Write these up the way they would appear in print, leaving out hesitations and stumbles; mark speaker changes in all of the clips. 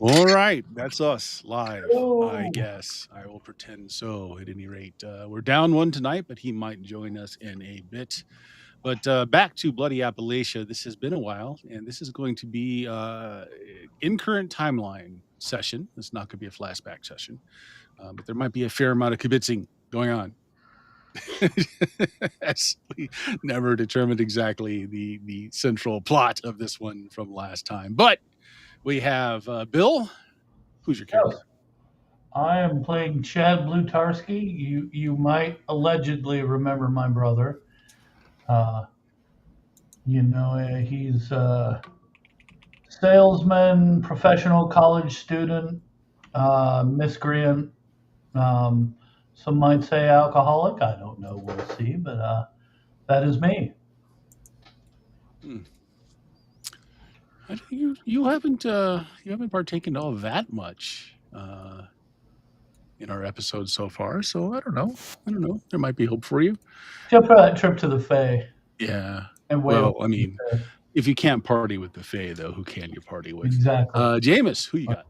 Speaker 1: All right, that's us live, I
Speaker 2: Oh,
Speaker 1: guess. I will pretend so at any rate. We're down one tonight, but he might join us in a bit. But back to Bloody Appalachia. This has been a while, and this is going to be in current timeline session. It's not going to be a flashback session, but there might be a fair amount of kibitzing going on. As we never determined exactly the central plot of this one from last time. But we have Bill. Who's your character?
Speaker 2: yes. I am playing Chad Blutarski. You might allegedly remember my brother. Uh, he's a salesman, professional college student, miscreant. Um, some might say alcoholic. I don't know. We'll see. But that is me.
Speaker 1: Hmm. You haven't partaken all that much in our episodes so far. So I don't know. There might be hope for you.
Speaker 2: Except for that trip to the Fae
Speaker 1: Yeah.
Speaker 2: and whale.
Speaker 1: Well, I mean, if you can't party with the Fae, though, who can you party with?
Speaker 2: Exactly.
Speaker 1: Jameis, who you got?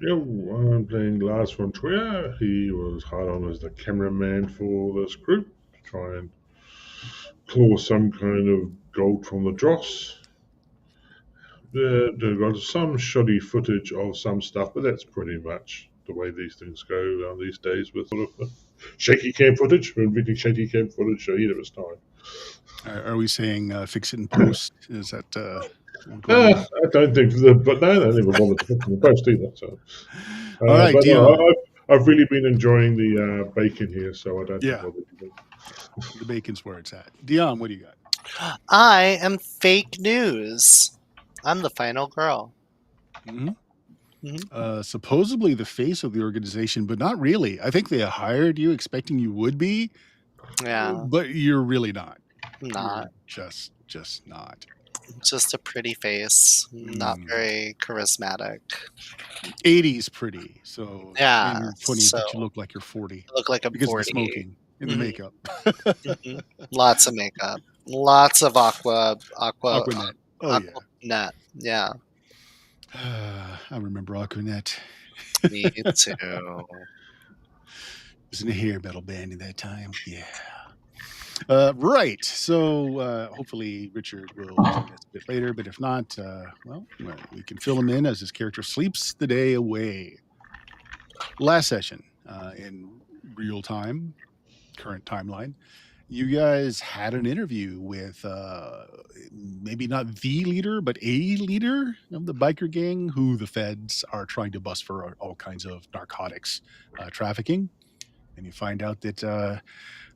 Speaker 3: Yeah, I'm playing Lars von Trier. He was hired on as the cameraman for this group to try and claw some kind of gold from the dross. There was some shoddy footage of some stuff, but that's pretty much the way these things go these days with sort of shaky cam footage. When really shaky cam footage ahead of its time.
Speaker 1: Are we saying fix it in post? Is that
Speaker 3: I don't think, but no, they never bothered to put in the post either. So,
Speaker 1: all right,
Speaker 3: but
Speaker 1: Dion.
Speaker 3: no, I've really been enjoying the bacon here, so I don't
Speaker 1: Yeah.
Speaker 3: think I'll be.
Speaker 1: The bacon's where it's at. Dion, what do you got?
Speaker 4: I am fake news. I'm the final girl.
Speaker 1: Supposedly the face of the organization, but not really. I think they hired you expecting you would be.
Speaker 4: Yeah.
Speaker 1: But you're really not.
Speaker 4: Not.
Speaker 1: You're just not.
Speaker 4: Just a pretty face. Not very charismatic.
Speaker 1: 80s pretty. So
Speaker 4: yeah.
Speaker 1: In your 20s, but you look like you're 40.
Speaker 4: I look like I'm
Speaker 1: because
Speaker 4: 40.
Speaker 1: Of the smoking and the makeup.
Speaker 4: Lots of makeup. Lots of Aquanet.
Speaker 1: Oh,
Speaker 4: Aquanet. Yeah.
Speaker 1: I remember Aquanet.
Speaker 4: Me too.
Speaker 1: Was in a hair metal band in that time. Yeah. Right. So hopefully Richard will join us a bit later, but if not, well, we can fill him in as his character sleeps the day away. Last session in real time, current timeline, you guys had an interview with maybe not the leader, but a leader of the biker gang who the feds are trying to bust for all kinds of narcotics trafficking. And you find out that,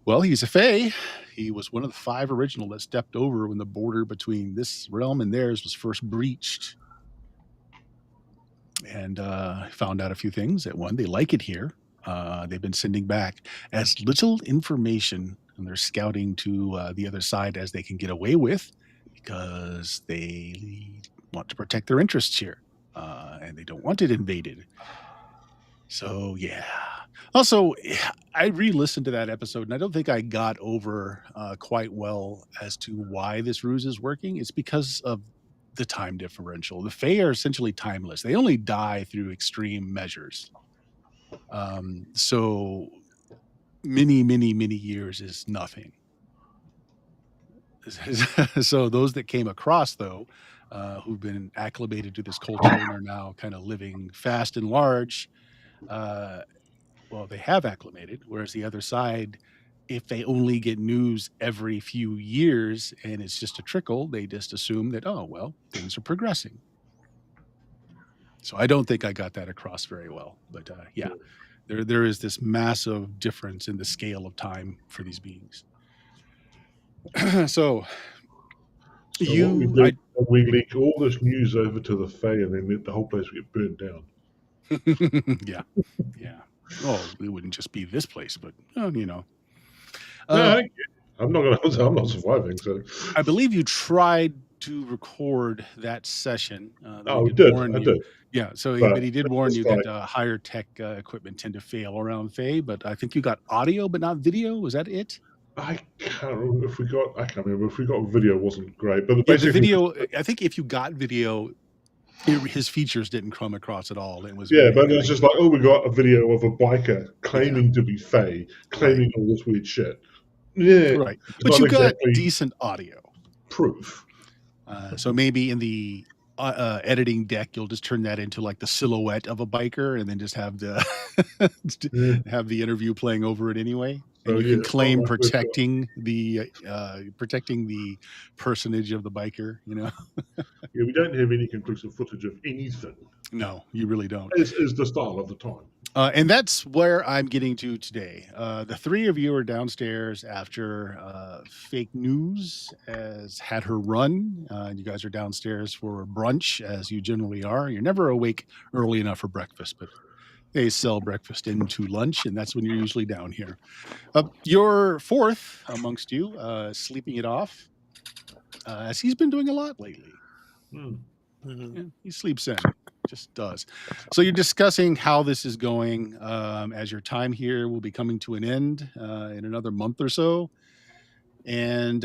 Speaker 1: well, he's a Fae. He was one of the 5 original that stepped over when the border between this realm and theirs was first breached. And found out a few things. That one, they like it here. They've been sending back as little information, and they're scouting to the other side as they can get away with, because they want to protect their interests here, and they don't want it invaded. So yeah. Also, I re-listened to that episode, and I don't think I got over quite well as to why this ruse is working. It's because of the time differential. The Fae are essentially timeless. They only die through extreme measures. So many years is nothing. So those that came across, though, who've been acclimated to this culture and are now kind of living fast and large, well, they have acclimated, whereas the other side, if they only get news every few years and it's just a trickle, they just assume that, oh, well, things are progressing. So I don't think I got that across very well. But yeah, there is this massive difference in the scale of time for these beings. So
Speaker 3: we leak all this news over to the Fae, and then let the whole place get burnt down.
Speaker 1: Yeah. Well, it wouldn't just be this place, but you know.
Speaker 3: No, I'm not surviving. So
Speaker 1: I believe you tried to record that session.
Speaker 3: I did.
Speaker 1: Yeah, but he did warn you that higher tech equipment tend to fail around Fae. But I think you got audio, but not video. Was that it?
Speaker 3: I can't remember if we got. I can't remember if we got video. Wasn't great, but
Speaker 1: the video. I think if you got video, His features didn't come across at all. It was
Speaker 3: Yeah,
Speaker 1: very,
Speaker 3: but
Speaker 1: very
Speaker 3: it's just like, oh, we got a video of a biker claiming to be Fae, claiming all this weird shit. Yeah,
Speaker 1: right.
Speaker 3: it's
Speaker 1: But
Speaker 3: not
Speaker 1: you got
Speaker 3: exactly
Speaker 1: decent audio.
Speaker 3: proof.
Speaker 1: So maybe in the editing deck, you'll just turn that into like the silhouette of a biker, and then just have the
Speaker 3: Yeah.
Speaker 1: have the interview playing over it anyway.
Speaker 3: So,
Speaker 1: And you
Speaker 3: yeah,
Speaker 1: can
Speaker 3: it's not
Speaker 1: claim
Speaker 3: like we've got-
Speaker 1: protecting the personage of the biker. You know,
Speaker 3: yeah, we don't have any conclusive footage of anything.
Speaker 1: no, you really don't.
Speaker 3: Is the style of the time.
Speaker 1: And that's where I'm getting to today. The three of you are downstairs after fake news has had her run. You guys are downstairs for brunch, as you generally are. You're never awake early enough for breakfast, but they sell breakfast into lunch, and that's when you're usually down here. Your fourth amongst you, sleeping it off, as he's been doing a lot lately.
Speaker 4: Mhm.
Speaker 1: Yeah, he sleeps in, just does. So you're discussing how this is going as your time here will be coming to an end in another month or so. And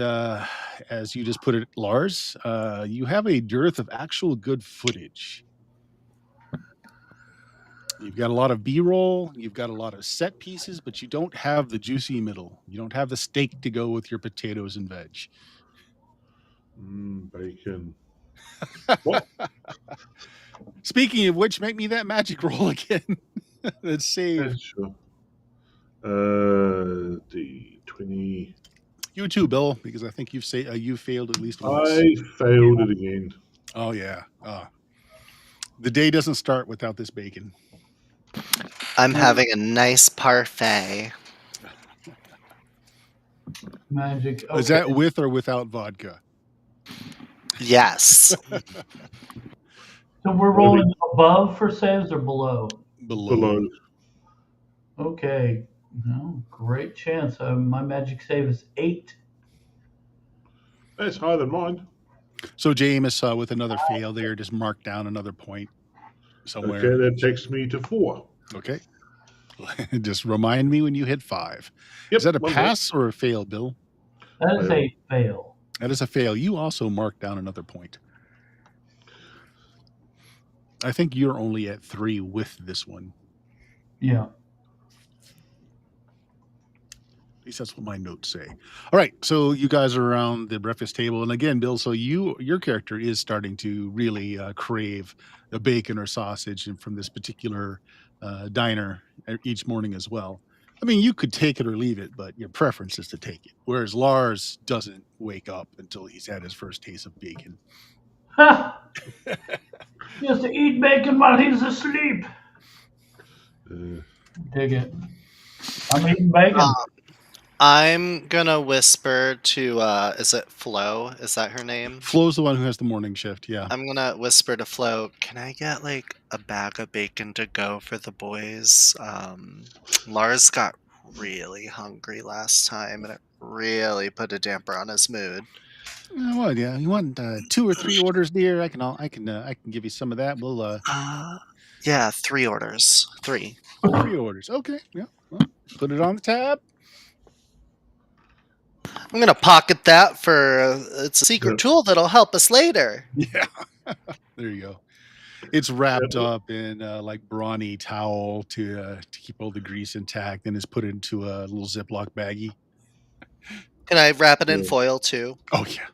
Speaker 1: as you just put it, Lars, you have a dearth of actual good footage. You've got a lot of B-roll, you've got a lot of set pieces, but you don't have the juicy middle. You don't have the steak to go with your potatoes and veg.
Speaker 3: Bacon. What?
Speaker 1: Speaking of which, make me that magic roll again. Let's save.
Speaker 3: Yeah, sure. The 20.
Speaker 1: You too, Bill, because I think you've failed at least once.
Speaker 3: I failed it again.
Speaker 1: Oh yeah. The day doesn't start without this bacon.
Speaker 4: I'm having a nice parfait.
Speaker 2: Magic.
Speaker 1: Is that with or without vodka?
Speaker 4: Yes.
Speaker 2: So we're rolling above for saves or below?
Speaker 3: Below.
Speaker 2: Okay. No, great chance. My magic save is 8.
Speaker 3: That's higher than mine.
Speaker 1: So James, with another fail there, just mark down another point somewhere.
Speaker 3: Okay, that takes me to 4.
Speaker 1: Okay. Just remind me when you hit 5.
Speaker 3: Yep,
Speaker 1: Is that a
Speaker 3: one
Speaker 1: pass or a fail, Bill?
Speaker 2: That is a fail.
Speaker 1: That is a fail. You also mark down another point. I think you're only at 3 with this one.
Speaker 2: Yeah.
Speaker 1: At least that's what my notes say. All right, so you guys are around the breakfast table, and again, Bill, so your character is starting to really crave a bacon or sausage from this particular diner each morning as well. I mean, you could take it or leave it, but your preference is to take it. Whereas Lars doesn't wake up until he's had his first taste of bacon.
Speaker 2: Ha! He has to eat bacon while he's asleep. Dig it. I'm eating bacon.
Speaker 4: I'm gonna whisper to is it Flo? Is that her name?
Speaker 1: Flo's the one who has the morning shift, yeah.
Speaker 4: I'm gonna whisper to Flo, can I get like a bag of bacon to go for the boys? Lars got really hungry last time and it really put a damper on his mood.
Speaker 1: Well, yeah, you want 2 or 3 orders, dear? I can give you some of that. We'll
Speaker 4: Yeah, 3 orders. 3.
Speaker 1: 3 orders. Okay, yeah. Well, put it on the tab.
Speaker 4: I'm gonna pocket that for it's a secret tool that'll help us later.
Speaker 1: Yeah, there you go. It's wrapped up in like brawny towel to keep all the grease intact, and is put into a little Ziploc baggie.
Speaker 4: Can I wrap it in foil too?
Speaker 1: Oh yeah.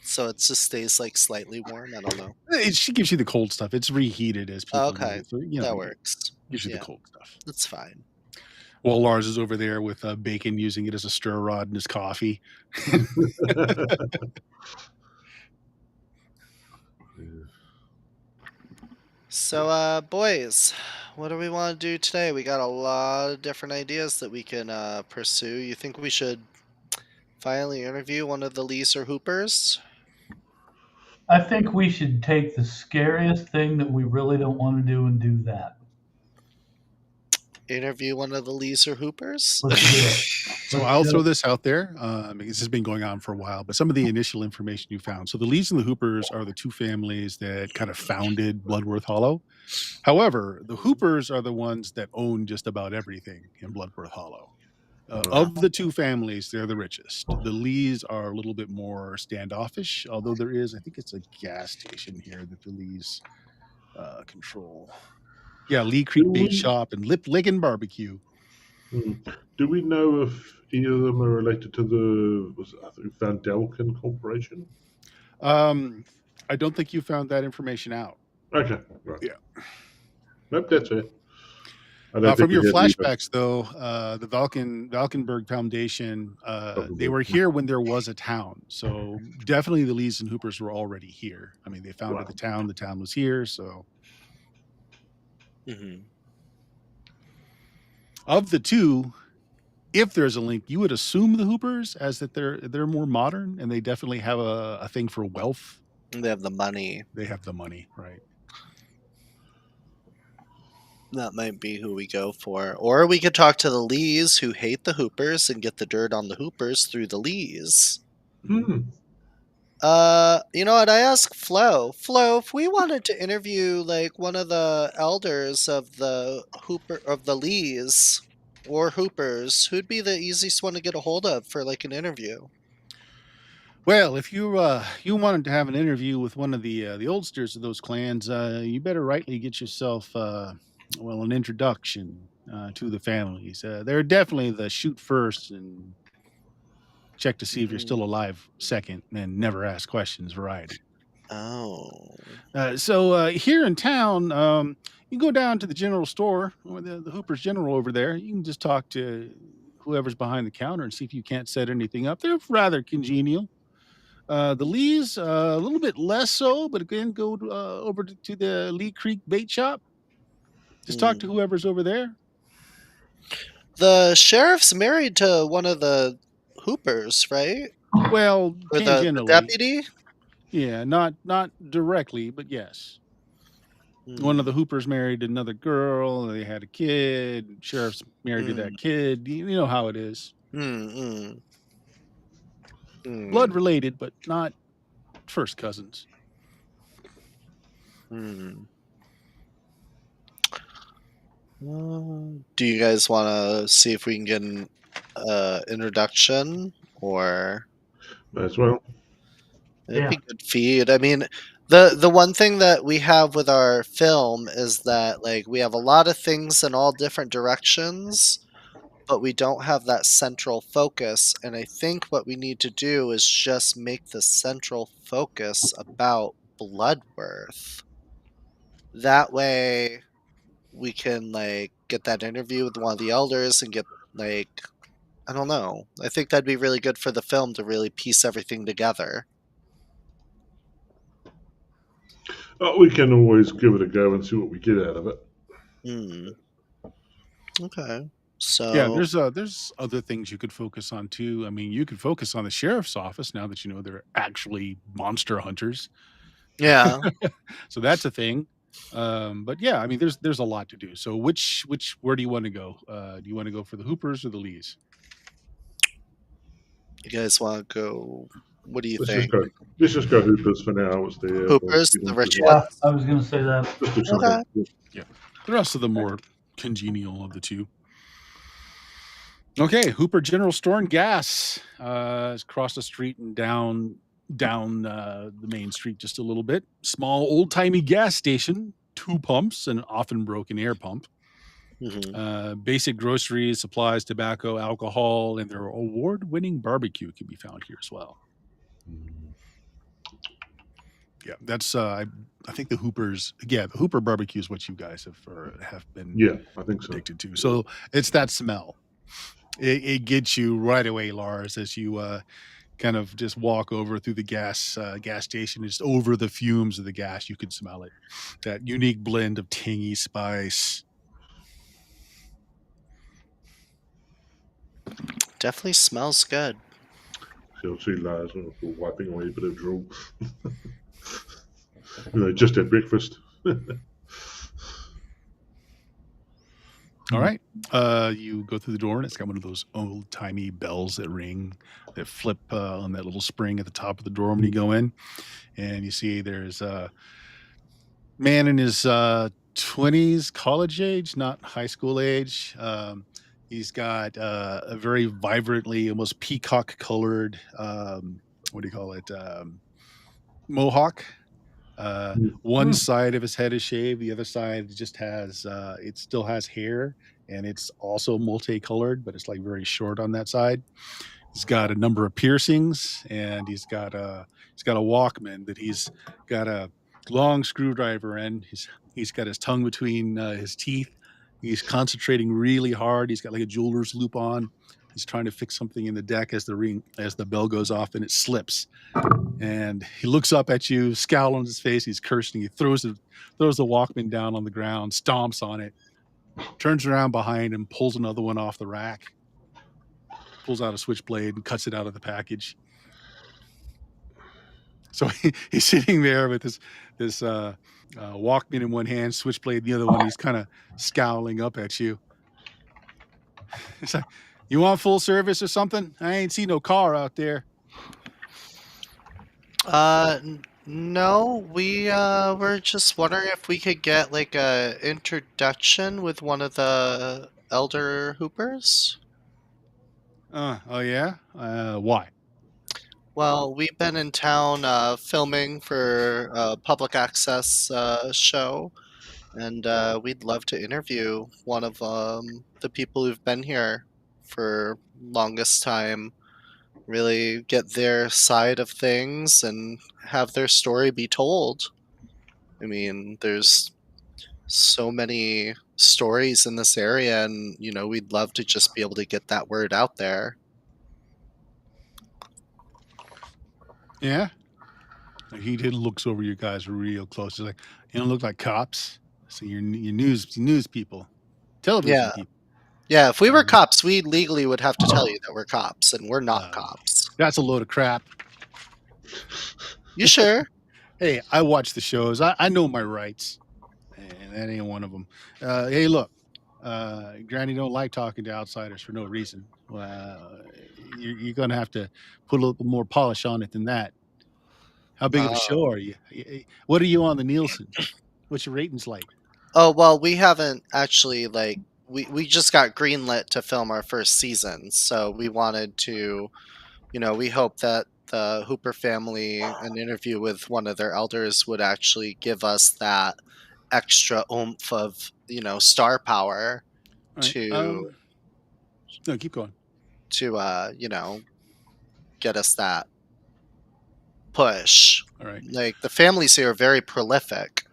Speaker 4: So it just stays like slightly warm. I don't know.
Speaker 1: She gives you the cold stuff. It's reheated as people.
Speaker 4: Okay,
Speaker 1: So, you know,
Speaker 4: that works.
Speaker 1: Gives you the cold stuff.
Speaker 4: That's fine.
Speaker 1: Well, Lars is over there with bacon, using it as a stir rod in his coffee.
Speaker 4: So, boys, what do we want to do today? We got a lot of different ideas that we can pursue. You think we should finally interview one of the Lees or Hoopers?
Speaker 2: I think we should take the scariest thing that we really don't want to do and do that.
Speaker 4: Interview one of the Lees or Hoopers?
Speaker 2: Let's do it.
Speaker 1: So I'll throw this out there. This has been going on for a while, but some of the initial information you found. So the Lees and the Hoopers are the 2 families that kind of founded Bloodworth Hollow. However, the Hoopers are the ones that own just about everything in Bloodworth Hollow. Of the 2 families, they're the richest. The Lees are a little bit more standoffish, although there is, I think it's a gas station here that the Lees Control. Yeah, Lee Creek
Speaker 3: Do
Speaker 1: Bait
Speaker 3: we
Speaker 1: Shop and Lip Liggin Barbecue.
Speaker 3: do we know if either of them are related to I think Van Delken Corporation?
Speaker 1: I don't think you found that information out.
Speaker 3: Okay, right.
Speaker 1: Yeah.
Speaker 3: Nope, that's it. I don't think
Speaker 1: From
Speaker 3: we
Speaker 1: your
Speaker 3: had either.
Speaker 1: flashbacks, though, the Valkenburg Foundation, they were
Speaker 3: Valkenburg.
Speaker 1: here when there was a town. So definitely the Lees and Hoopers were already here. I mean, they founded
Speaker 3: Wow.
Speaker 1: the town. The town was here. So
Speaker 4: Mhm.
Speaker 1: of the two, if there's a link, you would assume the Hoopers, as that they're more modern and they definitely have a thing for wealth.
Speaker 4: They have the money.
Speaker 1: They have the money, right?
Speaker 4: That might be who we go for. Or we could talk to the Lees who hate the Hoopers and get the dirt on the Hoopers through the Lees.
Speaker 3: Hmm.
Speaker 4: You know what? I asked Flo. Flo, if we wanted to interview like one of the elders of the Lees or Hoopers, who'd be the easiest one to get a hold of for like an interview?
Speaker 1: Well, if you wanted to have an interview with one of the oldsters of those clans, you better rightly get yourself an introduction to the families. They're definitely the shoot first and check to see if you're still alive second, and never ask questions variety.
Speaker 4: Oh.
Speaker 1: So here in town, you go down to the general store or the Hooper's General over there. You can just talk to whoever's behind the counter and see if you can't set anything up. They're rather congenial. The Lees, a little bit less so, but again, go over to the Lee Creek Bait Shop. Just talk to whoever's over there.
Speaker 4: The sheriff's married to one of the Hoopers, right?
Speaker 1: Well,
Speaker 4: Or the
Speaker 1: tangentially,
Speaker 4: deputy?
Speaker 1: yeah, not directly, but yes. One of the Hoopers married another girl. They had a kid. Sheriff's married to that kid. You know how it is. Blood related, but not first cousins.
Speaker 4: Do you guys want to see if we can get an introduction, or
Speaker 3: Might as well.
Speaker 4: it'd be a good feed? I mean, the one thing that we have with our film is that like we have a lot of things in all different directions, but we don't have that central focus. And I think what we need to do is just make the central focus about Bloodworth. That way we can like get that interview with one of the elders and get like, I don't know. I think that'd be really good for the film to really piece everything together.
Speaker 3: We can always give it a go and see what we get out of it.
Speaker 4: Okay. So
Speaker 1: yeah, there's other things you could focus on too. I mean, you could focus on the sheriff's office now that you know they're actually monster hunters.
Speaker 4: Yeah.
Speaker 1: So that's a thing. But yeah, I mean, there's a lot to do. So where do you want to go? Do you want to go for the Hoopers or the Lees?
Speaker 4: You guys want to go? What do you
Speaker 3: Let's
Speaker 4: think?
Speaker 3: Let's just go Hoopers for now. It's the
Speaker 4: Hoopers, the rich
Speaker 2: Yeah,
Speaker 4: ones.
Speaker 2: I was going to say that.
Speaker 3: Just do
Speaker 4: Okay.
Speaker 3: something.
Speaker 1: Yeah, the rest of the more congenial of the two. Okay, Hooper General Store and Gas is across the street and down the main street just a little bit. Small old timey gas station, 2 pumps, and an often broken air pump. Basic groceries, supplies, tobacco, alcohol, and their award-winning barbecue can be found here as well. Yeah, that's I think the Hoopers. Yeah, the Hooper barbecue is what you guys have been.
Speaker 3: Yeah, I think so.
Speaker 1: Addicted to. So it's that smell. It gets you right away, Lars, as you kind of just walk over through the gas station, just over the fumes of the gas. You can smell it. That unique blend of tangy spice.
Speaker 4: Definitely smells good.
Speaker 3: You'll see Lars wiping away a bit of drool. Just at breakfast.
Speaker 1: All right. You go through the door, and it's got one of those old-timey bells that ring, that flip on that little spring at the top of the door when you go in. And you see there's a man in his 20s, college age, not high school age. He's got a very vibrantly, almost peacock-colored, what do you call it, mohawk. One side of his head is shaved, the other side just has it still has hair, and it's also multicolored, but it's like very short on that side. He's got a number of piercings, and he's got a Walkman that he's got a long screwdriver in. He's got his tongue between his teeth. He's concentrating really hard. He's got like a jeweler's loop on. He's trying to fix something in the deck as the bell goes off and it slips. And he looks up at you, scowl on his face. He's cursing. He throws the Walkman down on the ground, stomps on it, turns around behind him, pulls another one off the rack, pulls out a switchblade and cuts it out of the package. So he's sitting there with this Walkman in one hand, switchblade in the other one. He's kind of scowling up at you. It's like, you want full service or something? I ain't seen no car out there.
Speaker 4: No, we were just wondering if we could get like a introduction with one of the elder hoopers.
Speaker 1: Oh yeah? Why?
Speaker 4: Well, we've been in town filming for a public access show, and we'd love to interview one of the people who've been here for longest time. Really get their side of things and have their story be told. I mean, there's so many stories in this area, and we'd love to just be able to get that word out there.
Speaker 1: Yeah? Like, he looks over you guys real close. He's like, you don't look like cops. So you're news people, television
Speaker 4: Yeah.
Speaker 1: people.
Speaker 4: Yeah, if we were cops, we legally would have to tell you that we're cops, and we're not cops.
Speaker 1: That's a load of crap.
Speaker 4: You sure?
Speaker 1: Hey, I watch the shows. I know my rights, and that ain't one of them. Hey, look, Granny don't like talking to outsiders for no reason. You're gonna have to put a little more polish on it than that. How big of a show are you? What are you on the Nielsen? What's your ratings like?
Speaker 4: Oh, well, we haven't actually, we just got greenlit to film our first season, so we wanted to, we hope that the Hooper family, an interview with one of their elders, would actually give us that extra oomph of, star power
Speaker 1: All right,
Speaker 4: to,
Speaker 1: no, keep going.
Speaker 4: get us that push.
Speaker 1: All right.
Speaker 4: Like, the families here are very prolific.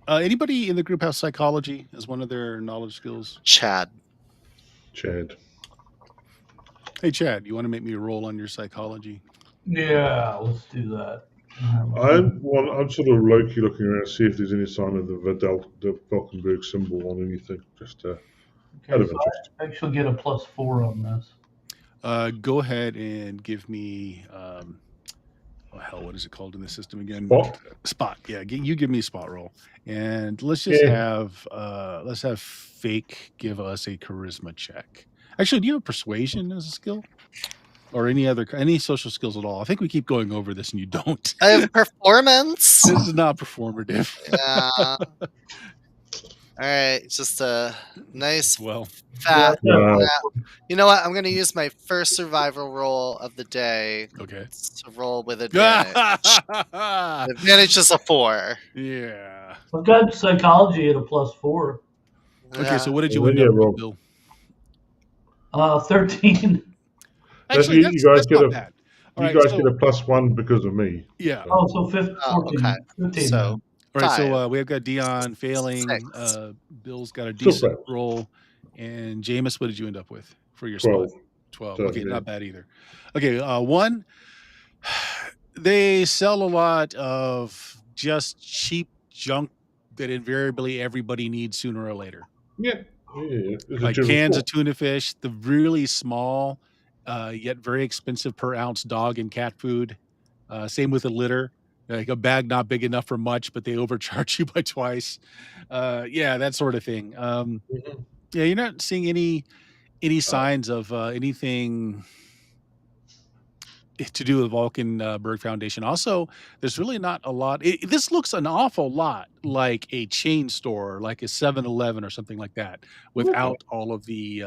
Speaker 1: Anybody in the group has psychology as one of their knowledge skills?
Speaker 4: Chad.
Speaker 1: Hey, Chad, you want to make me a roll on your psychology?
Speaker 2: Yeah, let's do that.
Speaker 3: I'm sort of low-key looking around to see if there's any sign of the Valkenburg symbol on anything. Just out
Speaker 2: Okay,
Speaker 3: of
Speaker 2: so
Speaker 3: interest.
Speaker 2: I actually get a +4 on this.
Speaker 1: Go ahead and give me what is it called in the system again?
Speaker 3: Spot.
Speaker 1: Yeah, you give me a spot roll, and let's just have Fake give us a charisma check. Actually, do you have persuasion as a skill, or any social skills at all? I think we keep going over this and you don't.
Speaker 4: I have performance.
Speaker 1: This is not performative.
Speaker 4: Yeah. All right, just a nice fat.
Speaker 3: Wow.
Speaker 4: You know what? I'm going to use my first survival roll of the day.
Speaker 1: Okay.
Speaker 4: To roll with advantage. Advantage is a 4.
Speaker 1: Yeah.
Speaker 2: I've got psychology at a +4.
Speaker 1: Okay, so what did you
Speaker 3: Well,
Speaker 1: end up
Speaker 3: Rob.
Speaker 1: with, Bill?
Speaker 2: 13.
Speaker 1: Actually,
Speaker 3: you guys get
Speaker 1: not bad. All right,
Speaker 3: get a +1 because of me.
Speaker 1: Yeah.
Speaker 2: Oh, so 14.
Speaker 4: okay.
Speaker 2: 15.
Speaker 4: So
Speaker 1: All right,
Speaker 4: 5.
Speaker 1: so we've got Dion failing.
Speaker 4: 6.
Speaker 1: Bill's got a
Speaker 3: Still
Speaker 1: decent
Speaker 3: bad.
Speaker 1: roll. And Jameis, what did you end up with for your
Speaker 3: 12.
Speaker 1: spot? 12.
Speaker 3: So,
Speaker 1: Okay,
Speaker 3: yeah.
Speaker 1: not bad either. Okay, 1, they sell a lot of just cheap junk that invariably everybody needs sooner or later.
Speaker 3: Yeah. It's a
Speaker 1: Like
Speaker 3: general
Speaker 1: cans
Speaker 3: store.
Speaker 1: of tuna fish, the really small, yet very expensive per ounce dog and cat food. Same with a litter. Like a bag not big enough for much, but they overcharge you by twice. Yeah, that sort of thing.
Speaker 3: Mhm.
Speaker 1: Yeah, you're not seeing any signs of anything to do with Valkenburg Foundation. Also, there's really not a lot. This looks an awful lot like a chain store, like a 7-Eleven or something like that, without all of the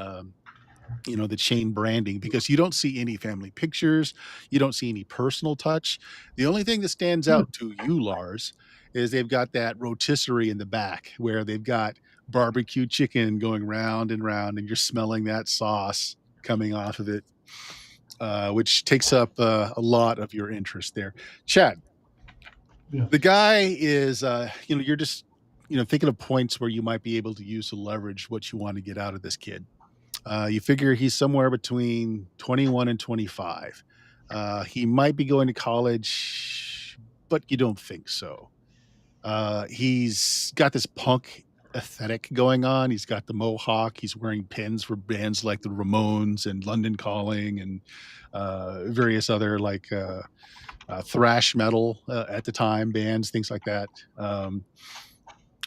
Speaker 1: the chain branding, because you don't see any family pictures, you don't see any personal touch. The only thing that stands
Speaker 2: Hmm.
Speaker 1: out to you, Lars, is they've got that rotisserie in the back where they've got barbecue chicken going round and round, and you're smelling that sauce coming off of it, which takes up a lot of your interest there. Chad,
Speaker 2: Yeah.
Speaker 1: the guy is, you're just, thinking of points where you might be able to use to leverage what you want to get out of this kid. You figure he's somewhere between 21 and 25. He might be going to college, but you don't think so. He's got this punk aesthetic going on. He's got the mohawk. He's wearing pins for bands like the Ramones and London Calling and various other thrash metal at the time bands, things like that.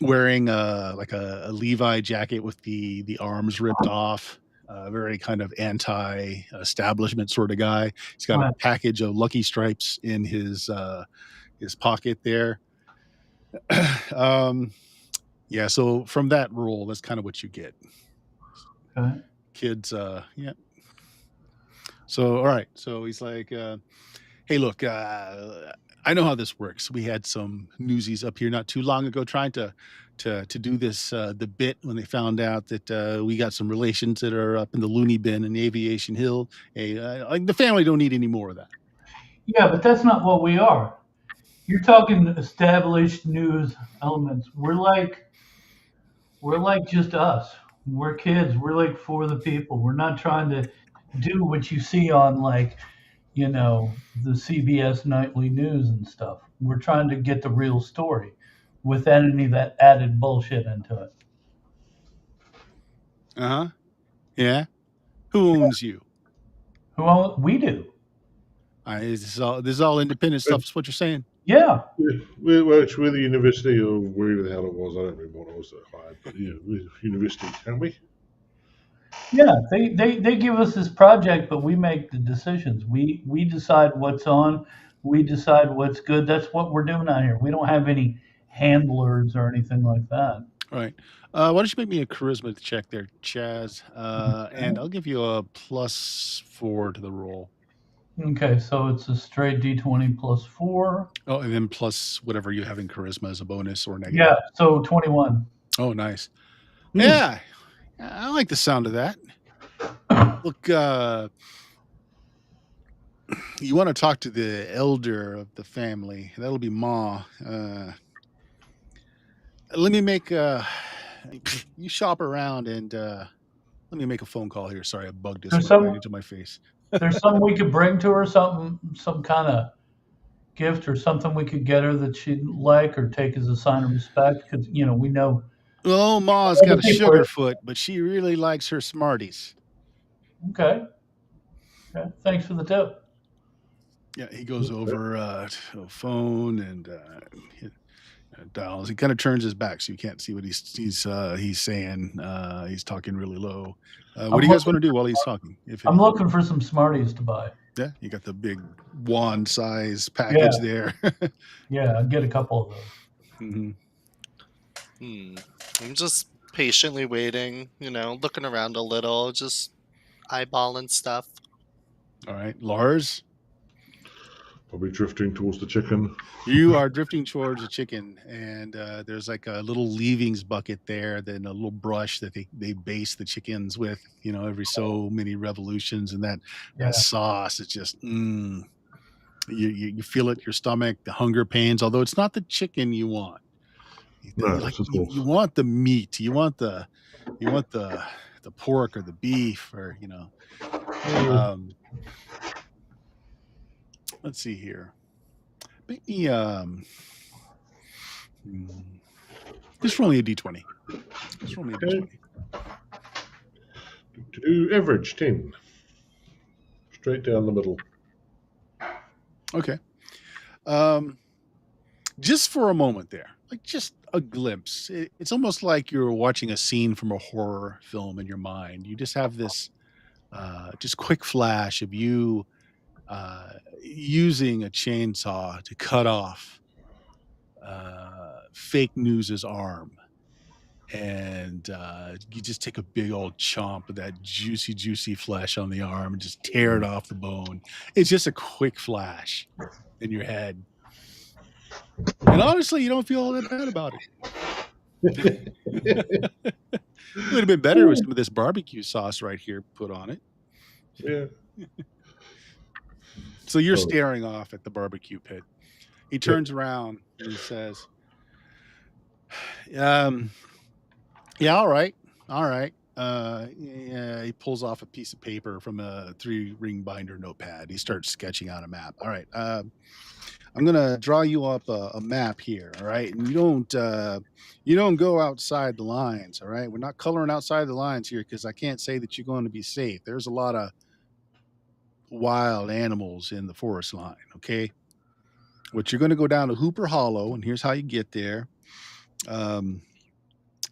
Speaker 1: Wearing a Levi jacket with the arms ripped off. Very kind of anti-establishment sort of guy. He's got a
Speaker 2: Right.
Speaker 1: package of Lucky Stripes in his pocket there. Yeah, so from that rule, that's kind of what you get.
Speaker 2: Okay.
Speaker 1: Kids, yeah. So, all right. So he's like, hey, look, I know how this works. We had some newsies up here not too long ago trying to do this the bit when they found out that we got some relations that are up in the loony bin in the Aviation Hill. Hey, the family don't need any more of that.
Speaker 2: Yeah, but that's not what we are. You're talking established news elements. We're like just us. We're kids. We're like for the people. We're not trying to do what you see on the CBS nightly news and stuff. We're trying to get the real story without any of that added bullshit into it.
Speaker 1: Uh huh. Yeah. Who owns you?
Speaker 2: We do.
Speaker 1: This is all independent stuff. Is what you're saying?
Speaker 2: Yeah.
Speaker 3: Yeah, we're the University of wherever the hell it was. I don't remember what I was hired, but yeah, we're university, aren't we?
Speaker 2: Yeah, they give us this project, but we make the decisions. We decide what's on. We decide what's good. That's what we're doing out here. We don't have any handlers or anything like that.
Speaker 1: All right. Why don't you make me a charisma check there, Chaz? And I'll give you a +4 to the roll.
Speaker 2: Okay, so it's a straight D20 plus 4.
Speaker 1: Oh, and then plus whatever you have in charisma as a bonus or negative.
Speaker 2: Yeah, so 21.
Speaker 1: Oh, nice.
Speaker 2: Hmm.
Speaker 1: Yeah, I like the sound of that. Look, you want to talk to the elder of the family. That'll be Ma. Let me make you shop around and let me make a phone call here. Sorry, I bugged this
Speaker 2: There's
Speaker 1: one right
Speaker 2: some
Speaker 1: into my face.
Speaker 2: there's something we could bring to her, some kind of gift or something we could get her that she'd like or take as a sign of respect because we know
Speaker 1: Oh, Ma's got a sugar foot, but she really likes her Smarties.
Speaker 2: Okay. Thanks for the tip.
Speaker 1: Yeah, he goes over to a phone and dials. He kind of turns his back so you can't see what he's saying. He's talking really low. What do you guys want to do while he's talking?
Speaker 2: I'm looking for some Smarties to buy.
Speaker 1: Yeah, you got the big wand size package there.
Speaker 2: Yeah, I'll get a couple of those.
Speaker 1: Mm-hmm.
Speaker 4: I'm just patiently waiting, looking around a little, just eyeballing stuff.
Speaker 1: All right, Lars?
Speaker 3: Probably drifting towards the chicken.
Speaker 1: You are drifting towards the chicken, and there's like a little leavings bucket there, then a little brush that they base the chickens with, every so many revolutions, and that sauce is just, you feel it in your stomach, the hunger pains, although it's not the chicken you want. You want the meat, you want the pork or the beef or, let's see here. Maybe just roll me a d20. Just roll me a d20.
Speaker 3: Average 10. Straight down the middle.
Speaker 1: Okay. Just for a moment there, like just a glimpse. It's almost like you're watching a scene from a horror film in your mind. You just have this just quick flash of you using a chainsaw to cut off fake news's arm, and you just take a big old chomp of that juicy flesh on the arm and just tear it off the bone. It's just a quick flash in your head. And honestly, you don't feel all that bad about it. It would have been better with some of this barbecue sauce right here put on it.
Speaker 3: Yeah.
Speaker 1: So you're
Speaker 3: Oh.
Speaker 1: staring off at the barbecue pit. He turns around and he says, yeah, all right. Yeah, he pulls off a piece of paper from a 3-ring binder notepad. He starts sketching out a map. All right. I'm gonna draw you up a map here. All right. And you don't go outside the lines. All right. We're not coloring outside the lines here because I can't say that you're going to be safe. There's a lot of wild animals in the forest line. Okay. But you're going to go down to Hooper Hollow, and here's how you get there.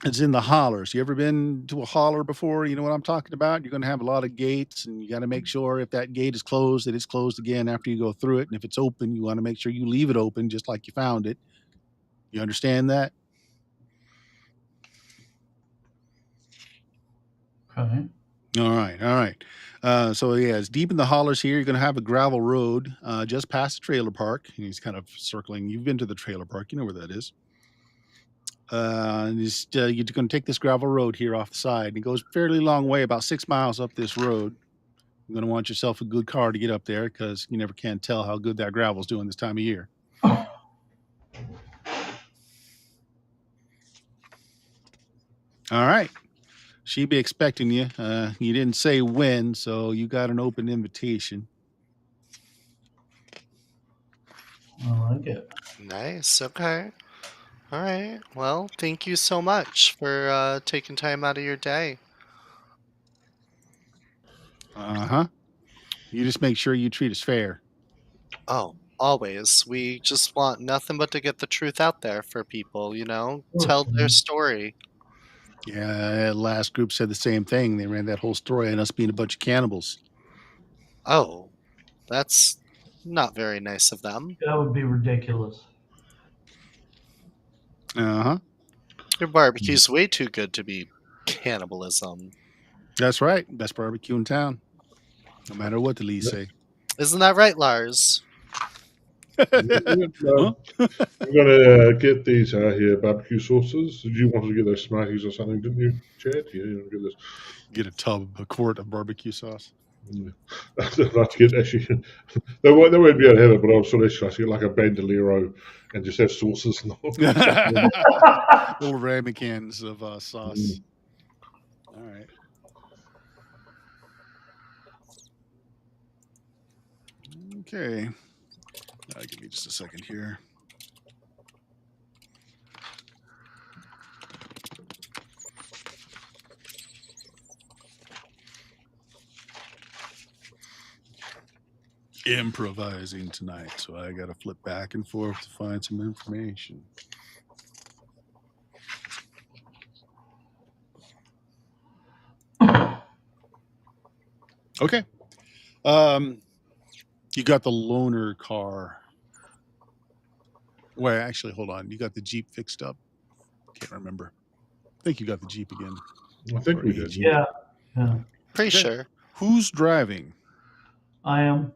Speaker 1: It's in the hollers. You ever been to a holler before? You know what I'm talking about? You're going to have a lot of gates, and you got to make sure if that gate is closed, that it's closed again after you go through it. And if it's open, you want to make sure you leave it open just like you found it. You understand that?
Speaker 2: Okay.
Speaker 1: All right. So yeah, it's deep in the hollers here. You're going to have a gravel road just past the trailer park. And he's kind of circling. You've been to the trailer park. You know where that is. And you're going to take this gravel road here off the side. And it goes a fairly long way, about 6 miles up this road. You're going to want yourself a good car to get up there because you never can tell how good that gravel's doing this time of year. All right. She'd be expecting you. You didn't say when, so you got an open invitation.
Speaker 2: I like it.
Speaker 4: Nice. Okay. All right. Well, thank you so much for taking time out of your day.
Speaker 1: Uh-huh. You just make sure you treat us fair.
Speaker 4: Oh, always. We just want nothing but to get the truth out there for people, tell their story.
Speaker 1: Yeah, last group said the same thing. They ran that whole story on us being a bunch of cannibals.
Speaker 4: Oh, that's not very nice of them.
Speaker 2: That would be ridiculous.
Speaker 1: Uh-huh.
Speaker 4: Your barbecue's way too good to be cannibalism.
Speaker 1: That's right. Best barbecue in town. No matter what the leads say.
Speaker 4: Isn't that right, Lars?
Speaker 3: I'm gonna get these here barbecue sauces. Did you want to get those Smarties or something, didn't you, Chad? Yeah, you want to get this.
Speaker 1: A quart of barbecue sauce.
Speaker 3: I'd like to get actually. They won't be able to have it, but I'll sort of actually get like a bandolero and just have sauces and all.
Speaker 1: Little ramekins of sauce. All right. Okay. Give me just a second here. Improvising tonight, so I got to flip back and forth to find some information. Okay. You got the loaner car. Wait, actually, hold on. You got the Jeep fixed up? Can't remember. I think you got the Jeep again.
Speaker 3: I think we did.
Speaker 2: Yeah.
Speaker 4: Pretty
Speaker 1: Okay.
Speaker 4: sure.
Speaker 1: Who's driving?
Speaker 2: I am.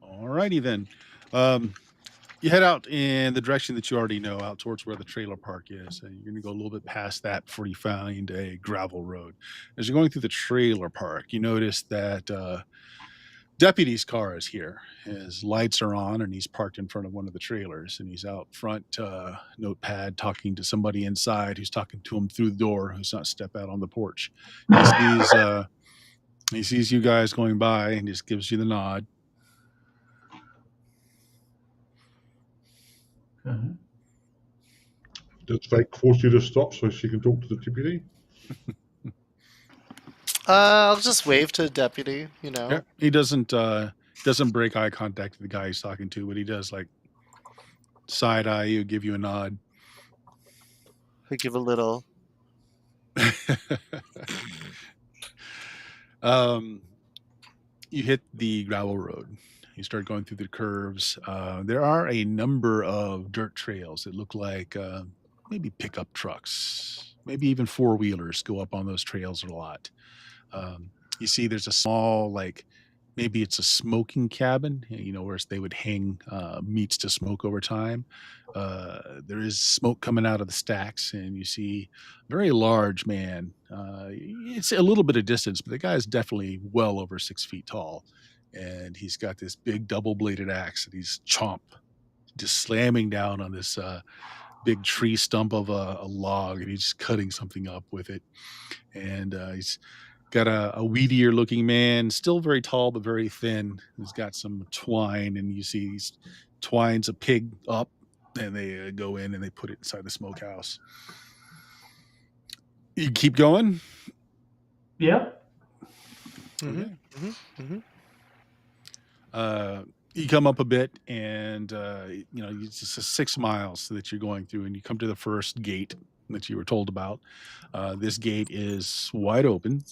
Speaker 1: All righty then. You head out in the direction that you already know, out towards where the trailer park is. And you're going to go a little bit past that before you find a gravel road. As you're going through the trailer park, you notice that deputy's car is here. His lights are on, and he's parked in front of one of the trailers. And he's out front, notepad, talking to somebody inside who's talking to him through the door, who's not step out on the porch. He sees you guys going by and just gives you the nod.
Speaker 2: Okay.
Speaker 3: Does Fake force you to stop so she can talk to the deputy?
Speaker 4: I'll just wave to the deputy,
Speaker 1: Yeah, he doesn't break eye contact with the guy he's talking to, but he does like side eye you, give you a nod.
Speaker 4: I give a little.
Speaker 1: You hit the gravel road. You start going through the curves. There are a number of dirt trails that look like maybe pickup trucks, maybe even four-wheelers go up on those trails a lot. You see there's a small, like, maybe it's a smoking cabin, where they would hang, meats to smoke over time. There is smoke coming out of the stacks, and you see a very large man. It's a little bit of distance, but the guy is definitely well over 6 feet tall, and he's got this big double-bladed axe, and he's just slamming down on this, big tree stump of a log, and he's cutting something up with it. And he's got a weedier looking man, still very tall but very thin. He's got some twine, and you see he twines a pig up, and they go in and they put it inside the smokehouse. You keep going.
Speaker 2: Yeah.
Speaker 1: Okay.
Speaker 4: Mm-hmm.
Speaker 1: You come up a bit, and it's just 6 miles that you're going through, and you come to the first gate that you were told about. This gate is wide open.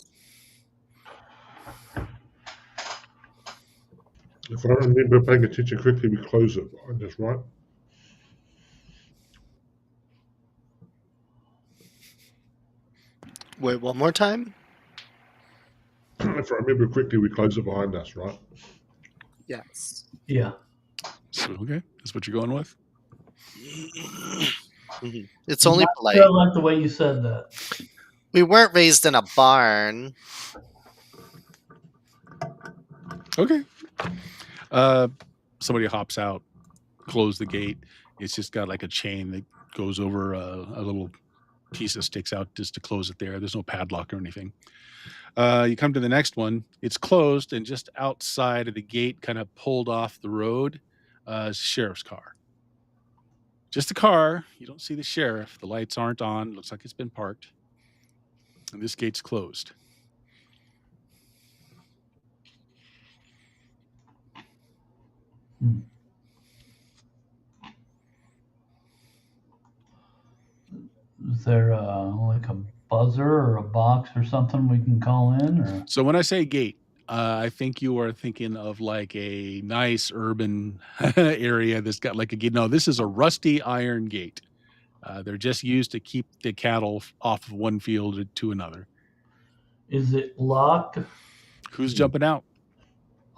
Speaker 3: If I remember paying attention quickly, we close it. That's right.
Speaker 4: Wait, one more time?
Speaker 3: If I remember quickly, we close it behind us, right?
Speaker 4: Yes.
Speaker 2: Yeah.
Speaker 1: So, okay, that's what you're going with.
Speaker 4: It's only
Speaker 2: I
Speaker 4: polite.
Speaker 2: still like the way you said that.
Speaker 4: We weren't raised in a barn.
Speaker 1: Okay. Somebody hops out, close the gate. It's just got like a chain that goes over a little piece that sticks out just to close it there. There's no padlock or anything. You come to the next one. It's closed, and just outside of the gate, kind of pulled off the road, is a sheriff's car. Just a car. You don't see the sheriff. The lights aren't on. Looks like it's been parked. And this gate's closed.
Speaker 2: Is there like a buzzer or a box or something we can call in? Or
Speaker 1: So when I say gate, I think you are thinking of like a nice urban area that's got like a gate. No, this is a rusty iron gate. They're just used to keep the cattle off of one field to another.
Speaker 2: is it locked?
Speaker 1: Who's jumping out?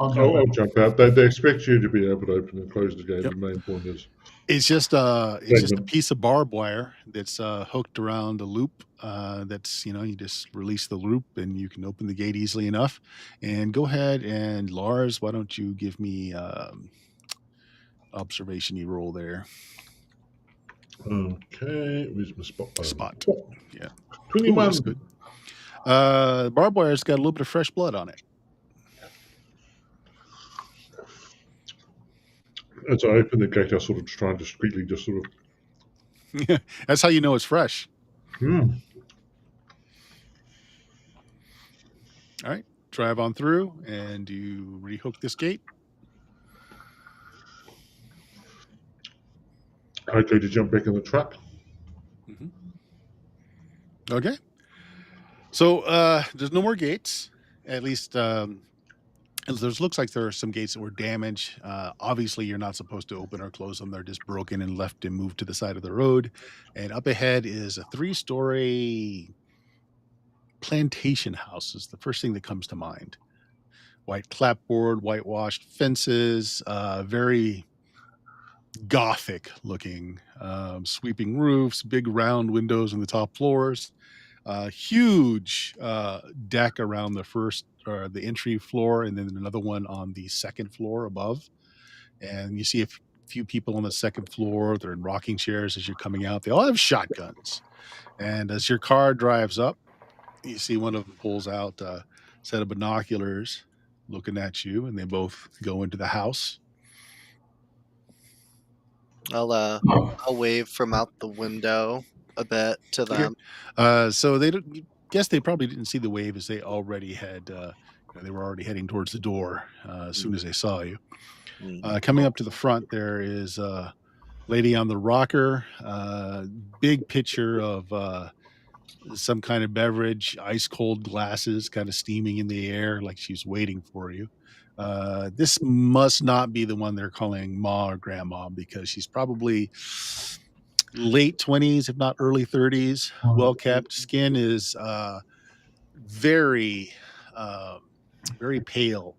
Speaker 2: I'll jump
Speaker 3: I'll
Speaker 2: out.
Speaker 3: jump out. They expect you to be able to open and close the gate.
Speaker 1: Yep.
Speaker 3: The main point is
Speaker 1: It's just a
Speaker 3: Segment.
Speaker 1: piece of barbed wire that's hooked around a loop. That's you just release the loop and you can open the gate easily enough. And go ahead and Lars, why don't you give me observation-y roll there?
Speaker 3: okay. Where's my spot?
Speaker 1: Spot. Yeah.
Speaker 3: 21.
Speaker 1: Ooh, that's good. Barbed wire's got a little bit of fresh blood on it.
Speaker 3: As I open the gate, I sort of try and discreetly just sort of.
Speaker 1: That's how you know it's fresh. All right. Drive on through, and you rehook this gate.
Speaker 3: Okay, to jump back in the truck.
Speaker 1: Okay. So there's no more gates. At least looks like there are some gates that were damaged. Obviously, you're not supposed to open or close them. They're just broken and left and moved to the side of the road. And up ahead is a 3-story plantation house is the first thing that comes to mind. White clapboard, whitewashed fences, very Gothic looking, sweeping roofs, big round windows on the top floors, huge deck around the first or the entry floor, and then another one on the second floor above. And you see a few people on the second floor. They're in rocking chairs as you're coming out. They all have shotguns. And as your car drives up, you see one of them pulls out a set of binoculars looking at you, and they both go into the house.
Speaker 4: I'll wave from out the window a bit to them.
Speaker 1: So they don't. Guess they probably didn't see the wave as they already had. They were already heading towards the door as soon as they saw you. Coming up to the front, there is a lady on the rocker. Big pitcher of some kind of beverage, ice cold glasses, kind of steaming in the air, like she's waiting for you. This must not be the one they're calling Ma or Grandma, because she's probably late 20s, if not early 30s, well kept. Skin is very, um, very pale,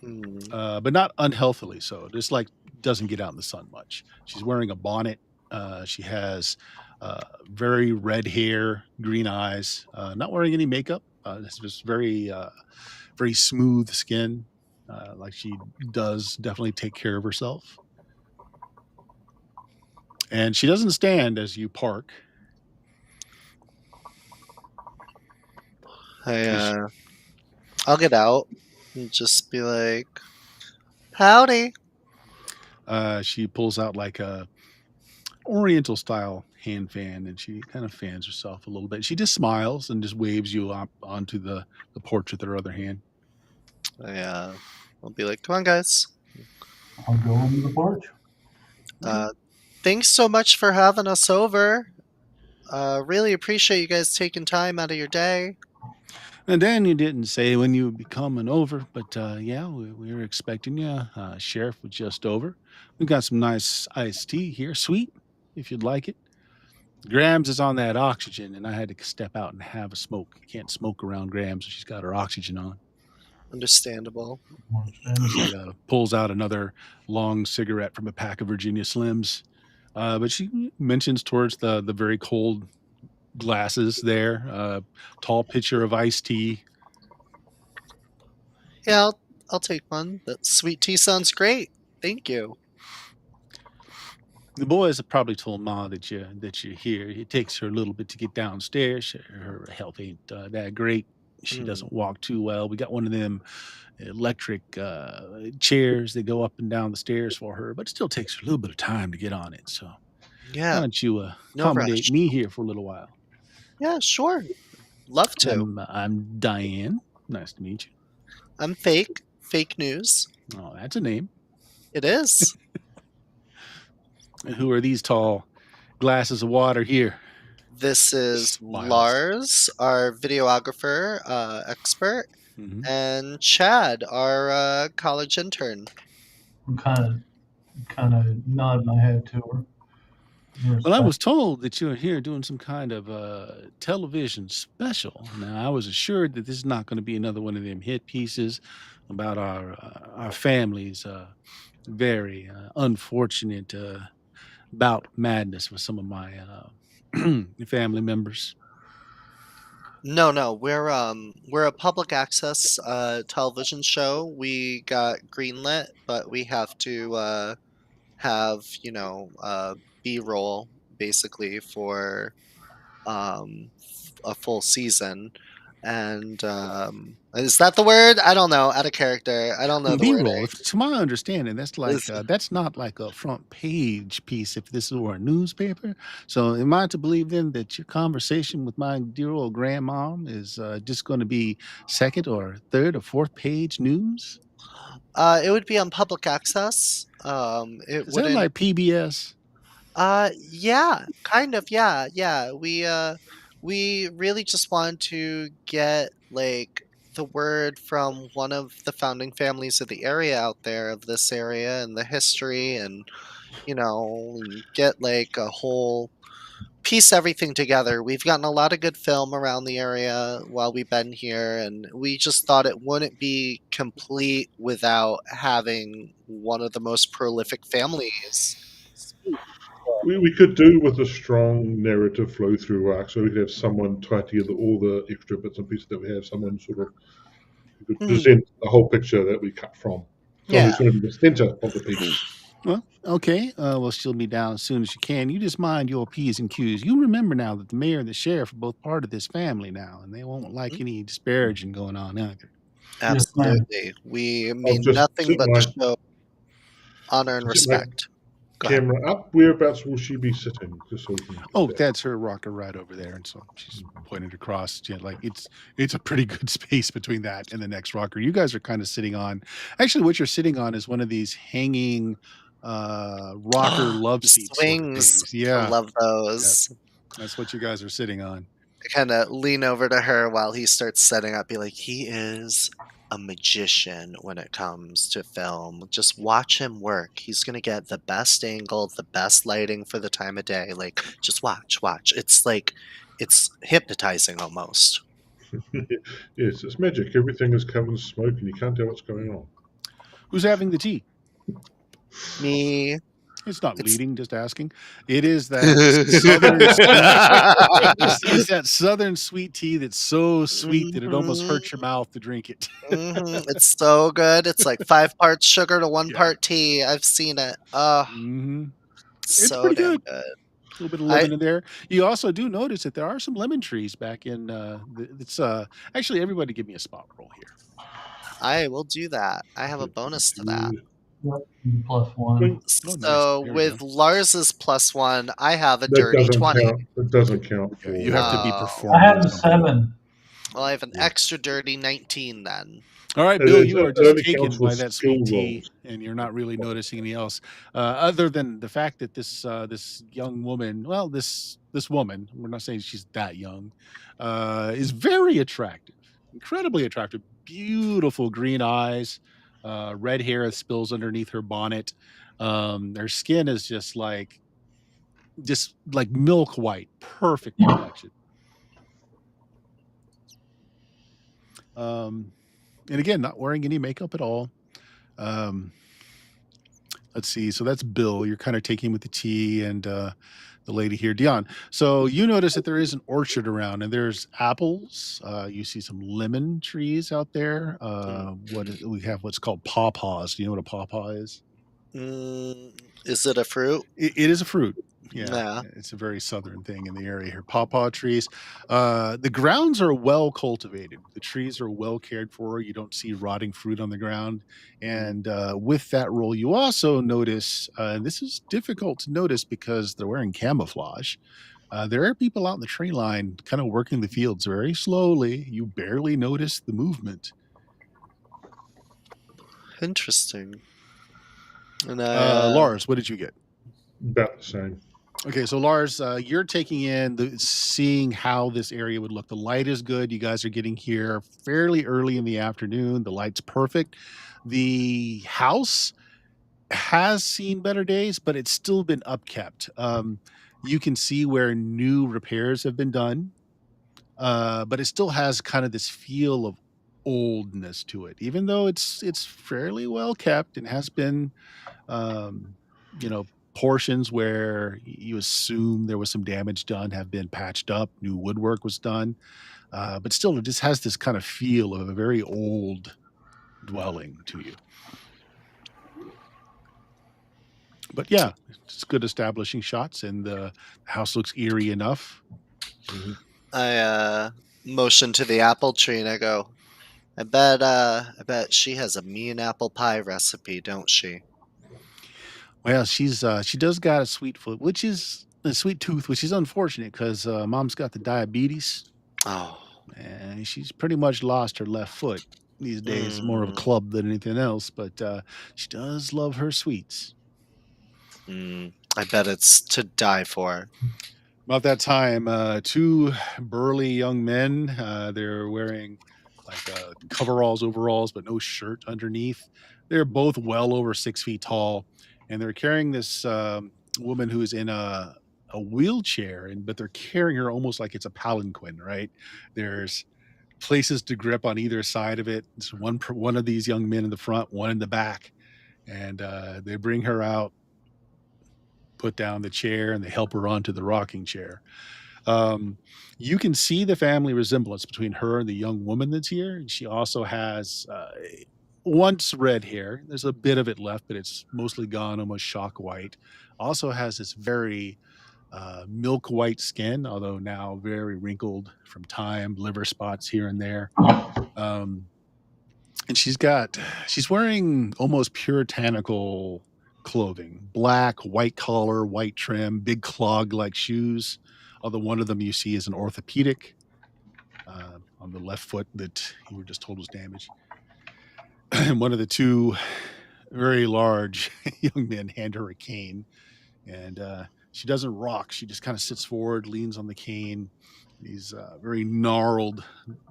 Speaker 4: Hmm.
Speaker 1: but not unhealthily so. Just like doesn't get out in the sun much. She's wearing a bonnet. She has very red hair, green eyes. Not wearing any makeup. It's just very smooth skin. Like she does definitely take care of herself. And she doesn't stand as you park.
Speaker 4: I I'll get out and just be like, "Howdy."
Speaker 1: She pulls out like a oriental style hand fan and she kind of fans herself a little bit. She just smiles and just waves you up onto the porch with her other hand.
Speaker 4: I'll be like, "Come on, guys.
Speaker 2: I'll go on the porch.
Speaker 4: Uh, thanks so much for having us over. Really appreciate you guys taking time out of your day."
Speaker 1: And then you didn't say when you would be coming over, but yeah, we were expecting you. Sheriff was just over. We got some nice iced tea here, sweet, if you'd like it. Grams is on that oxygen, and I had to step out and have a smoke. You can't smoke around Grams if she's got her oxygen on.
Speaker 4: Understandable.
Speaker 1: She pulls out another long cigarette from a pack of Virginia Slims, but she mentions towards the very cold glasses there, tall pitcher of iced tea.
Speaker 4: Yeah, I'll take one. That sweet tea sounds great. Thank you.
Speaker 1: The boys have probably told Ma that you're here. It takes her a little bit to get downstairs. Her health ain't that great. She
Speaker 4: Hmm.
Speaker 1: doesn't walk too well. We got one of them electric chairs that go up and down the stairs for her, but it still takes her a little bit of time to get on it. So why
Speaker 4: Yeah,
Speaker 1: don't you
Speaker 4: no
Speaker 1: accommodate
Speaker 4: rush.
Speaker 1: me here for a little while?
Speaker 4: Yeah, sure. Love to.
Speaker 1: I'm Diane. Nice to meet you.
Speaker 4: I'm fake. Fake news.
Speaker 1: Oh, that's a name.
Speaker 4: It is.
Speaker 1: And who are these tall glasses of water here?
Speaker 4: This is
Speaker 1: Smiles.
Speaker 4: Lars, our videographer expert,
Speaker 1: Mhm.
Speaker 4: and Chad, our college intern.
Speaker 2: I'm kind of nod my head to her.
Speaker 1: Well, I was told that you're here doing some kind of television special. Now, I was assured that this is not going to be another one of them hit pieces about our family's very unfortunate bout madness with some of my family members.
Speaker 4: No, we're a public access television show. We got greenlit, but we have to have B-roll basically for a full season. And is that the word? I don't know. Out of character. I don't know the
Speaker 1: B-roll,
Speaker 4: wording.
Speaker 1: if, to my understanding,
Speaker 4: Is-
Speaker 1: that's not like a front page piece if this were a newspaper. So, am I to believe then that your conversation with my dear old grandmom is just going to be second or third or fourth page news?
Speaker 4: It would be on public access. It
Speaker 1: Is that
Speaker 4: wouldn't.
Speaker 1: like PBS?
Speaker 4: Yeah, kind of. Yeah. We really just wanted to get like the word from one of the founding families of the area out there of this area and the history and get like a whole piece everything together. We've gotten a lot of good film around the area while we've been here, and we just thought it wouldn't be complete without having one of the most prolific families speak.
Speaker 3: We could do with a strong narrative flow through arc, so we could have someone tie together all the extra bits and pieces that we have, someone sort of who could
Speaker 4: Mhm.
Speaker 3: present the whole picture that we cut from. Someone
Speaker 4: Yeah.
Speaker 3: who's going to be the center of the piece.
Speaker 1: Well, okay. Well, she'll be down as soon as you can. You just mind your P's and Q's. You remember now that the mayor and the sheriff are both part of this family now, and they won't like
Speaker 4: Mhm.
Speaker 1: any disparaging going on either.
Speaker 2: Yes, ma'am.
Speaker 4: Absolutely. We mean
Speaker 3: just
Speaker 4: nothing
Speaker 3: sit
Speaker 4: but
Speaker 3: my-
Speaker 4: to show honor and
Speaker 3: Sit my
Speaker 4: respect. Go ahead.
Speaker 3: Camera up. Whereabouts will she be sitting? Just so we can.
Speaker 1: Oh, that's her rocker right over there, and so she's pointed across. Yeah, like it's a pretty good space between that and the next rocker. You guys are kind of sitting on. Actually, what you're sitting on is one of these hanging rocker love
Speaker 4: The
Speaker 1: seats. Sort of
Speaker 4: swings.
Speaker 1: things. Yeah,
Speaker 4: I love those.
Speaker 1: that's what you guys are sitting on.
Speaker 4: I kind of lean over to her while he starts setting up, be like, he is a magician when it comes to film. Just watch him work. He's gonna get the best angle, the best lighting for the time of day. Like, just watch. It's hypnotizing almost.
Speaker 3: Yes, it's magic. Everything is covered in smoke, and you can't tell what's going on.
Speaker 1: Who's having the tea?
Speaker 4: Me.
Speaker 1: It's not
Speaker 4: It's
Speaker 1: leading, just asking. It is that southern sweet. It's that southern sweet tea that's so sweet that it almost
Speaker 4: Mhm.
Speaker 1: hurts your mouth to drink it.
Speaker 4: It's so good. It's like 5 parts sugar to 1
Speaker 1: Yeah.
Speaker 4: part tea. I've seen it. Oh,
Speaker 1: It's
Speaker 4: so
Speaker 1: pretty
Speaker 4: damn
Speaker 1: good.
Speaker 4: good.
Speaker 1: A little bit of
Speaker 4: I
Speaker 1: lemon in there. You also do notice that there are some lemon trees back in. It's actually everybody give me a spot roll here.
Speaker 4: I will do that. I have a
Speaker 3: Yes,
Speaker 4: bonus to that.
Speaker 3: you-
Speaker 2: Yep, +1.
Speaker 3: Wink.
Speaker 1: Oh, nice.
Speaker 4: So
Speaker 1: There we
Speaker 4: with
Speaker 1: go.
Speaker 4: Lars's +1, I have a
Speaker 3: That
Speaker 4: dirty
Speaker 3: doesn't
Speaker 4: 20.
Speaker 3: count. That doesn't count
Speaker 1: Yeah,
Speaker 3: for.
Speaker 1: you have to be
Speaker 4: Oh.
Speaker 2: I
Speaker 1: performing
Speaker 2: have a
Speaker 1: something.
Speaker 2: 7.
Speaker 4: Well, I have an
Speaker 3: Yeah.
Speaker 4: extra dirty 19 then.
Speaker 1: All right,
Speaker 3: It
Speaker 1: Bill,
Speaker 3: is-
Speaker 1: you are
Speaker 3: it
Speaker 1: just
Speaker 3: only counts
Speaker 1: taken
Speaker 3: for
Speaker 1: by that
Speaker 3: skill
Speaker 1: sweet tea,
Speaker 3: rolls.
Speaker 1: and you're not really noticing anything else, other than the fact that this young woman, well, this woman, we're not saying she's that young, is very attractive, incredibly attractive, beautiful green eyes, red hair that spills underneath her bonnet. Her skin is just like milk white, perfect complexion. And again, not wearing any makeup at all. Um, let's see. So that's Bill. You're kind of taking with the tea and the lady here, Dion. So you notice that there is an orchard around, and there's apples. You see some lemon trees out there. We have what's called pawpaws. Do you know what a pawpaw is?
Speaker 4: Is it a fruit?
Speaker 1: It is a fruit. Yeah,
Speaker 4: Yeah.
Speaker 1: it's a very southern thing in the area here. Pawpaw trees. The grounds are well cultivated. The trees are well cared for. You don't see rotting fruit on the ground. And with that roll, you also notice, and this is difficult to notice because they're wearing camouflage. There are people out in the tree line kind of working the fields very slowly. You barely notice the movement.
Speaker 4: Interesting. And
Speaker 1: Lars, what did you get?
Speaker 3: About the same.
Speaker 1: Okay, so Lars, you're taking in seeing how this area would look. The light is good. You guys are getting here fairly early in the afternoon. The light's perfect. The house has seen better days, but it's still been upkept. You can see where new repairs have been done, but it still has kind of this feel of oldness to it, even though it's fairly well kept and has been um, you know, portions where you assume there was some damage done have been patched up, new woodwork was done, but still, it just has this kind of feel of a very old dwelling to you. But yeah, it's good establishing shots, and the house looks eerie enough.
Speaker 4: I motion to the apple tree and I go, I bet she has a mean apple pie recipe, don't she?
Speaker 1: Well, she does got a sweet foot, which is a sweet tooth, which is unfortunate because mom's got the diabetes.
Speaker 4: Oh.
Speaker 1: And she's pretty much lost her left foot these days, more of a club than anything else, but she does love her sweets.
Speaker 4: I bet it's to die for.
Speaker 1: About that time, two burly young men, they're wearing like coveralls, overalls, but no shirt underneath. They're both well over 6 feet tall, and they're carrying this woman who's in a wheelchair, but they're carrying her almost like it's a palanquin, right? There's places to grip on either side of it. It's one of these young men in the front, one in the back, and they bring her out, put down the chair, and they help her onto the rocking chair. You can see the family resemblance between her and the young woman that's here. And she also has once red hair. There's a bit of it left, but it's mostly gone, almost shock white. Also has this very milk white skin, although now very wrinkled from time, liver spots here and there. And she's wearing almost puritanical clothing, black, white collar, white trim, big clog like shoes. Although one of them you see is an orthopedic on the left foot that you were just told was damaged. And one of the two very large young men hand her a cane, and she doesn't rock. She just kind of sits forward, leans on the cane, These very gnarled,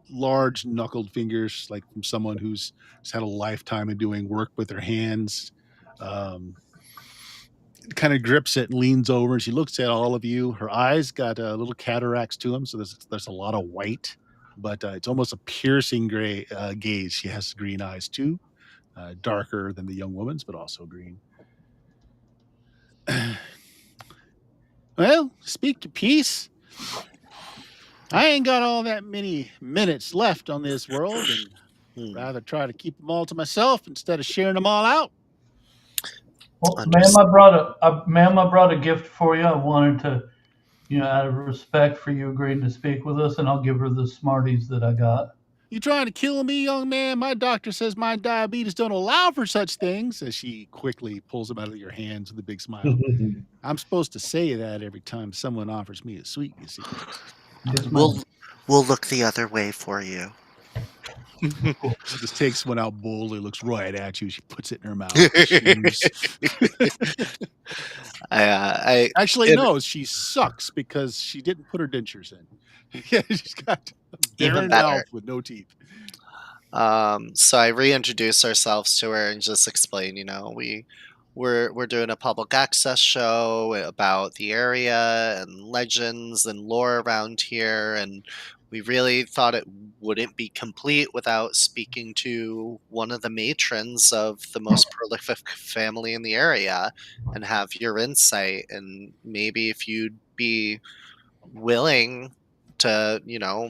Speaker 1: large knuckled fingers, like from someone who's had a lifetime of doing work with their hands. Um, kind of grips it and leans over, and she looks at all of you. Her eyes got little cataracts to them, so there's a lot of white, but it's almost a piercing gray gaze. She has green eyes too, darker than the young woman's, but also green. Well, speak your piece. I ain't got all that many minutes left on this world, and rather try to keep them all to myself instead of sharing them all out.
Speaker 2: Well, ma'am, I brought a gift for you. I wanted to, out of respect for you agreeing to speak with us, and I'll give her the Smarties that I got.
Speaker 1: You trying to kill me, young man? My doctor says my diabetes don't allow for such things. As she quickly pulls them out of your hands with a big smile. I'm supposed to say that every time someone offers me a sweet, you see.
Speaker 2: Yes,
Speaker 4: We'll
Speaker 2: ma'am.
Speaker 4: we'll look the other way for you.
Speaker 1: She just takes one out boldly, looks right at you. She puts it in her mouth. Chews. Actually, no, she sucks because she didn't put her dentures in. Yeah, she's got a
Speaker 4: Even
Speaker 1: barren
Speaker 4: better.
Speaker 1: mouth with no teeth.
Speaker 4: So I reintroduce ourselves to her and just explain, we're doing a public access show about the area and legends and lore around here, and we really thought it wouldn't be complete without speaking to one of the matrons of the most prolific family in the area and have your insight, and maybe if you'd be willing to,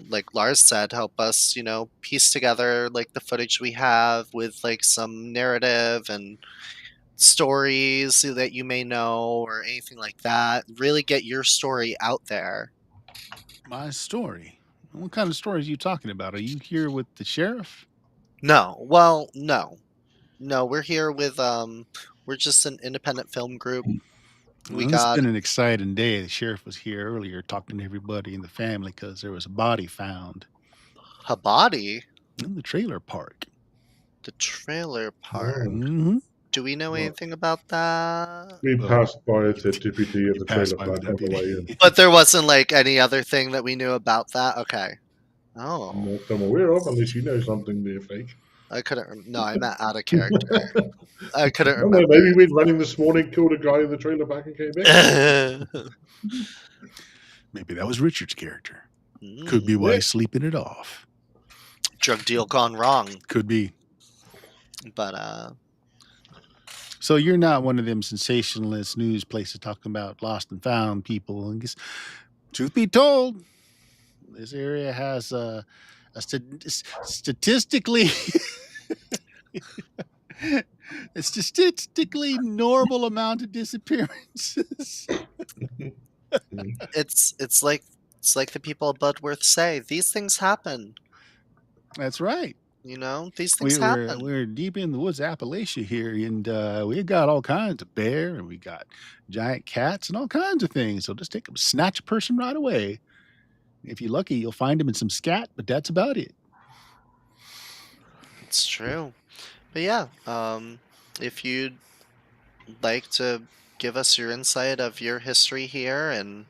Speaker 4: like Lars said, help us, piece together like the footage we have with like some narrative and stories that you may know or anything like that. Really get your story out there.
Speaker 1: My story? What kind of stories are you talking about? Are you here with the sheriff?
Speaker 4: No, well, no. No, we're here with we're just an independent film group. We
Speaker 1: Well, it's
Speaker 4: got
Speaker 1: been an exciting day. The sheriff was here earlier talking to everybody in the family because there was a body found
Speaker 4: a body,
Speaker 1: in the trailer park.
Speaker 4: the trailer park.
Speaker 1: Mm-hmm.
Speaker 4: Do we know
Speaker 3: Right.
Speaker 4: anything about that?
Speaker 3: We
Speaker 1: Well,
Speaker 3: passed by it at deputy at the
Speaker 1: passed
Speaker 3: trailer
Speaker 1: by the
Speaker 3: park on the way in.
Speaker 4: But there wasn't like any other thing that we knew about that? Okay. Oh.
Speaker 3: Not that I'm aware of, unless you know something there, fake.
Speaker 4: I couldn't. No, I meant out of character. I couldn't
Speaker 3: No,
Speaker 4: remember.
Speaker 3: maybe we went running this morning, killed a guy in the trailer park, and came back.
Speaker 1: Maybe that was Richard's character. Could be why he's sleeping it off.
Speaker 4: Drug deal gone wrong.
Speaker 1: Could be.
Speaker 4: But
Speaker 1: So you're not one of them sensationalist news places talking about lost and found people. And truth be told, this area has a statistically a statistically normal amount of disappearances.
Speaker 4: it's like the people of Bloodworth say, these things happen.
Speaker 1: That's right.
Speaker 4: These things happen.
Speaker 1: We're deep in the woods, Appalachia here, and we got all kinds of bear, and we got giant cats and all kinds of things. So just snatch a person right away. If you're lucky, you'll find them in some scat, but that's about it.
Speaker 4: It's true. But yeah, if you'd like to give us your insight of your history here, and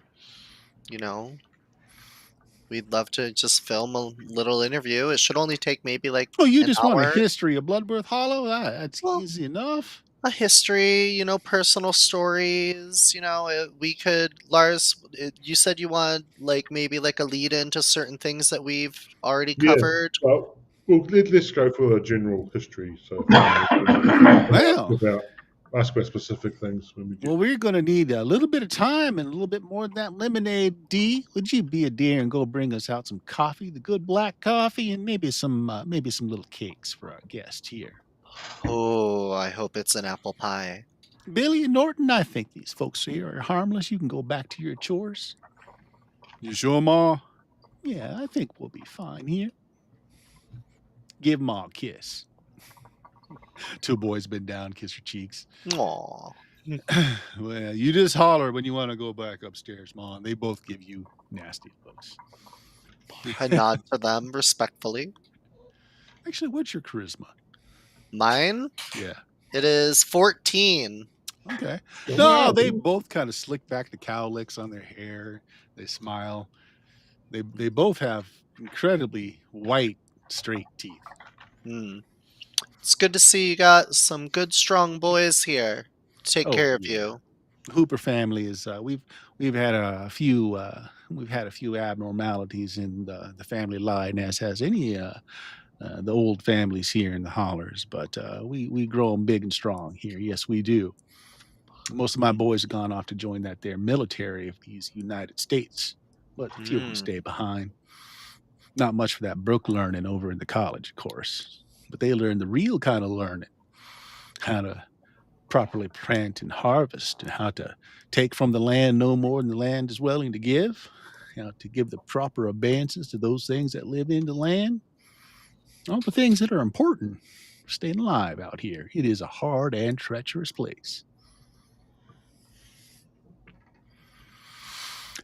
Speaker 4: we'd love to just film a little interview. It should only take maybe like
Speaker 1: you
Speaker 4: an
Speaker 1: just
Speaker 4: hour.
Speaker 1: want a history of Bloodworth Hollow? That's
Speaker 4: Well,
Speaker 1: easy enough.
Speaker 4: A history, personal stories. We could, Lars. You said you want like maybe like a lead into certain things that we've already covered.
Speaker 3: Well, let's go for a general history. So,
Speaker 1: Well,
Speaker 3: ask about specific things when we get.
Speaker 1: Well, we're going to need a little bit of time and a little bit more of that lemonade. D, would you be a dear and go bring us out some coffee, the good black coffee, and maybe some little cakes for our guest here.
Speaker 4: Oh, I hope it's an apple pie.
Speaker 1: Billy and Norton, I think these folks here are harmless. You can go back to your chores. You sure, Ma? Yeah, I think we'll be fine here. Give Ma a kiss. Two boys bend down, kiss her cheeks.
Speaker 4: Aw.
Speaker 1: Well, you just holler when you want to go back upstairs, Mom. They both give you nasty looks.
Speaker 4: I nod to them respectfully.
Speaker 1: Actually, what's your charisma?
Speaker 4: Mine?
Speaker 1: Yeah.
Speaker 4: It is 14.
Speaker 1: Okay. No, they both kind of slick back the cowlicks on their hair. They smile. They both have incredibly white, straight teeth.
Speaker 4: Hmm. It's good to see you got some good, strong boys here to take
Speaker 1: Oh
Speaker 4: care of
Speaker 1: yeah,
Speaker 4: you.
Speaker 1: Hooper family is we've had a few abnormalities in the family line, as has any the old families here in the hollers. But we grow them big and strong here. Yes, we do. Most of my boys have gone off to join that there military of these United States, but a few of them
Speaker 4: Mm.
Speaker 1: stay behind. Not much for that brook learning over in the college, of course, but they learn the real kind of learning, how to properly plant and harvest, and how to take from the land no more than the land is willing to give, to give the proper obeisances to those things that live in the land, all the things that are important for staying alive out here. It is a hard and treacherous place.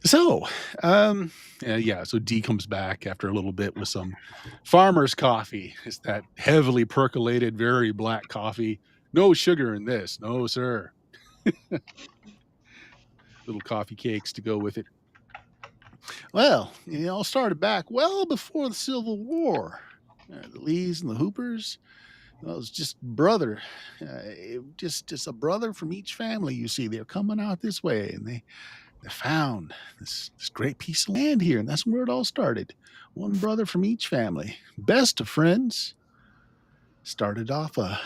Speaker 1: So, so D comes back after a little bit with some farmer's coffee. It's that heavily percolated, very black coffee. No sugar in this. No, sir. Little coffee cakes to go with it. Well, it all started back well before the Civil War. The Lees and the Hoopers, well, it was just brother, just a brother from each family. You see, they're coming out this way, and they found this great piece of land here, and that's where it all started. One brother from each family, best of friends, started off a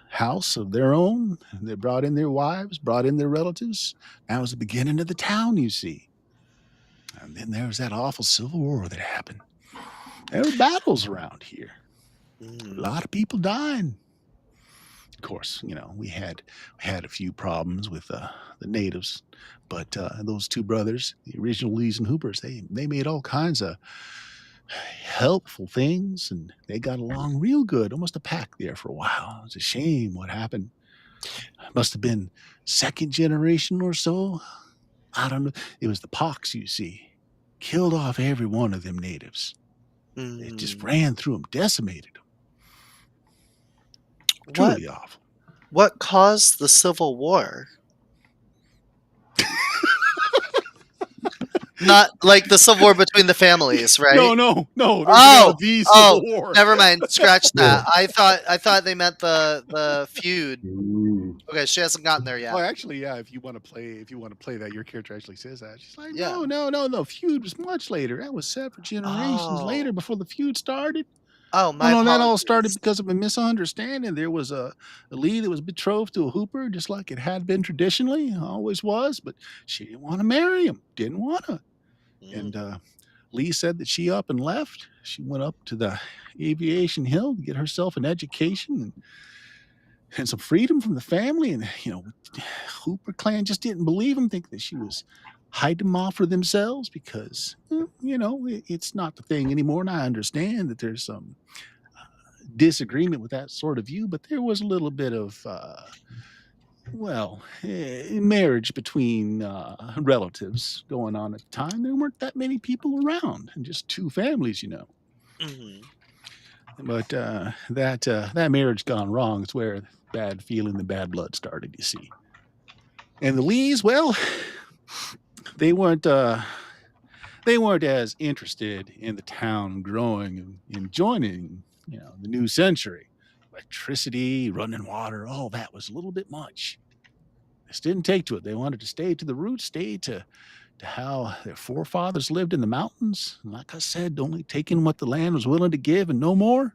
Speaker 1: house of their own. They brought in their wives, brought in their relatives. That was the beginning of the town, you see. And then there was that awful Civil War that happened. There were battles around here. A lot of people dying. Of course, we had a few problems with the natives, but those two brothers, the original Lees and Hoopers, they made all kinds of helpful things, and they got along real good, almost a pack there for a while. It was a shame what happened. It must have been second generation or so. I don't know. It was the pox, you see. Killed off every one of them natives. It just ran through them, decimated them. Truly awful.
Speaker 4: What caused the Civil War? Not like the Civil War between the families, right?
Speaker 1: No. The Civil War.
Speaker 4: Never mind. Scratch that. I thought they meant the feud.
Speaker 3: Ooh.
Speaker 4: Okay, she hasn't gotten there yet.
Speaker 1: Oh, actually, yeah. If you want to play that, your character actually says that. She's like,
Speaker 4: Yeah.
Speaker 1: no. Feud was much later. That was several generations later before the feud started.
Speaker 4: Oh, my
Speaker 1: No, that all
Speaker 4: apologies.
Speaker 1: started because of a misunderstanding. There was a Lee that was betrothed to a Hooper, just like it had been traditionally, always was, but she didn't want to marry him. Didn't want to. And Lee said that she up and left. She went up to the aviation hill to get herself an education and some freedom from the family. And, Hooper clan just didn't believe him, think that she was hiding them off for themselves because, it's not the thing anymore. And I understand that there's some disagreement with that sort of view, but there was a little bit of, marriage between relatives going on at the time. There weren't that many people around, and just two families, But that marriage gone wrong. It's where bad feeling, the bad blood started. You see, and the Lees, well, they weren't as interested in the town growing and joining, the new century. Electricity, running water, all that was a little bit much. This didn't take to it. They wanted to stay to the roots, stay to how their forefathers lived in the mountains. And like I said, only taking what the land was willing to give and no more.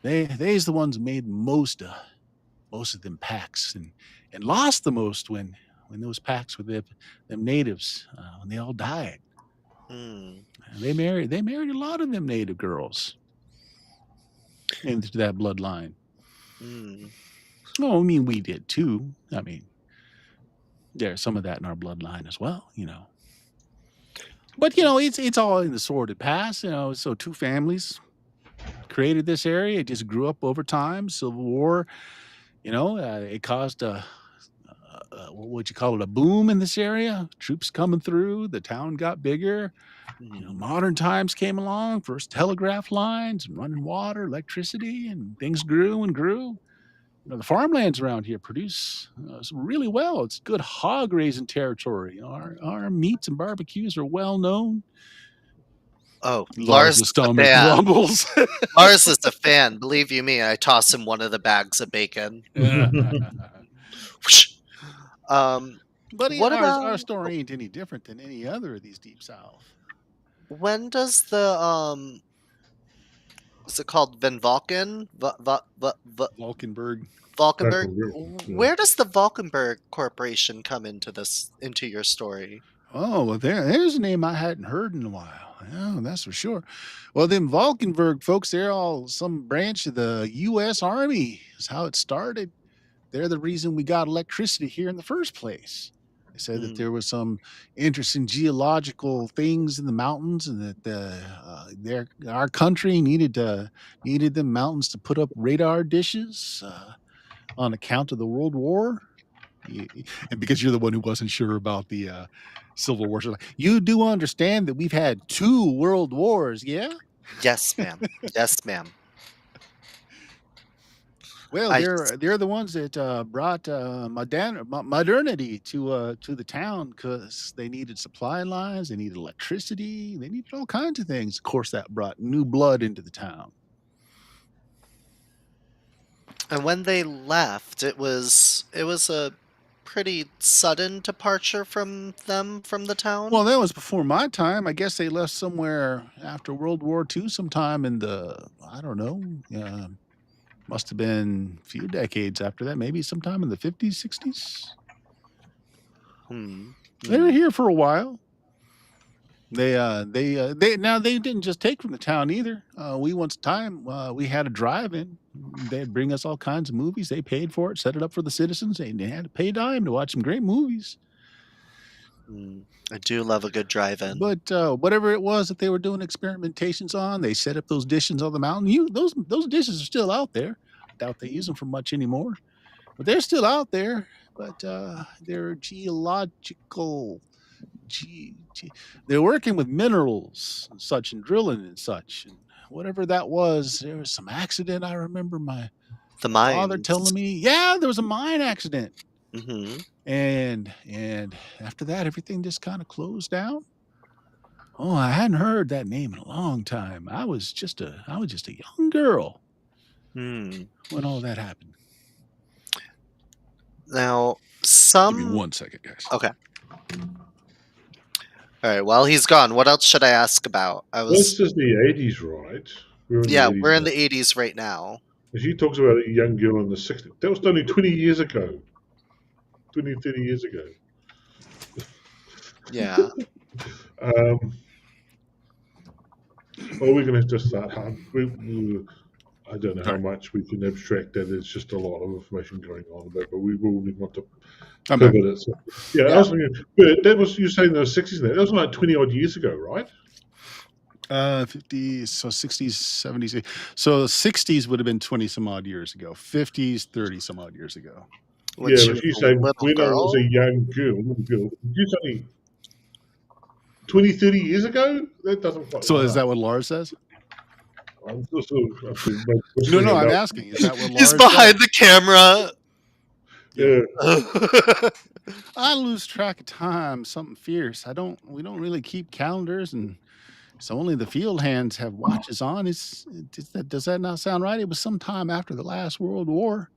Speaker 1: They's the ones who made most of them pacts and lost the most when those pacts with them natives, when they all died. They married a lot of them native girls into that bloodline. Oh, I mean, we did too. I mean, there's some of that in our bloodline as well, But it's all in the sordid past, So two families created this area. It just grew up over time. Civil War, it caused what would you call it? A boom in this area. Troops coming through. The town got bigger. Modern times came along. First telegraph lines and running water, electricity, and things grew and grew. The farmlands around here produce really well. It's good hog raising territory. Our meats and barbecues are well known.
Speaker 4: Oh,
Speaker 1: Lars'
Speaker 4: Lars is a
Speaker 1: stomach
Speaker 4: fan.
Speaker 1: rumbles.
Speaker 4: Lars is a fan. Believe you me, I toss him one of the bags of bacon. Whoosh.
Speaker 1: But
Speaker 4: What
Speaker 1: our
Speaker 4: about
Speaker 1: story ain't any different than any other of these Deep South.
Speaker 4: when does the what's it called? Van Valken?
Speaker 1: Valkenburg.
Speaker 4: Valkenberg?
Speaker 3: Yeah.
Speaker 4: Where does the Valkenberg Corporation come into your story?
Speaker 1: Oh, well, there's a name I hadn't heard in a while. Yeah, that's for sure. Well, them Valkenburg folks, they're all some branch of the U.S. Army. Is how it started. They're the reason we got electricity here in the first place. They said that there was some interesting geological things in the mountains, and that our country needed the mountains to put up radar dishes on account of the World War. And because you're the one who wasn't sure about the Civil War, you do understand that we've had 2 world wars, yeah?
Speaker 4: Yes, ma'am. Yes, ma'am.
Speaker 1: Well, they're the ones that brought modernity to the town because they needed supply lines, they needed electricity, they needed all kinds of things. Of course, that brought new blood into the town.
Speaker 4: And when they left, it was a pretty sudden departure from the town.
Speaker 1: Well, that was before my time. I guess they left somewhere after World War II, sometime in the I don't know. Must have been a few decades after that, maybe sometime in the 50s, 60s. They were here for a while. They didn't just take from the town either. We we had a drive-in. They'd bring us all kinds of movies. They paid for it, set it up for the citizens. They had to pay a dime to watch some great movies.
Speaker 4: I do love a good drive-in.
Speaker 1: But whatever it was that they were doing experimentations on, they set up those dishes on the mountain. Those dishes are still out there. I doubt they use them for much anymore, but they're still out there. But they're geological. They're working with minerals and such, and drilling and such, and whatever that was. There was some accident. I remember my father telling me, yeah, there was a mine accident. And after that, everything just kind of closed down. Oh, I hadn't heard that name in a long time. I was just a young girl when all that happened.
Speaker 4: Now,
Speaker 1: give me 1 second, guys.
Speaker 4: Okay. All right. While he's gone, what else should I ask about?
Speaker 3: This is the 80s, right?
Speaker 4: We're in the 80s right now.
Speaker 3: She talks about a young girl in the 60s. That was only 20 years ago. 20, 30 years ago.
Speaker 4: Yeah.
Speaker 3: Well, we're going to have to start hard. I don't know how much we can abstract that. It's just a lot of information going on about, but we will want to pivot it. So, I was thinking, that was, you saying those 60s there. That was like 20 odd years ago, right?
Speaker 1: 50s, so 60s, 70s. So 60s would have been 20 some odd years ago. 50s, 30 some odd years ago.
Speaker 3: But you say when I was a young girl, you say 20, 30 years ago? That doesn't quite.
Speaker 1: So is that what Lars says?
Speaker 3: I'm
Speaker 1: no, I'm asking. Is that what Lars
Speaker 4: He's behind the camera.
Speaker 3: Yeah.
Speaker 1: I lose track of time. Something fierce. We don't really keep calendars, and so only the field hands have watches on. Does that not sound right? It was sometime after the last World War.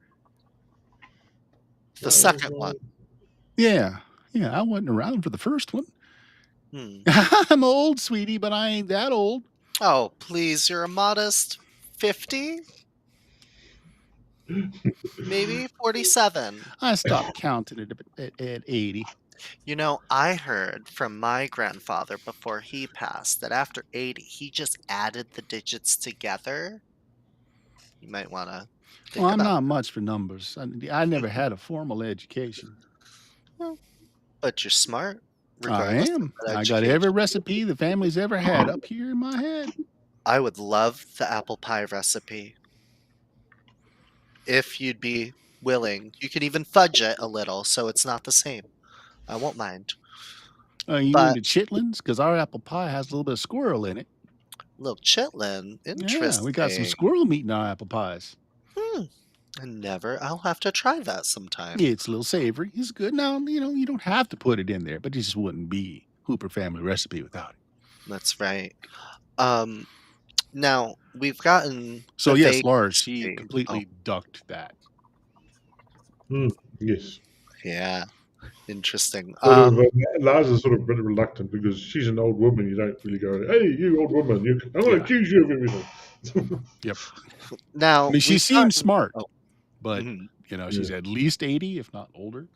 Speaker 4: The second one.
Speaker 1: Yeah. I wasn't around for the first one. I'm old, sweetie, but I ain't that old.
Speaker 4: Oh, please, you're a modest 50? Maybe 47.
Speaker 1: I stopped counting at 80.
Speaker 4: You know, I heard from my grandfather before he passed that after 80, he just added the digits together. You might want to think
Speaker 1: I'm not much for numbers. I never had a formal education.
Speaker 4: Well, but you're smart.
Speaker 1: I am. I got every recipe the family's ever had up here in my head.
Speaker 4: I would love the apple pie recipe. If you'd be willing. You could even fudge it a little so it's not the same. I won't mind.
Speaker 1: You mean the chitlins? Because our apple pie has a little bit of squirrel in it.
Speaker 4: Little chitlin? Interesting.
Speaker 1: Yeah, we got some squirrel meat in our apple pies.
Speaker 4: I'll have to try that sometime.
Speaker 1: Yeah, it's a little savory. It's good. Now, you don't have to put it in there, but it just wouldn't be Hooper family recipe without it.
Speaker 4: That's right. Now we've gotten
Speaker 1: So
Speaker 4: a
Speaker 1: yes,
Speaker 4: vague
Speaker 1: Lars, she
Speaker 4: history. Oh,
Speaker 1: completely ducked that.
Speaker 3: Yes.
Speaker 4: yeah, interesting.
Speaker 3: Sort of, Lars is sort of a bit reluctant because she's an old woman. You don't really go, hey, you old woman, I'm going to
Speaker 1: Yeah.
Speaker 3: accuse you of everything.
Speaker 1: Yep. I
Speaker 4: Now
Speaker 1: mean, she
Speaker 4: we've
Speaker 1: seems
Speaker 4: gotten.
Speaker 1: smart,
Speaker 4: Oh,
Speaker 1: but
Speaker 4: mhm,
Speaker 1: she's
Speaker 3: Yeah.
Speaker 1: at least 80, if not older.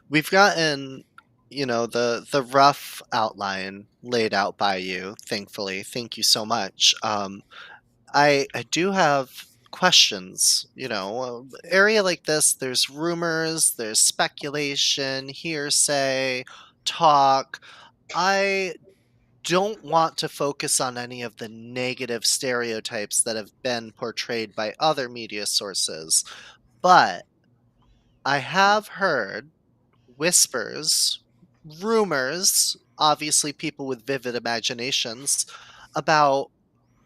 Speaker 4: we've gotten, the rough outline laid out by you. Thankfully, thank you so much. I do have questions. Area like this, there's rumors, there's speculation, hearsay, talk. I don't want to focus on any of the negative stereotypes that have been portrayed by other media sources, but I have heard whispers, rumors, obviously people with vivid imaginations, about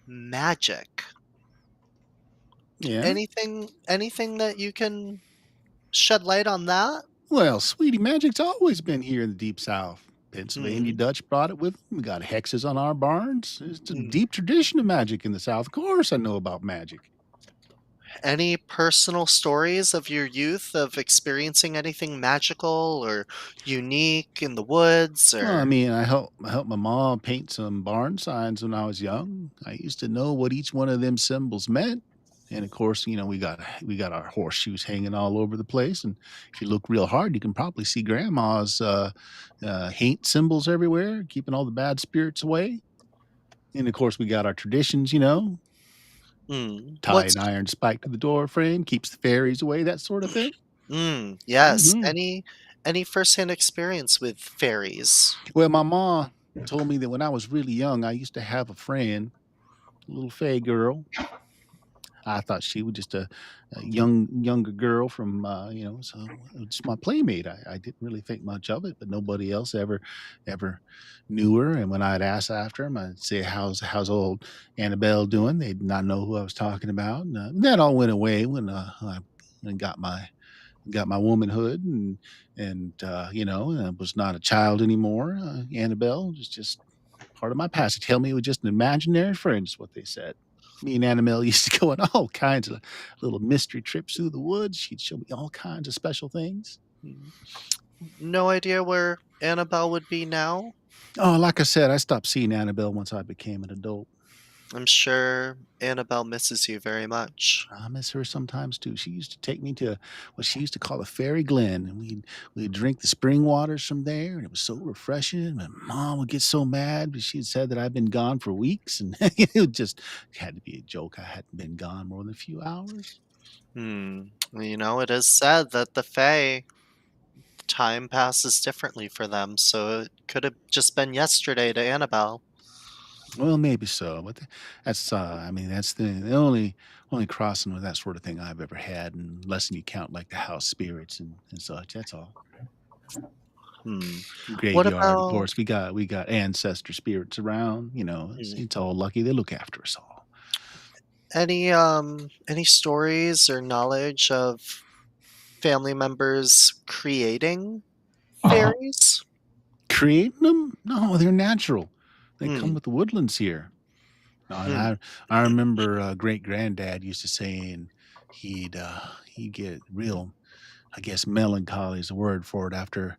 Speaker 4: magic.
Speaker 1: Yeah.
Speaker 4: Anything that you can shed light on that?
Speaker 1: Well, Sweetie Magic's always been here in the Deep South. Pennsylvania
Speaker 4: Mhm,
Speaker 1: Dutch brought it with them. We got hexes on our barns. It's a
Speaker 4: mhm.
Speaker 1: deep tradition of magic in the South. Of course, I know about magic.
Speaker 4: Any personal stories of your youth of experiencing anything magical or unique in the woods
Speaker 1: Well, I
Speaker 4: or
Speaker 1: mean, I helped my mom paint some barn signs when I was young. I used to know what each one of them symbols meant. And of course, we got our horseshoes hanging all over the place. And if you look real hard, you can probably see grandma's haint symbols everywhere, keeping all the bad spirits away. And of course, we got our traditions, tie
Speaker 4: what's
Speaker 1: an iron spike to the door frame, keeps the fairies away, that sort of thing.
Speaker 4: yes,
Speaker 1: Hmm.
Speaker 4: any firsthand experience with fairies?
Speaker 1: Well, my mom told me that when I was really young, I used to have a friend, a little fay girl. I thought she was just a younger girl from, so it's my playmate. I didn't really think much of it, but nobody else ever knew her. And when I'd ask after him, I'd say, "How's old Annabelle doing?" They'd not know who I was talking about. And, that all went away when I got my womanhood and I was not a child anymore. Annabelle was just part of my past. Tell me it was just an imaginary friend, is what they said. Me and Annabelle used to go on all kinds of little mystery trips through the woods. She'd show me all kinds of special things.
Speaker 4: Mm, no idea where Annabelle would be now?
Speaker 1: Oh, like I said, I stopped seeing Annabelle once I became an adult.
Speaker 4: I'm sure Annabelle misses you very much.
Speaker 1: I miss her sometimes too. She used to take me to what she used to call a fairy glen, and we'd drink the spring waters from there, and it was so refreshing. My mom would get so mad, but she'd said that I'd been gone for weeks, and it had to be a joke. I hadn't been gone more than a few hours.
Speaker 4: It is said that the Fae, time passes differently for them, so it could have just been yesterday to Annabelle.
Speaker 1: Well, maybe so, but that's I mean that's the only crossing with that sort of thing I've ever had, unless you count like the house spirits and such. That's all.
Speaker 4: Hmm. What
Speaker 1: Graveyard, of
Speaker 4: about
Speaker 1: course. We got ancestor spirits around. It's,
Speaker 4: hmm,
Speaker 1: it's all lucky they look after us all.
Speaker 4: any stories or knowledge of family members creating fairies?
Speaker 1: Creating them? No, they're natural. They come
Speaker 4: Hmm.
Speaker 1: with the woodlands here. No, and
Speaker 4: Hmm.
Speaker 1: I remember great granddad used to say, and he'd get real, I guess melancholy is the word for it, after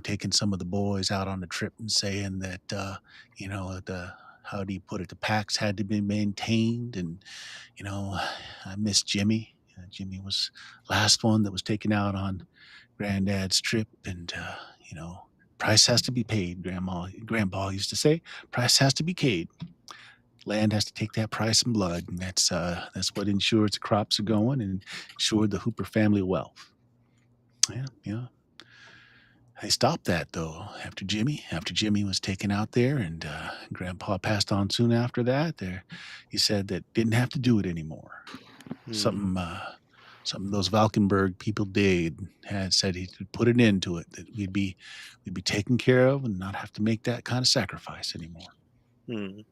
Speaker 1: taking some of the boys out on the trip and saying that the how do you put it, the packs had to be maintained. And I miss Jimmy. Jimmy was last one that was taken out on granddad's trip, and price has to be paid. Grandpa used to say, price has to be paid. Land has to take that price in blood, and that's what ensures the crops are going and ensured the Hooper family wealth. Yeah, yeah. They stopped that though after Jimmy. After Jimmy was taken out there, and Grandpa passed on soon after that. There, he said that didn't have to do it anymore.
Speaker 4: Hmm.
Speaker 1: Something those Valkenburg people did had said he would put an end to it. That we'd be taken care of and not have to make that kind of sacrifice anymore.
Speaker 4: Hmm.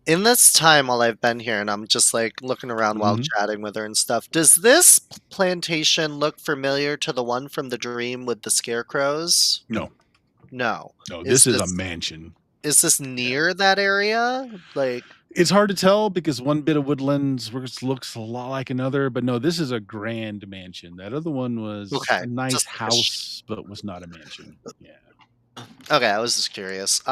Speaker 4: In this time while I've been here, and I'm just like looking around while
Speaker 1: Hmm.
Speaker 4: chatting with her and stuff, does this plantation look familiar to the one from the dream with the scarecrows?
Speaker 1: No,
Speaker 4: No.
Speaker 1: no,
Speaker 4: Is
Speaker 1: this is a
Speaker 4: this
Speaker 1: mansion.
Speaker 4: Is this near that area? Like,
Speaker 1: It's hard to tell because one bit of woodlands looks a lot like another, but no, this is a grand mansion. That other one was
Speaker 4: okay,
Speaker 1: a nice
Speaker 4: just like a
Speaker 1: house, but was not a mansion. Yeah.
Speaker 4: okay, I was just curious.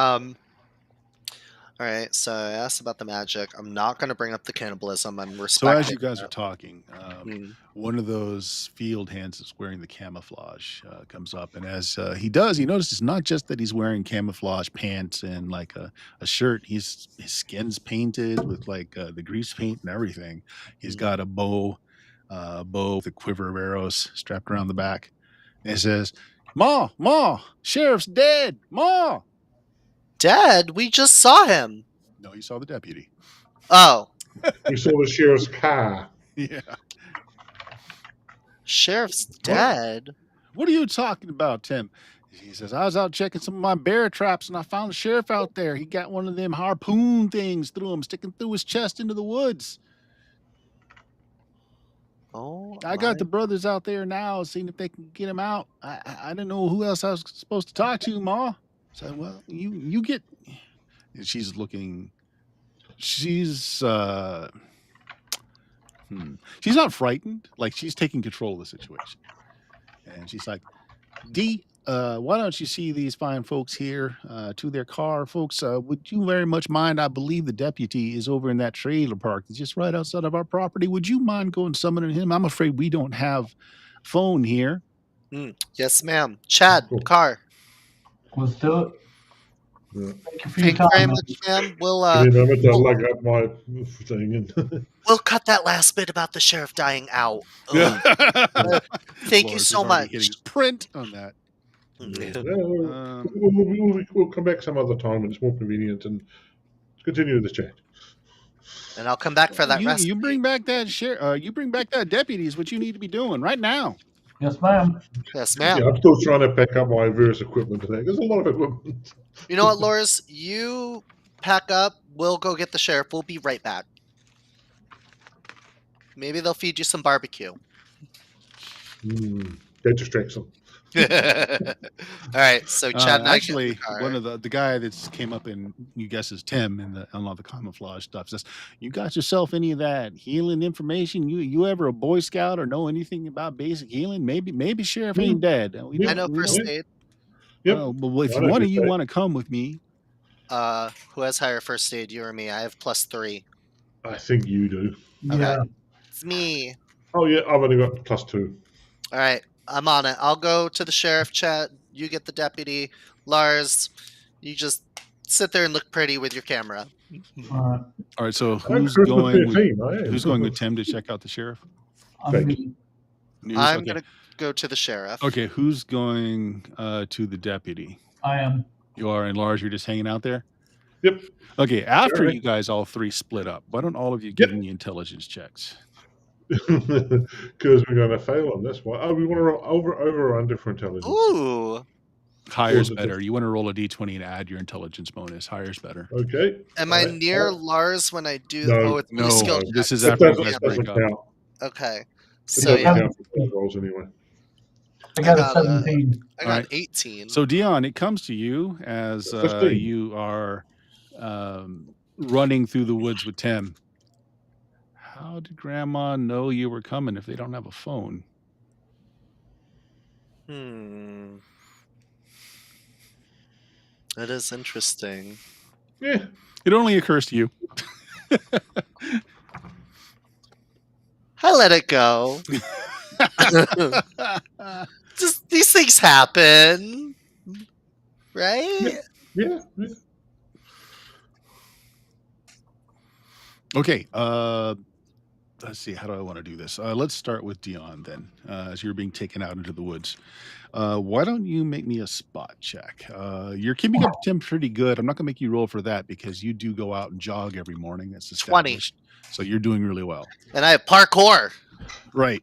Speaker 4: All right, so I asked about the magic. I'm not going to bring up the cannibalism. I'm
Speaker 1: So
Speaker 4: respecting
Speaker 1: as you guys are
Speaker 4: that.
Speaker 1: talking,
Speaker 4: Mm.
Speaker 1: one of those field hands that's wearing the camouflage comes up, and as he does, he notices not just that he's wearing camouflage pants and like a shirt. His skin's painted with like the grease paint and everything. He's got a bow with a quiver of arrows strapped around the back, and he says, "Ma, Ma, sheriff's dead, Ma."
Speaker 4: Dad, we just saw him.
Speaker 1: No, you saw the deputy.
Speaker 4: Oh,
Speaker 3: We saw the sheriff's car.
Speaker 1: Yeah.
Speaker 4: sheriff's
Speaker 3: What?
Speaker 4: dead.
Speaker 1: What are you talking about, Tim? He says, I was out checking some of my bear traps and I found the sheriff out there. He got one of them harpoon things through him, sticking through his chest into the woods.
Speaker 4: Oh,
Speaker 1: I got the brothers out there now, seeing if they can get him out. I didn't know who else I was supposed to talk to, Ma. So, well, you get. And she's looking. She's she's not frightened. Like she's taking control of the situation, and she's like, D, why don't you see these fine folks here to their car? Folks, would you very much mind? I believe the deputy is over in that trailer park that's just right outside of our property. Would you mind going summoning him? I'm afraid we don't have phone here.
Speaker 4: Yes, ma'am. Chad,
Speaker 3: Cool.
Speaker 4: car.
Speaker 2: Let's do it.
Speaker 3: Yeah.
Speaker 2: Thank you for your
Speaker 4: Thank you very
Speaker 2: time.
Speaker 4: much, ma'am. We'll
Speaker 3: Give me a moment to
Speaker 4: we'll-
Speaker 3: lug up my thing. And
Speaker 4: we'll cut that last bit about the sheriff dying out. Ugh. Thank you
Speaker 1: Laura's
Speaker 4: so
Speaker 1: already
Speaker 4: much.
Speaker 1: hitting print on that.
Speaker 3: Yeah, we'll come back some other time when it's more convenient and continue the chat.
Speaker 4: And I'll come back for that recipe.
Speaker 1: You bring back that you bring back that deputy is what you need to be doing right now.
Speaker 2: Yes, ma'am.
Speaker 4: Yes, ma'am.
Speaker 3: Yeah, I'm still trying to pack up my various equipment today. There's a lot of equipment.
Speaker 4: You know what, Loris? You pack up. We'll go get the sheriff. We'll be right back. Maybe they'll feed you some barbecue.
Speaker 3: That distracts them.
Speaker 4: All right, so Chad and I get in the
Speaker 1: Actually,
Speaker 4: car.
Speaker 1: one of the guy that's came up and you guess is Tim and on all the camouflage stuff says, "You got yourself any of that healing information? You ever a Boy Scout or know anything about basic healing? Maybe Sheriff ain't dead.
Speaker 4: I know first aid.
Speaker 3: Yep.
Speaker 1: Well, but if
Speaker 3: I know
Speaker 1: one of
Speaker 3: first
Speaker 1: you
Speaker 3: aid.
Speaker 1: want to come with me,
Speaker 4: Who has higher first aid, you or me? I have +3.
Speaker 3: I think you do.
Speaker 2: Yeah.
Speaker 4: It's me.
Speaker 3: Oh yeah, I've only got +2.
Speaker 4: All right, I'm on it. I'll go to the sheriff. Chat. You get the deputy. Lars, you just sit there and look pretty with your camera.
Speaker 2: All right.
Speaker 1: all right. So
Speaker 3: I'm
Speaker 1: who's
Speaker 3: good with
Speaker 1: going?
Speaker 3: 15, I am.
Speaker 1: Who's going with Tim to check out the sheriff?
Speaker 2: I'm
Speaker 3: Thank
Speaker 2: good.
Speaker 1: News?
Speaker 4: I'm
Speaker 1: Okay.
Speaker 4: gonna go to the sheriff.
Speaker 1: Okay, who's going to the deputy?
Speaker 2: I am.
Speaker 1: You are, and Lars, you're just hanging out there?
Speaker 3: Yep.
Speaker 1: Okay, after
Speaker 3: Sure.
Speaker 1: you guys all three split up, why don't all of you give me intelligence checks?
Speaker 3: Because we're going to fail on this one. Oh, we want to roll over or under for intelligence.
Speaker 4: Ooh.
Speaker 1: Higher's
Speaker 3: it
Speaker 1: better.
Speaker 3: just-
Speaker 1: You want to roll a d20 and add your intelligence bonus. Higher's better.
Speaker 3: Okay.
Speaker 4: Am I
Speaker 3: Alright,
Speaker 4: near
Speaker 3: alright.
Speaker 4: Lars when I do?
Speaker 3: No,
Speaker 4: oh, it's only
Speaker 1: No,
Speaker 4: skill
Speaker 1: this
Speaker 4: checks.
Speaker 1: is
Speaker 3: It
Speaker 1: after you
Speaker 3: doesn't,
Speaker 1: guys
Speaker 3: it
Speaker 1: break
Speaker 3: doesn't
Speaker 1: up.
Speaker 3: count.
Speaker 4: Okay.
Speaker 3: It
Speaker 4: So
Speaker 3: doesn't
Speaker 4: yeah,
Speaker 3: count for blood rolls anyway.
Speaker 2: I got a
Speaker 4: got a-
Speaker 2: 17.
Speaker 4: I got
Speaker 1: Alright.
Speaker 4: 18.
Speaker 1: So Dion, it comes to you as
Speaker 3: 15.
Speaker 1: you are running through the woods with Tim. How did Grandma know you were coming if they don't have a phone?
Speaker 4: That is interesting.
Speaker 3: Yeah.
Speaker 1: It only occurs to you.
Speaker 4: I let it go. Just these things happen, right?
Speaker 3: Yeah.
Speaker 1: Okay. Let's see. How do I want to do this? Let's start with Dion then, as you're being taken out into the woods. Why don't you make me a spot check? You're keeping up, Tim, pretty good. I'm not going to make you roll for that because you do go out and jog every morning. That's
Speaker 4: 20.
Speaker 1: established. So you're doing really well.
Speaker 4: And I have parkour.
Speaker 1: Right.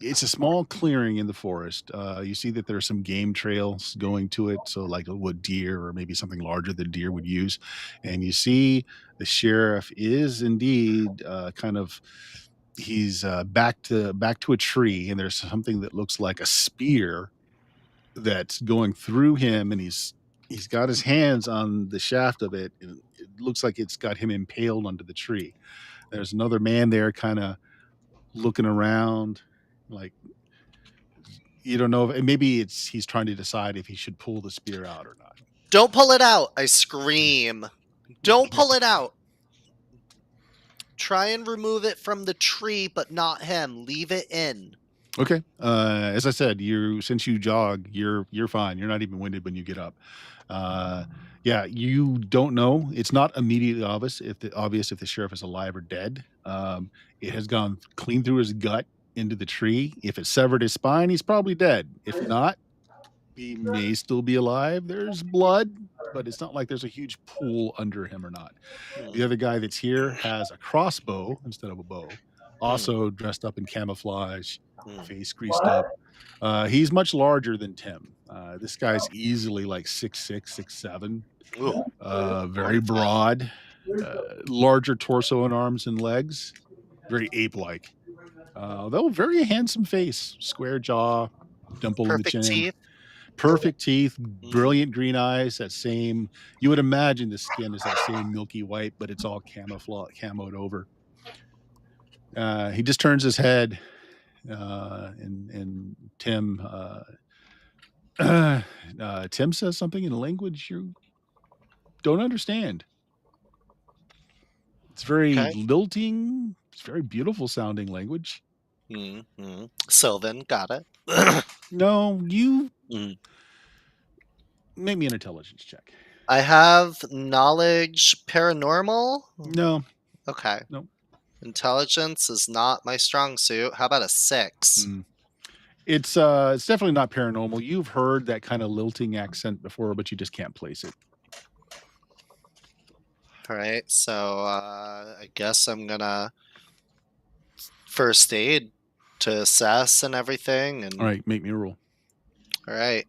Speaker 1: It's a small clearing in the forest. You see that there are some game trails going to it, so like a wood deer or maybe something larger than deer would use. And you see the sheriff is indeed he's back to a tree, and there's something that looks like a spear that's going through him, and he's He's got his hands on the shaft of it, and it looks like it's got him impaled under the tree. There's another man there kind of looking around, like, you don't know. Maybe he's trying to decide if he should pull the spear out or not.
Speaker 4: Don't pull it out, I scream. Don't pull it out. Try and remove it from the tree, but not him. Leave it in.
Speaker 1: Okay. As I said, since you jog, you're fine. You're not even winded when you get up. Yeah, you don't know. It's not immediately obvious if the sheriff is alive or dead. It has gone clean through his gut into the tree. If it severed his spine, he's probably dead. If not, he may still be alive. There's blood, but it's not like there's a huge pool under him or not. The other guy that's here has a crossbow instead of a bow, also dressed up in camouflage, face greased up. He's much larger than Tim. This guy's easily like 6'6", 6'7". Very broad, larger torso and arms and legs, very ape-like. Though very handsome face, square jaw, dimple in the chin.
Speaker 4: Teeth.
Speaker 1: Perfect teeth, brilliant green eyes. You would imagine the skin is that same milky white, but it's all camoed over. He just turns his head, and Tim says something in a language you don't understand. It's very lilting. It's very beautiful sounding language.
Speaker 4: Sylvan, got it.
Speaker 1: No, you make me an intelligence check.
Speaker 4: I have knowledge paranormal.
Speaker 1: No.
Speaker 4: Okay.
Speaker 1: No.
Speaker 4: Intelligence is not my strong suit. How about a 6?
Speaker 1: It's definitely not paranormal. You've heard that kind of lilting accent before, but you just can't place it.
Speaker 4: All right. So I guess I'm gonna first aid to assess and everything. And
Speaker 1: all right, make me a roll.
Speaker 4: All right.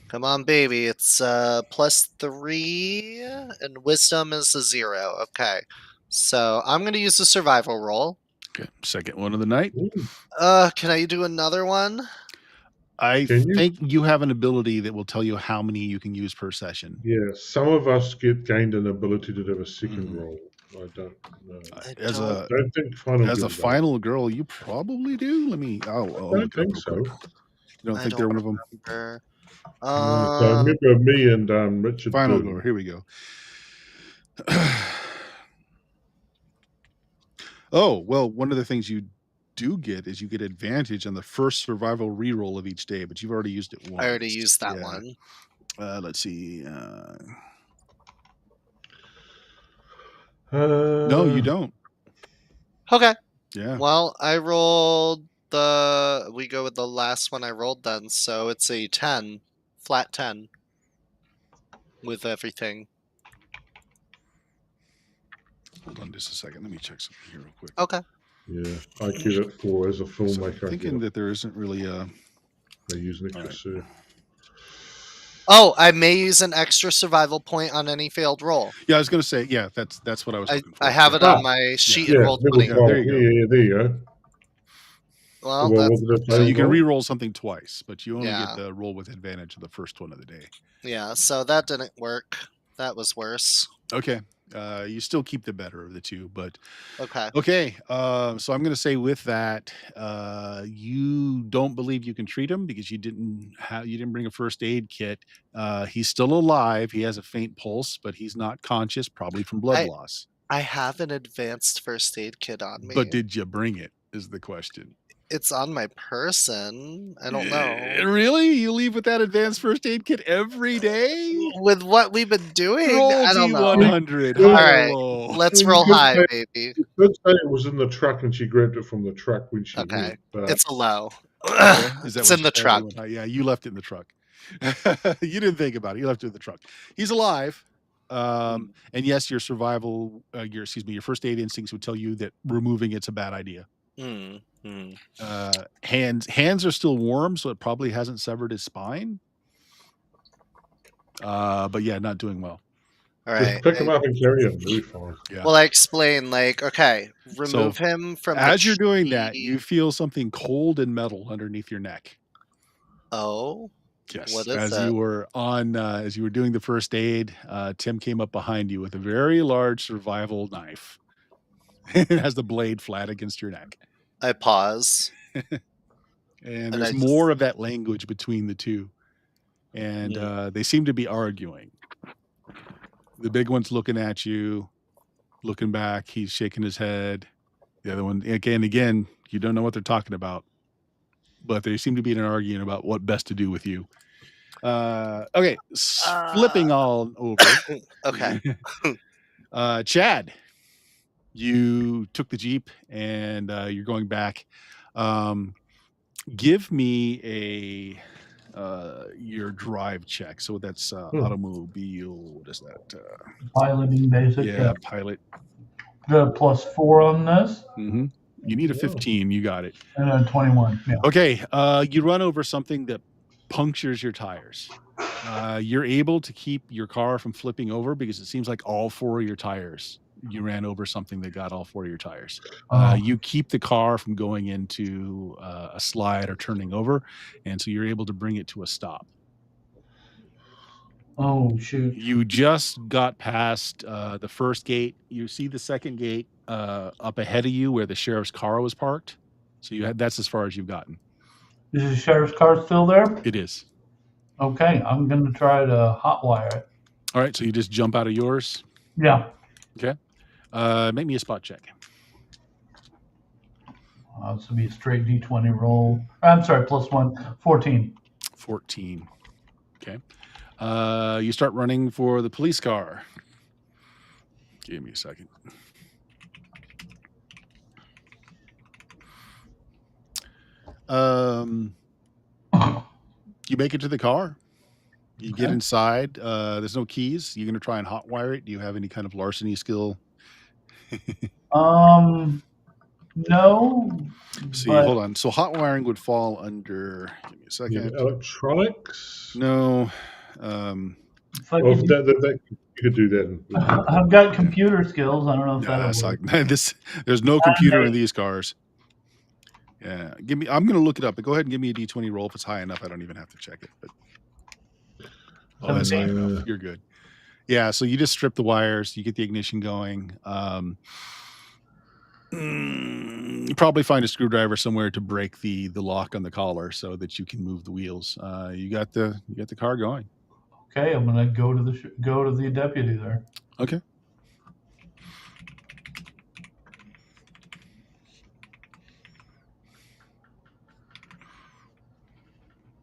Speaker 4: Come on, baby. It's +3, and wisdom is a 0. Okay. So I'm going to use the survival roll.
Speaker 1: Okay. Second one of the night.
Speaker 4: Can I do another one?
Speaker 1: I think you have an ability that will tell you how many you can use per session.
Speaker 3: Yeah, some of us gained an ability to do a second roll. I don't know.
Speaker 1: As
Speaker 3: a
Speaker 1: final girl, you probably do. I'll
Speaker 3: I don't think so.
Speaker 1: You don't think they're one of them?
Speaker 3: So I remember me and Richard.
Speaker 1: Final girl. Here we go. Oh, well, one of the things you do get is you get advantage on the first survival reroll of each day, but you've already used it once.
Speaker 4: I already used that one.
Speaker 1: Let's see. No, you don't.
Speaker 4: Okay.
Speaker 1: Yeah.
Speaker 4: Well, I rolled we go with the last one I rolled then, so it's a 10, flat 10 with everything.
Speaker 1: Hold on just a second. Let me check something here real quick.
Speaker 4: Okay.
Speaker 3: Yeah, I give it 4 as a filmmaker.
Speaker 1: So I'm thinking that there isn't really
Speaker 3: they use an extra.
Speaker 4: Oh, I may use an extra survival point on any failed roll.
Speaker 1: Yeah, I was going to say, yeah, that's what I was looking for.
Speaker 4: I have it on my sheet and roll 20.
Speaker 3: There you go.
Speaker 4: Well,
Speaker 1: so you can re-roll something twice, but you only get the roll with advantage of the first one of the day.
Speaker 4: Yeah, so that didn't work. That was worse.
Speaker 1: Okay. You still keep the better of the two, but
Speaker 4: okay.
Speaker 1: So I'm going to say with that, you don't believe you can treat him because you didn't bring a first aid kit. He's still alive. He has a faint pulse, but he's not conscious, probably from blood loss.
Speaker 4: I have an advanced first aid kit on me.
Speaker 1: But did you bring it? Is the question.
Speaker 4: It's on my person. I don't know.
Speaker 1: Really? You leave with that advanced first aid kit every day?
Speaker 4: With what we've been doing?
Speaker 1: Roll
Speaker 4: I don't know.
Speaker 1: 100.
Speaker 4: All right. Let's roll high, baby.
Speaker 3: You could say it was in the truck and she grabbed it from the truck when she went, but...
Speaker 4: It's a low.
Speaker 1: It's in
Speaker 4: the truck.
Speaker 1: Yeah, you left it in the truck. You didn't think about it. You left it in the truck. He's alive. And yes, your survival, your first aid instincts would tell you that removing it's a bad idea. Hands are still warm, so it probably hasn't severed his spine. But yeah, not doing well.
Speaker 4: All right.
Speaker 3: Just pick him up and carry him. Really far.
Speaker 1: Yeah.
Speaker 4: Well, I explain, remove him from.
Speaker 1: As you're doing that, you feel something cold and metal underneath your neck.
Speaker 4: Oh.
Speaker 1: Yes,
Speaker 4: What is
Speaker 1: as
Speaker 4: it?
Speaker 1: you were doing the first aid, Tim came up behind you with a very large survival knife. It has the blade flat against your neck.
Speaker 4: I pause.
Speaker 1: And
Speaker 4: And I
Speaker 1: there's
Speaker 4: just
Speaker 1: more of that language between the two. And they seem to be arguing. The big one's looking at you, looking back. He's shaking his head. The other one, again, you don't know what they're talking about, but they seem to be in an argument about what best to do with you. Okay, flipping all over.
Speaker 4: okay.
Speaker 1: Chad, you took the Jeep and you're going back. Give me your drive check. So that's automobile. What is that?
Speaker 2: Piloting basic.
Speaker 1: Yeah, pilot.
Speaker 2: The +4 on this.
Speaker 1: Mm-hmm. You need a 15. You got it.
Speaker 2: And then 21. Yeah.
Speaker 1: Okay. You run over something that punctures your tires. You're able to keep your car from flipping over because it seems like all 4 of your tires. You ran over something that got all 4 of your tires. You keep the car from going into a slide or turning over, and so you're able to bring it to a stop.
Speaker 2: Oh, shoot.
Speaker 1: You just got past the first gate. You see the second gate up ahead of you where the sheriff's car was parked. So that's as far as you've gotten.
Speaker 2: Is the sheriff's car still there?
Speaker 1: It is.
Speaker 2: Okay, I'm going to try to hotwire it.
Speaker 1: All right, so you just jump out of yours?
Speaker 2: Yeah.
Speaker 1: Okay. Make me a spot check.
Speaker 2: This will be a straight D20 roll. I'm sorry, +1, 14.
Speaker 1: 14. Okay. You start running for the police car. Give me a second. You make it to the car. You get inside. There's no keys. You're going to try and hotwire it. Do you have any kind of larceny skill?
Speaker 2: No.
Speaker 1: See, hold on. So hotwiring would fall under. Give me a second.
Speaker 3: Electronics.
Speaker 1: No.
Speaker 3: You could do that.
Speaker 2: I've got computer skills. I don't know if that'll work.
Speaker 1: There's no computer in these cars. Yeah, I'm going to look it up. But go ahead and give me a D20 roll. If it's high enough, I don't even have to check it. But that's high enough. You're good. Yeah, so you just strip the wires. You get the ignition going. You probably find a screwdriver somewhere to break the lock on the collar so that you can move the wheels. You got the car going.
Speaker 2: Okay, I'm gonna go to the deputy there.
Speaker 1: Okay.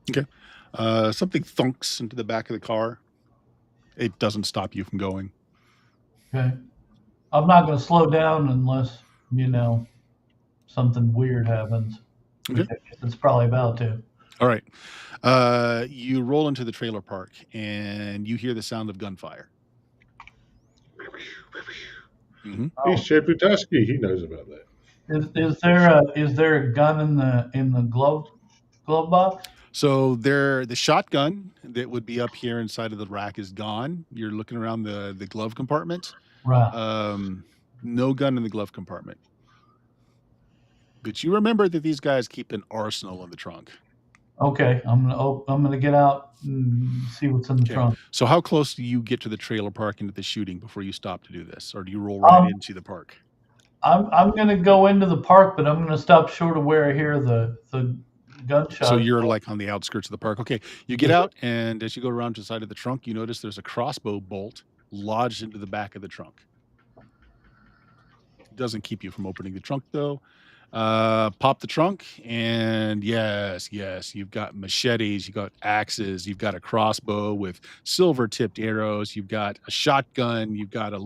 Speaker 1: Okay. Something thunks into the back of the car. It doesn't stop you from going.
Speaker 2: Okay. I'm not going to slow down unless, something weird happens.
Speaker 1: Okay.
Speaker 2: It's probably about to.
Speaker 1: All right. You roll into the trailer park and you hear the sound of gunfire.
Speaker 3: Mm-hmm. He's Shepard Tusky. He knows about that.
Speaker 2: Is there a gun in the glove box?
Speaker 1: So the shotgun that would be up here inside of the rack is gone. You're looking around the glove compartment.
Speaker 2: Right.
Speaker 1: No gun in the glove compartment. But you remember that these guys keep an arsenal in the trunk.
Speaker 2: Okay, I'm gonna get out and see what's in the trunk.
Speaker 1: So how close do you get to the trailer park into the shooting before you stop to do this, or do you roll right into the park?
Speaker 2: I'm gonna go into the park, but I'm gonna stop short of where I hear the gunshot.
Speaker 1: So you're like on the outskirts of the park. Okay, you get out, and as you go around to the side of the trunk, you notice there's a crossbow bolt lodged into the back of the trunk. It doesn't keep you from opening the trunk, though. Pop the trunk, and yes, you've got machetes, you've got axes, you've got a crossbow with silver-tipped arrows, you've got a shotgun, you've got a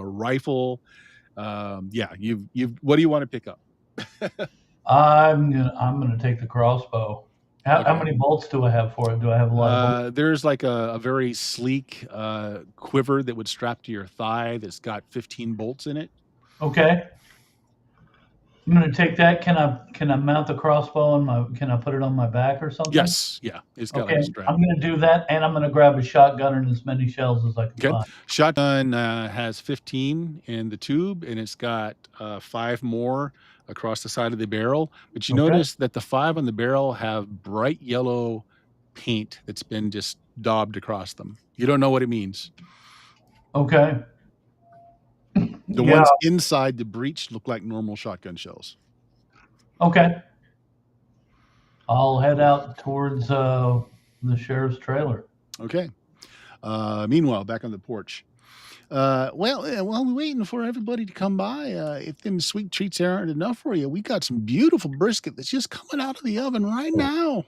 Speaker 1: rifle. What do you want to pick up?
Speaker 2: I'm gonna take the crossbow. How many bolts do I have for it? Do I have a lot of bolts?
Speaker 1: There's like a very sleek quiver that would strap to your thigh that's got 15 bolts in it.
Speaker 2: Okay. I'm gonna take that. Can I mount the crossbow can I put it on my back or something?
Speaker 1: Yes, yeah. It's got like a strap.
Speaker 2: I'm gonna do that, and I'm gonna grab a shotgun and as many shells as I can find.
Speaker 1: Shotgun has 15 in the tube, and it's got 5 more across the side of the barrel. But you notice that the 5 on the barrel have bright yellow paint that's been just daubed across them. You don't know what it means.
Speaker 2: Okay.
Speaker 1: The
Speaker 2: Yeah.
Speaker 1: ones inside the breach look like normal shotgun shells.
Speaker 2: Okay. I'll head out towards the sheriff's trailer.
Speaker 1: Okay. Meanwhile, back on the porch. While we're waiting for everybody to come by, if them sweet treats aren't enough for you, we got some beautiful brisket that's just coming out of the oven right now.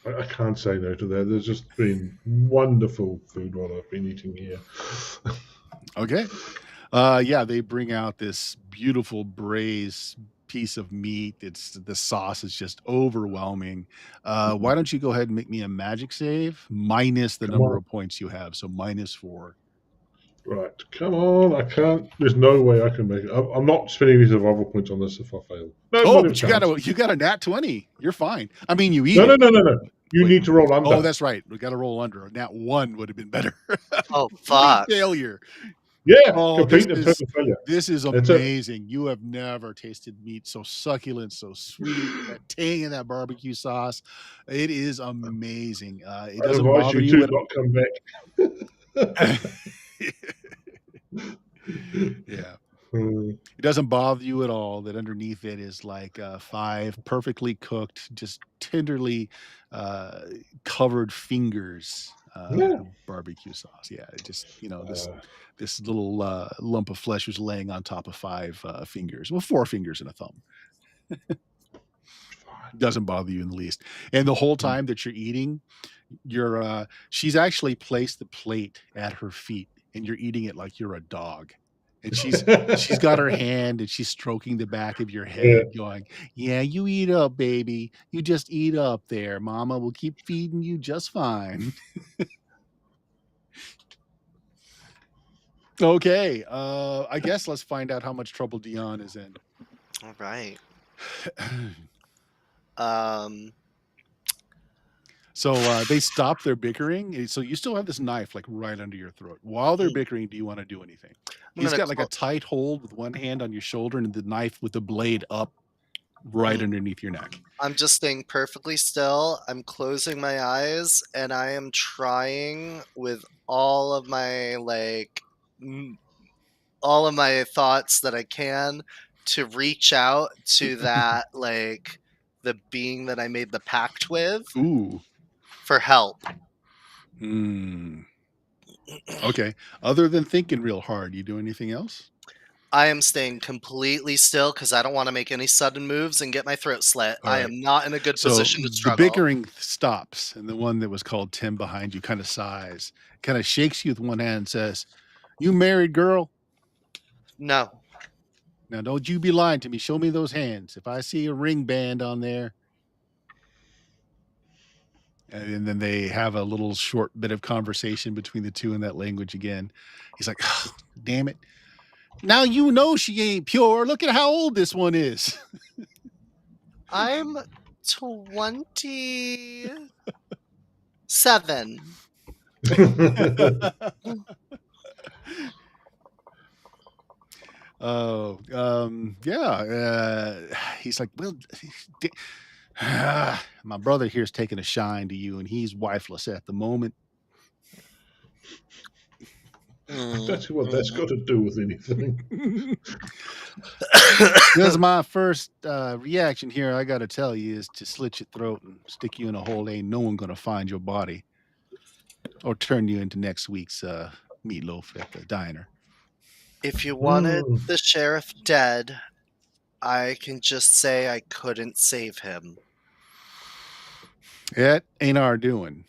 Speaker 3: I can't say no to that. There's just been wonderful food while I've been eating here.
Speaker 1: Okay. Yeah, they bring out this beautiful braised piece of meat. The sauce is just overwhelming. Why don't you go ahead and make me a magic save minus the
Speaker 3: Come
Speaker 1: number
Speaker 3: on.
Speaker 1: of points you have, so -4.
Speaker 3: Right, come on. I can't. There's no way I can make it. I'm not spending any survival points on this if I fail. No,
Speaker 1: Oh,
Speaker 3: not
Speaker 1: but
Speaker 3: even
Speaker 1: you got a nat 20. You're fine. I mean, you eat
Speaker 3: No,
Speaker 1: it.
Speaker 3: no. You
Speaker 1: Wait.
Speaker 3: need to roll under.
Speaker 1: Oh, that's right. We got to roll under. Nat 1 would have been better.
Speaker 4: Oh,
Speaker 1: Complete
Speaker 4: fuck.
Speaker 1: failure.
Speaker 3: Yeah,
Speaker 1: Oh,
Speaker 3: complete and total failure.
Speaker 1: this is
Speaker 3: That's it.
Speaker 1: amazing. You have never tasted meat so succulent, so sweet, that tang in that barbecue sauce. It is amazing. It
Speaker 3: I
Speaker 1: doesn't
Speaker 3: advise
Speaker 1: bother
Speaker 3: you
Speaker 1: you
Speaker 3: to not come back.
Speaker 1: Yeah. It doesn't bother you at all that underneath it is like 5 perfectly cooked, just tenderly covered fingers
Speaker 3: Yeah.
Speaker 1: of barbecue sauce. Yeah, it just, this little lump of flesh was laying on top of 5 fingers. Well, 4 fingers and a thumb. Doesn't bother you in the least. And the whole time that you're eating, she's actually placed the plate at her feet and you're eating it like you're a dog. And she's got her hand and she's stroking the back of your head, going, "Yeah, you eat up, baby. You just eat up there. Mama will keep feeding you just fine." Okay. I guess let's find out how much trouble Dion is in.
Speaker 4: All right.
Speaker 1: So they stop their bickering. So you still have this knife like right under your throat. While they're bickering, do you want to do anything? He's got like a tight hold with one hand on your shoulder and the knife with the blade up right underneath your neck.
Speaker 4: I'm just staying perfectly still. I'm closing my eyes and I am trying with all of my all of my thoughts that I can to reach out to that the being that I made the pact with.
Speaker 1: Ooh.
Speaker 4: For help.
Speaker 1: Okay. Other than thinking real hard, you do anything else?
Speaker 4: I am staying completely still because I don't want to make any sudden moves and get my throat slit. I am not in a good position to struggle.
Speaker 1: The bickering stops, and the one that was called Tim behind you kind of sighs, kind of shakes you with one hand and says, "You married, girl?"
Speaker 4: No.
Speaker 1: Now, don't you be lying to me. Show me those hands. If I see a ring band on there. And then they have a little short bit of conversation between the two in that language again. He's like, "Oh, damn it. Now you know she ain't pure. Look at how old this one is."
Speaker 4: I'm 27.
Speaker 1: Oh, yeah. He's like, "Well, my brother here's taking a shine to you, and he's wifeless at the moment."
Speaker 3: That's what that's got to do with anything.
Speaker 1: Because my first reaction here, I got to tell you, is to slit your throat and stick you in a hole. Ain't no one going to find your body or turn you into next week's meatloaf at the diner.
Speaker 4: If you wanted the sheriff dead, I can just say I couldn't save him.
Speaker 1: That ain't our doing.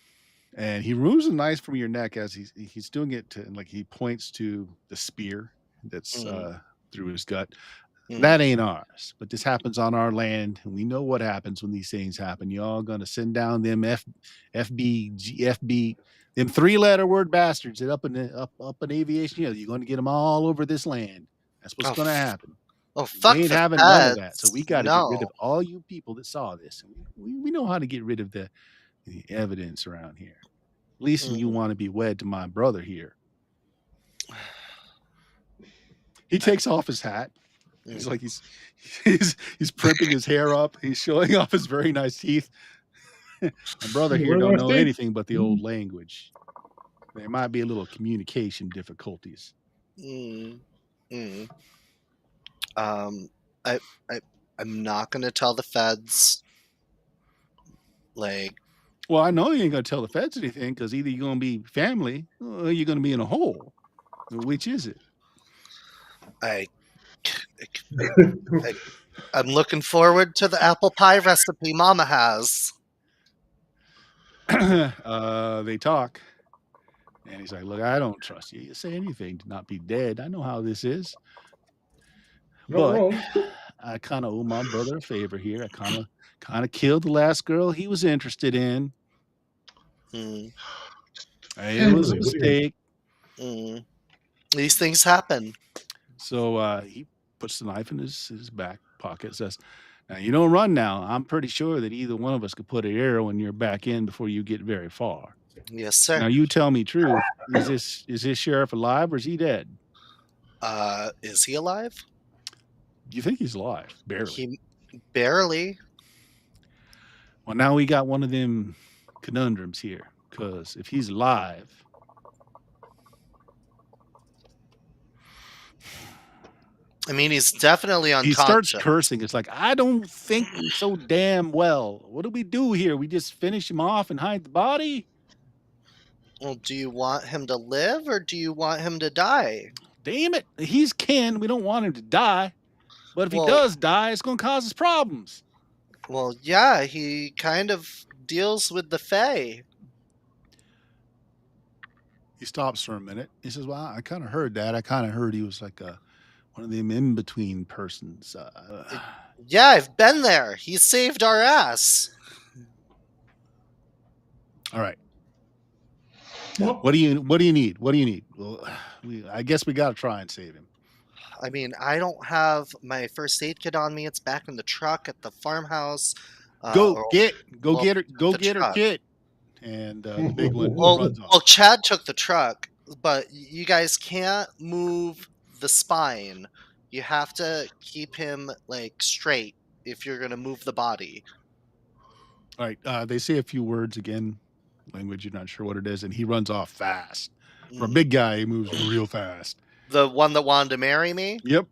Speaker 1: And he removes the knife from your neck as he's doing it to, like, he points to the spear that's through his gut. That ain't ours, but this happens on our land, and we know what happens when these things happen. Y'all gonna send down them FB, them 3-letter word bastards that up in aviation. You're gonna get them all over this land. That's what's gonna happen.
Speaker 4: Oh, fuck!
Speaker 1: We ain't having none of that, so we got to get rid of all you people that saw this. We know how to get rid of the evidence around here. At least when you want to be wed to my brother here. He takes off his hat. He's like he's primping his hair up. He's showing off his very nice teeth. My brother here
Speaker 3: Where
Speaker 1: don't
Speaker 3: do I
Speaker 1: know
Speaker 3: stay?
Speaker 1: anything but the old language. There might be a little communication difficulties.
Speaker 4: Mm, mm. Um, I, I, I'm not gonna tell the feds. Like,
Speaker 1: Well, I know you ain't gonna tell the feds anything because either you're gonna be family or you're gonna be in a hole. Which is it?
Speaker 4: I, I, I'm looking forward to the apple pie recipe Mama has.
Speaker 1: They talk. And he's like, look, I don't trust you. You say anything to not be dead. I know how this is.
Speaker 3: Not
Speaker 1: But
Speaker 3: wrong.
Speaker 1: I kind of owe my brother a favor here. I kind of killed the last girl he was interested in.
Speaker 4: Mm,
Speaker 1: It was a
Speaker 3: Family, what do you-
Speaker 1: mistake.
Speaker 4: mm. These things happen.
Speaker 1: So he puts the knife in his back pocket, says, now you don't run now. I'm pretty sure that either one of us could put an arrow in your back end before you get very far.
Speaker 4: Yes, sir.
Speaker 1: Now you tell me truth. Is this sheriff alive or is he dead?
Speaker 4: Is he alive?
Speaker 1: You think he's alive? Barely.
Speaker 4: He barely.
Speaker 1: Well, now we got one of them conundrums here. Because if he's alive,
Speaker 4: I mean, he's definitely
Speaker 1: he
Speaker 4: unconscious.
Speaker 1: starts cursing. It's like, I don't think so damn well. What do we do here? We just finish him off and hide the body?
Speaker 4: Well, do you want him to live or do you want him to die?
Speaker 1: Damn it. He's kin. We don't want him to die. But if
Speaker 4: Well-
Speaker 1: he does die, it's going to cause us problems.
Speaker 4: Well, yeah, he kind of deals with the Fae.
Speaker 1: He stops for a minute. He says, well, I kind of heard that. I kind of heard he was like one of them in-between persons.
Speaker 4: Yeah, I've been there. He saved our ass.
Speaker 1: All right.
Speaker 3: What?
Speaker 1: What do you need? What do you need? Well, I guess we got to try and save him.
Speaker 4: I mean, I don't have my first aid kit on me. It's back in the truck at the farmhouse.
Speaker 1: Go
Speaker 4: or-
Speaker 1: get
Speaker 4: well,
Speaker 1: her
Speaker 4: truck.
Speaker 1: kit. And the big one
Speaker 4: Well,
Speaker 1: runs off.
Speaker 4: well, Chad took the truck, but you guys can't move the spine. You have to keep him like straight if you're gonna move the body.
Speaker 1: All right. They say a few words again, language you're not sure what it is, and he runs off fast. For a big guy, he moves real fast.
Speaker 4: The one that wanted to marry me?
Speaker 1: Yep.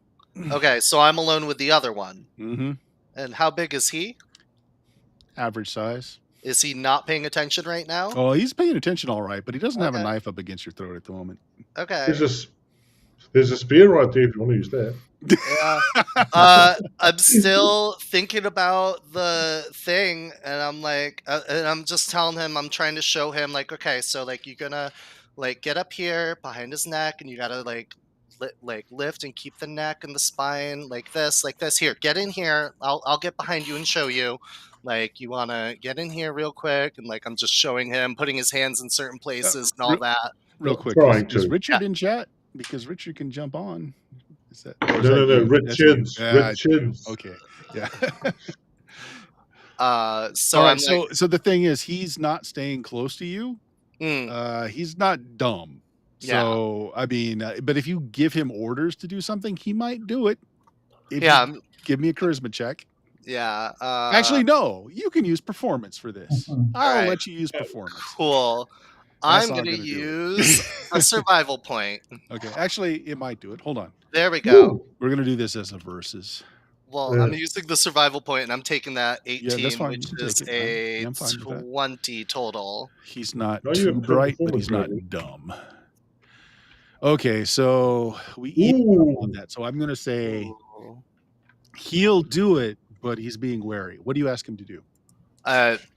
Speaker 4: Okay, so I'm alone with the other one.
Speaker 1: Mm-hmm.
Speaker 4: And how big is he?
Speaker 1: Average size.
Speaker 4: Is he not paying attention right now?
Speaker 1: Oh, he's paying attention all right, but he doesn't have a
Speaker 4: Okay.
Speaker 1: knife up against your throat at the moment.
Speaker 4: Okay.
Speaker 3: There's a spear right there if you want to use that.
Speaker 4: Yeah. I'm still thinking about the thing, and I'm like, and I'm just telling him, I'm trying to show him, like, okay, so like you're gonna like get up here behind his neck, and you gotta like lift and keep the neck and the spine like this. Here, get in here. I'll get behind you and show you. Like, you wanna get in here real quick, and like I'm just showing him, putting his hands in certain places and all that.
Speaker 1: Real quick,
Speaker 3: Trying
Speaker 1: is
Speaker 3: to.
Speaker 1: Richard in chat? Because Richard can jump on. Is that, or is
Speaker 3: No,
Speaker 1: that you? That's you.
Speaker 3: Richards.
Speaker 1: Yeah,
Speaker 3: Richards.
Speaker 1: okay. Yeah.
Speaker 4: So
Speaker 1: all right.
Speaker 4: I'm like,
Speaker 1: So the thing is, he's not staying close to you. He's not dumb.
Speaker 4: Yeah.
Speaker 1: So I mean, but if you give him orders to do something, he might do it. If
Speaker 4: yeah,
Speaker 1: you give me a charisma check.
Speaker 4: yeah.
Speaker 1: Actually, no. You can use performance for this. I'll
Speaker 4: Alright.
Speaker 1: let you use performance.
Speaker 4: Cool.
Speaker 1: That's
Speaker 4: I'm
Speaker 1: not
Speaker 4: gonna
Speaker 1: gonna do it.
Speaker 4: use a survival point.
Speaker 1: Okay. Actually, it might do it. Hold on.
Speaker 4: There we go.
Speaker 3: Ooh.
Speaker 1: We're gonna do this as a versus.
Speaker 4: Well,
Speaker 3: Yeah.
Speaker 4: I'm using the survival point, and I'm taking that
Speaker 1: Yeah, that's
Speaker 4: 18,
Speaker 1: fine.
Speaker 4: which
Speaker 1: You can
Speaker 4: is
Speaker 1: take it.
Speaker 4: a
Speaker 1: I'm fine with that.
Speaker 4: 20 total.
Speaker 1: He's not
Speaker 3: No, you
Speaker 1: too
Speaker 3: have
Speaker 1: bright, but
Speaker 3: performance
Speaker 1: he's not
Speaker 3: rating.
Speaker 1: dumb. Okay, so we eat
Speaker 3: Ooh.
Speaker 1: on that. So I'm gonna say
Speaker 4: Ooh.
Speaker 1: he'll do it, but he's being wary. What do you ask him to do?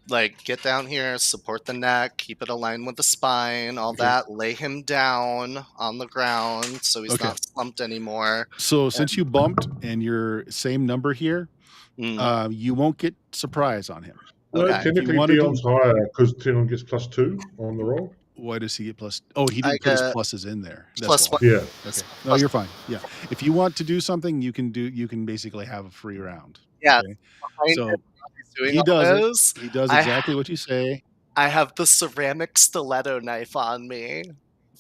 Speaker 4: Like, get down here, support the neck, keep it aligned with the spine, all
Speaker 1: Okay.
Speaker 4: that. Lay him down on the ground so he's
Speaker 1: Okay.
Speaker 4: not slumped anymore.
Speaker 1: So since you bumped and you're same number here,
Speaker 4: Mm.
Speaker 1: you won't get surprise on him.
Speaker 3: No,
Speaker 4: Okay.
Speaker 3: technically
Speaker 1: If you wanna do-
Speaker 3: Dion's higher because Dion gets +2 on the roll.
Speaker 1: Why does he get plus? Oh, he
Speaker 4: I
Speaker 1: didn't put his
Speaker 4: get
Speaker 1: pluses in there. That's
Speaker 4: plus
Speaker 1: why.
Speaker 4: one.
Speaker 3: Yeah.
Speaker 1: Okay. No, you're fine. Yeah. If you want to do something, you can basically have a free round.
Speaker 4: Yeah.
Speaker 1: Okay?
Speaker 4: Behind
Speaker 1: So
Speaker 4: him while he's doing
Speaker 1: he
Speaker 4: all
Speaker 1: does it.
Speaker 4: those,
Speaker 1: He does
Speaker 4: I
Speaker 1: exactly what you say.
Speaker 4: I have the ceramic stiletto knife on me.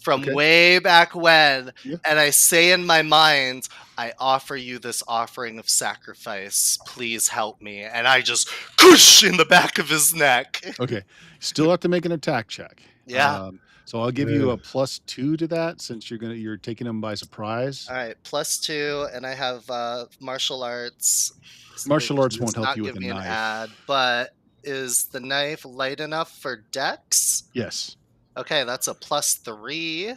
Speaker 4: from
Speaker 1: Okay.
Speaker 4: way back when,
Speaker 1: Yeah.
Speaker 4: and I say in my mind, I offer you this offering of sacrifice. Please help me. And I just whoosh in the back of his neck.
Speaker 1: Okay. Still have to make an attack check.
Speaker 4: Yeah.
Speaker 1: So I'll give you
Speaker 3: Yeah.
Speaker 1: a +2 to that since you're taking him by surprise.
Speaker 4: All right, +2, and I have martial arts,
Speaker 1: Martial
Speaker 4: which
Speaker 1: arts
Speaker 4: does
Speaker 1: won't help
Speaker 4: not
Speaker 1: you with
Speaker 4: give
Speaker 1: a
Speaker 4: me an
Speaker 1: knife.
Speaker 4: add, but is the knife light enough for dex?
Speaker 1: Yes.
Speaker 4: Okay, that's a +3.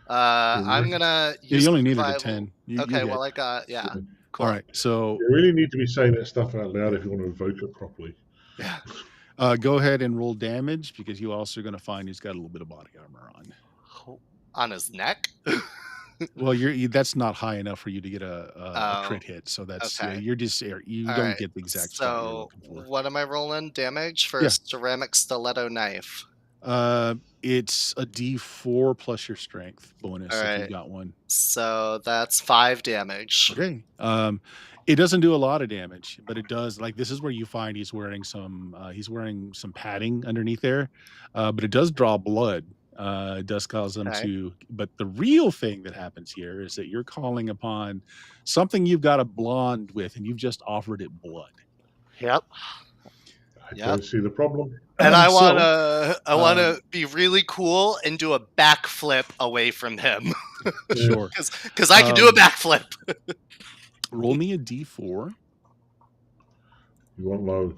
Speaker 4: I'm gonna
Speaker 1: Yeah,
Speaker 4: use
Speaker 1: you only needed a
Speaker 4: survival.
Speaker 1: 10. You
Speaker 4: Okay,
Speaker 1: hit.
Speaker 4: well I got
Speaker 3: Yeah.
Speaker 4: cool.
Speaker 1: All right. So
Speaker 3: You really need to be saying that stuff out loud if you want to evoke it properly.
Speaker 4: Yeah.
Speaker 1: go ahead and roll damage because you also are going to find he's got a little bit of body armor on.
Speaker 4: On his neck.
Speaker 1: Well, that's not high enough for you to get a
Speaker 4: Oh,
Speaker 1: crit hit. So that's
Speaker 4: okay.
Speaker 1: you're just you
Speaker 4: All
Speaker 1: don't
Speaker 4: right.
Speaker 1: get the exact spot you're
Speaker 4: So
Speaker 1: looking for.
Speaker 4: what am I rolling? Damage for
Speaker 1: Yeah.
Speaker 4: a ceramic stiletto knife.
Speaker 1: It's a D4 plus your strength bonus
Speaker 4: All
Speaker 1: if you
Speaker 4: right.
Speaker 1: got one.
Speaker 4: So that's 5 damage.
Speaker 1: Okay. It doesn't do a lot of damage, but it does. Like this is where you find he's wearing some padding underneath there, but it does draw blood. It does cause them
Speaker 4: Okay.
Speaker 1: to. But the real thing that happens here is that you're calling upon something you've got a blonde with, and you've just offered it blood.
Speaker 4: Yep.
Speaker 3: I
Speaker 4: Yep.
Speaker 3: don't see the problem.
Speaker 4: And I
Speaker 1: So,
Speaker 4: wanna be really cool and do a backflip away from him.
Speaker 1: Sure.
Speaker 4: Because I can do a backflip.
Speaker 1: Roll me a D4.
Speaker 3: You want low.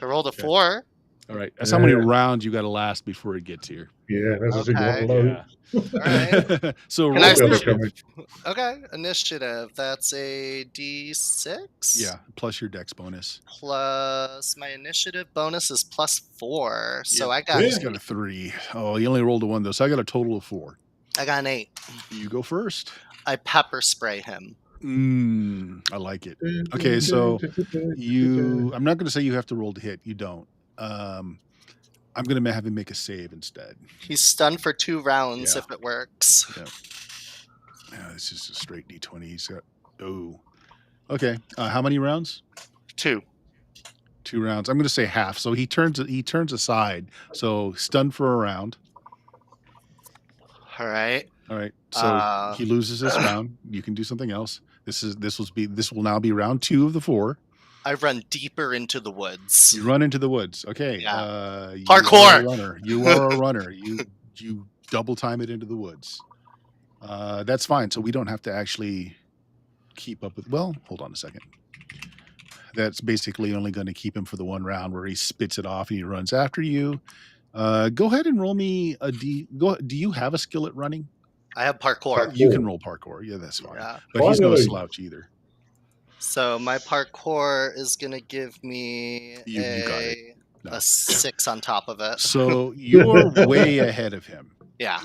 Speaker 4: I rolled a
Speaker 1: Okay.
Speaker 4: 4.
Speaker 1: All right. That's how many
Speaker 3: Yeah.
Speaker 1: rounds you got to last before it gets here.
Speaker 3: Yeah, that's the thing. You
Speaker 4: Okay.
Speaker 3: want low.
Speaker 1: Yeah.
Speaker 4: Alright.
Speaker 1: So
Speaker 4: Can
Speaker 1: roll
Speaker 4: I
Speaker 3: Feel it
Speaker 4: switch-
Speaker 1: initiative.
Speaker 3: coming.
Speaker 4: Okay, initiative. That's a D6.
Speaker 1: Yeah, plus your dex bonus.
Speaker 4: Plus my initiative bonus is +4. So
Speaker 1: Yep.
Speaker 4: I got
Speaker 1: He's got a 3. Oh, you only rolled a 1 though, so I got a total of 4.
Speaker 4: I got an 8.
Speaker 1: You go first.
Speaker 4: I pepper spray him.
Speaker 1: I like it. Okay, so I'm not going to say you have to roll to hit. You don't. I'm going to have him make a save instead.
Speaker 4: He's stunned for 2 rounds
Speaker 1: Yeah.
Speaker 4: if it works.
Speaker 1: Yeah, this is a straight D20. He's got. Oh. Okay. How many rounds?
Speaker 4: 2.
Speaker 1: 2 rounds. I'm going to say half. So he turns aside. So stunned for a round.
Speaker 4: All right.
Speaker 1: All right. So he loses this round. You can do something else. This will now be round 2 of the 4.
Speaker 4: I run deeper into the woods.
Speaker 1: You run into the woods. Okay.
Speaker 4: Yeah.
Speaker 1: You
Speaker 4: Parkour!
Speaker 1: are a runner. You are a runner. You double time it into the woods. That's fine. So we don't have to actually keep up with. Well, hold on a second. That's basically only going to keep him for the 1 round where he spits it off and he runs after you. Go ahead and roll me a D. Do you have a skill at running?
Speaker 4: I have parkour.
Speaker 1: You can roll parkour. Yeah, that's fine.
Speaker 4: Yeah.
Speaker 1: But he's no
Speaker 3: Finally.
Speaker 1: slouch either.
Speaker 4: So my parkour is gonna give me
Speaker 1: You got it. No.
Speaker 4: a 6 on top of it.
Speaker 1: So you're way ahead of him.
Speaker 4: Yeah.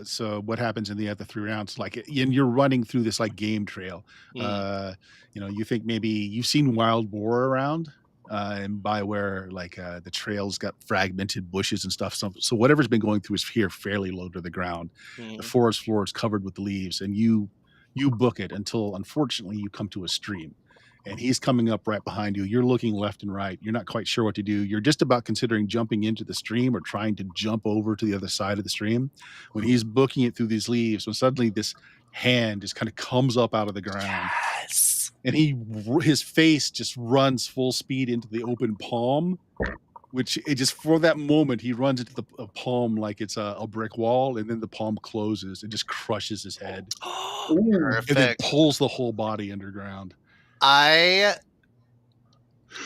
Speaker 1: So what happens in the other 3 rounds? Like, and you're running through this like game trail. You think maybe you've seen wild boar around, and by where like the trails got fragmented bushes and stuff. So whatever's been going through is here fairly low to the ground. The forest floor is covered with leaves, and you book it until unfortunately you come to a stream. And he's coming up right behind you. You're looking left and right. You're not quite sure what to do. You're just about considering jumping into the stream or trying to jump over to the other side of the stream when he's booking it through these leaves. When suddenly this hand just kind of comes up out of the ground.
Speaker 4: Yes.
Speaker 1: And his face just runs full speed into the open palm, which it just for that moment he runs into the palm like it's a brick wall, and then the palm closes and just crushes his head and then
Speaker 4: Perfect.
Speaker 1: pulls the whole body underground.
Speaker 4: I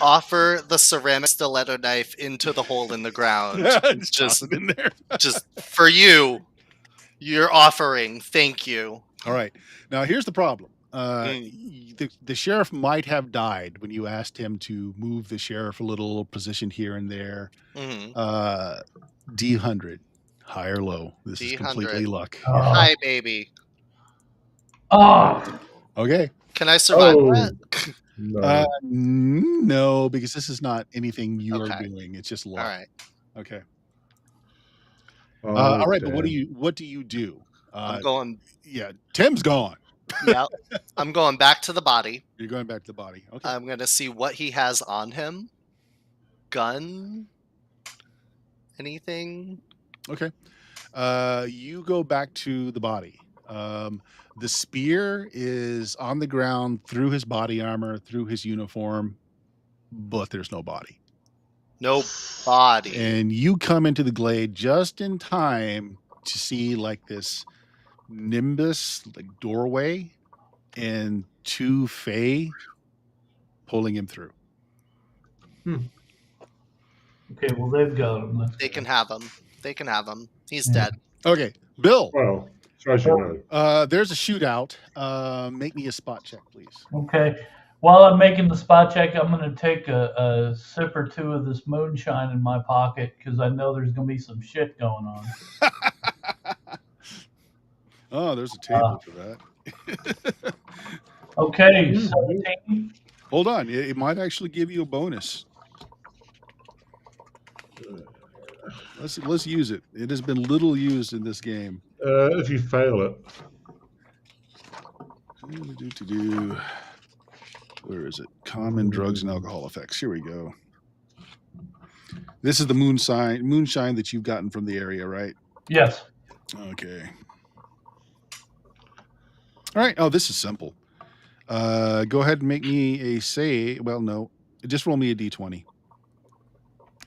Speaker 4: offer the ceramic stiletto knife into the hole in the ground.
Speaker 1: just toss it in there.
Speaker 4: Just for you. You're offering. Thank you.
Speaker 1: All right. Now here's the problem. The sheriff might have died when you asked him to move the sheriff a little position here and there. D100, high or low. This is completely luck.
Speaker 4: Hi, baby.
Speaker 2: Oh,
Speaker 1: Okay.
Speaker 4: Can I survive
Speaker 3: Oh.
Speaker 4: that?
Speaker 3: No.
Speaker 1: No, because this is not anything you are
Speaker 4: Okay.
Speaker 1: doing. It's just
Speaker 4: All
Speaker 1: luck.
Speaker 4: right.
Speaker 1: Okay.
Speaker 3: Oh,
Speaker 1: All right, but
Speaker 3: damn.
Speaker 1: what do you do?
Speaker 4: I'm going.
Speaker 1: Yeah, Tim's gone.
Speaker 4: Yep. I'm going back to the body.
Speaker 1: You're going back to the body. Okay.
Speaker 4: I'm gonna see what he has on him. Gun. Anything?
Speaker 1: Okay. You go back to the body. The spear is on the ground through his body armor, through his uniform, but there's no body.
Speaker 4: No body.
Speaker 1: And you come into the glade just in time to see like this nimbus, like doorway, and 2 Fae pulling him through.
Speaker 2: Okay, well they've got him.
Speaker 4: They can have him. They can have him. He's
Speaker 2: Yeah.
Speaker 4: dead.
Speaker 1: Okay, Bill.
Speaker 3: Well, so as you know.
Speaker 1: There's a shootout. Make me a spot check, please.
Speaker 2: Okay. While I'm making the spot check, I'm going to take a sip or two of this moonshine in my pocket because I know there's going to be some shit going on.
Speaker 1: Oh, there's a table for that.
Speaker 2: Okay, 17.
Speaker 1: Hold on. It might actually give you a bonus. Let's use it. It has been little used in this game.
Speaker 3: If you fail it.
Speaker 1: Where is it? Common drugs and alcohol effects. Here we go. This is the moonshine that you've gotten from the area, right?
Speaker 2: Yes.
Speaker 1: Okay. All right. Oh, this is simple. Go ahead and make me a save. Well, no. Just roll me a d20.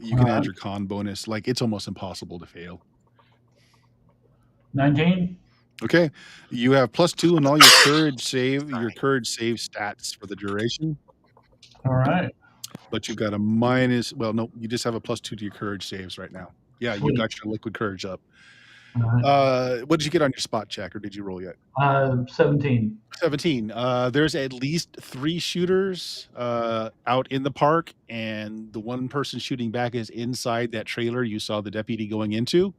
Speaker 1: You can add your con bonus. Like, it's almost impossible to fail.
Speaker 2: 19.
Speaker 1: Okay. You have +2 on all your courage save stats for the duration.
Speaker 2: All right.
Speaker 1: But you've got a minus. Well, no, you just have a +2 to your courage saves right now. Yeah,
Speaker 2: Sweet.
Speaker 1: you got your liquid courage up.
Speaker 2: Right.
Speaker 1: What did you get on your spot check, or did you roll yet?
Speaker 2: 17.
Speaker 1: 17. There's at least 3 shooters out in the park, and the one person shooting back is inside that trailer you saw the deputy going into.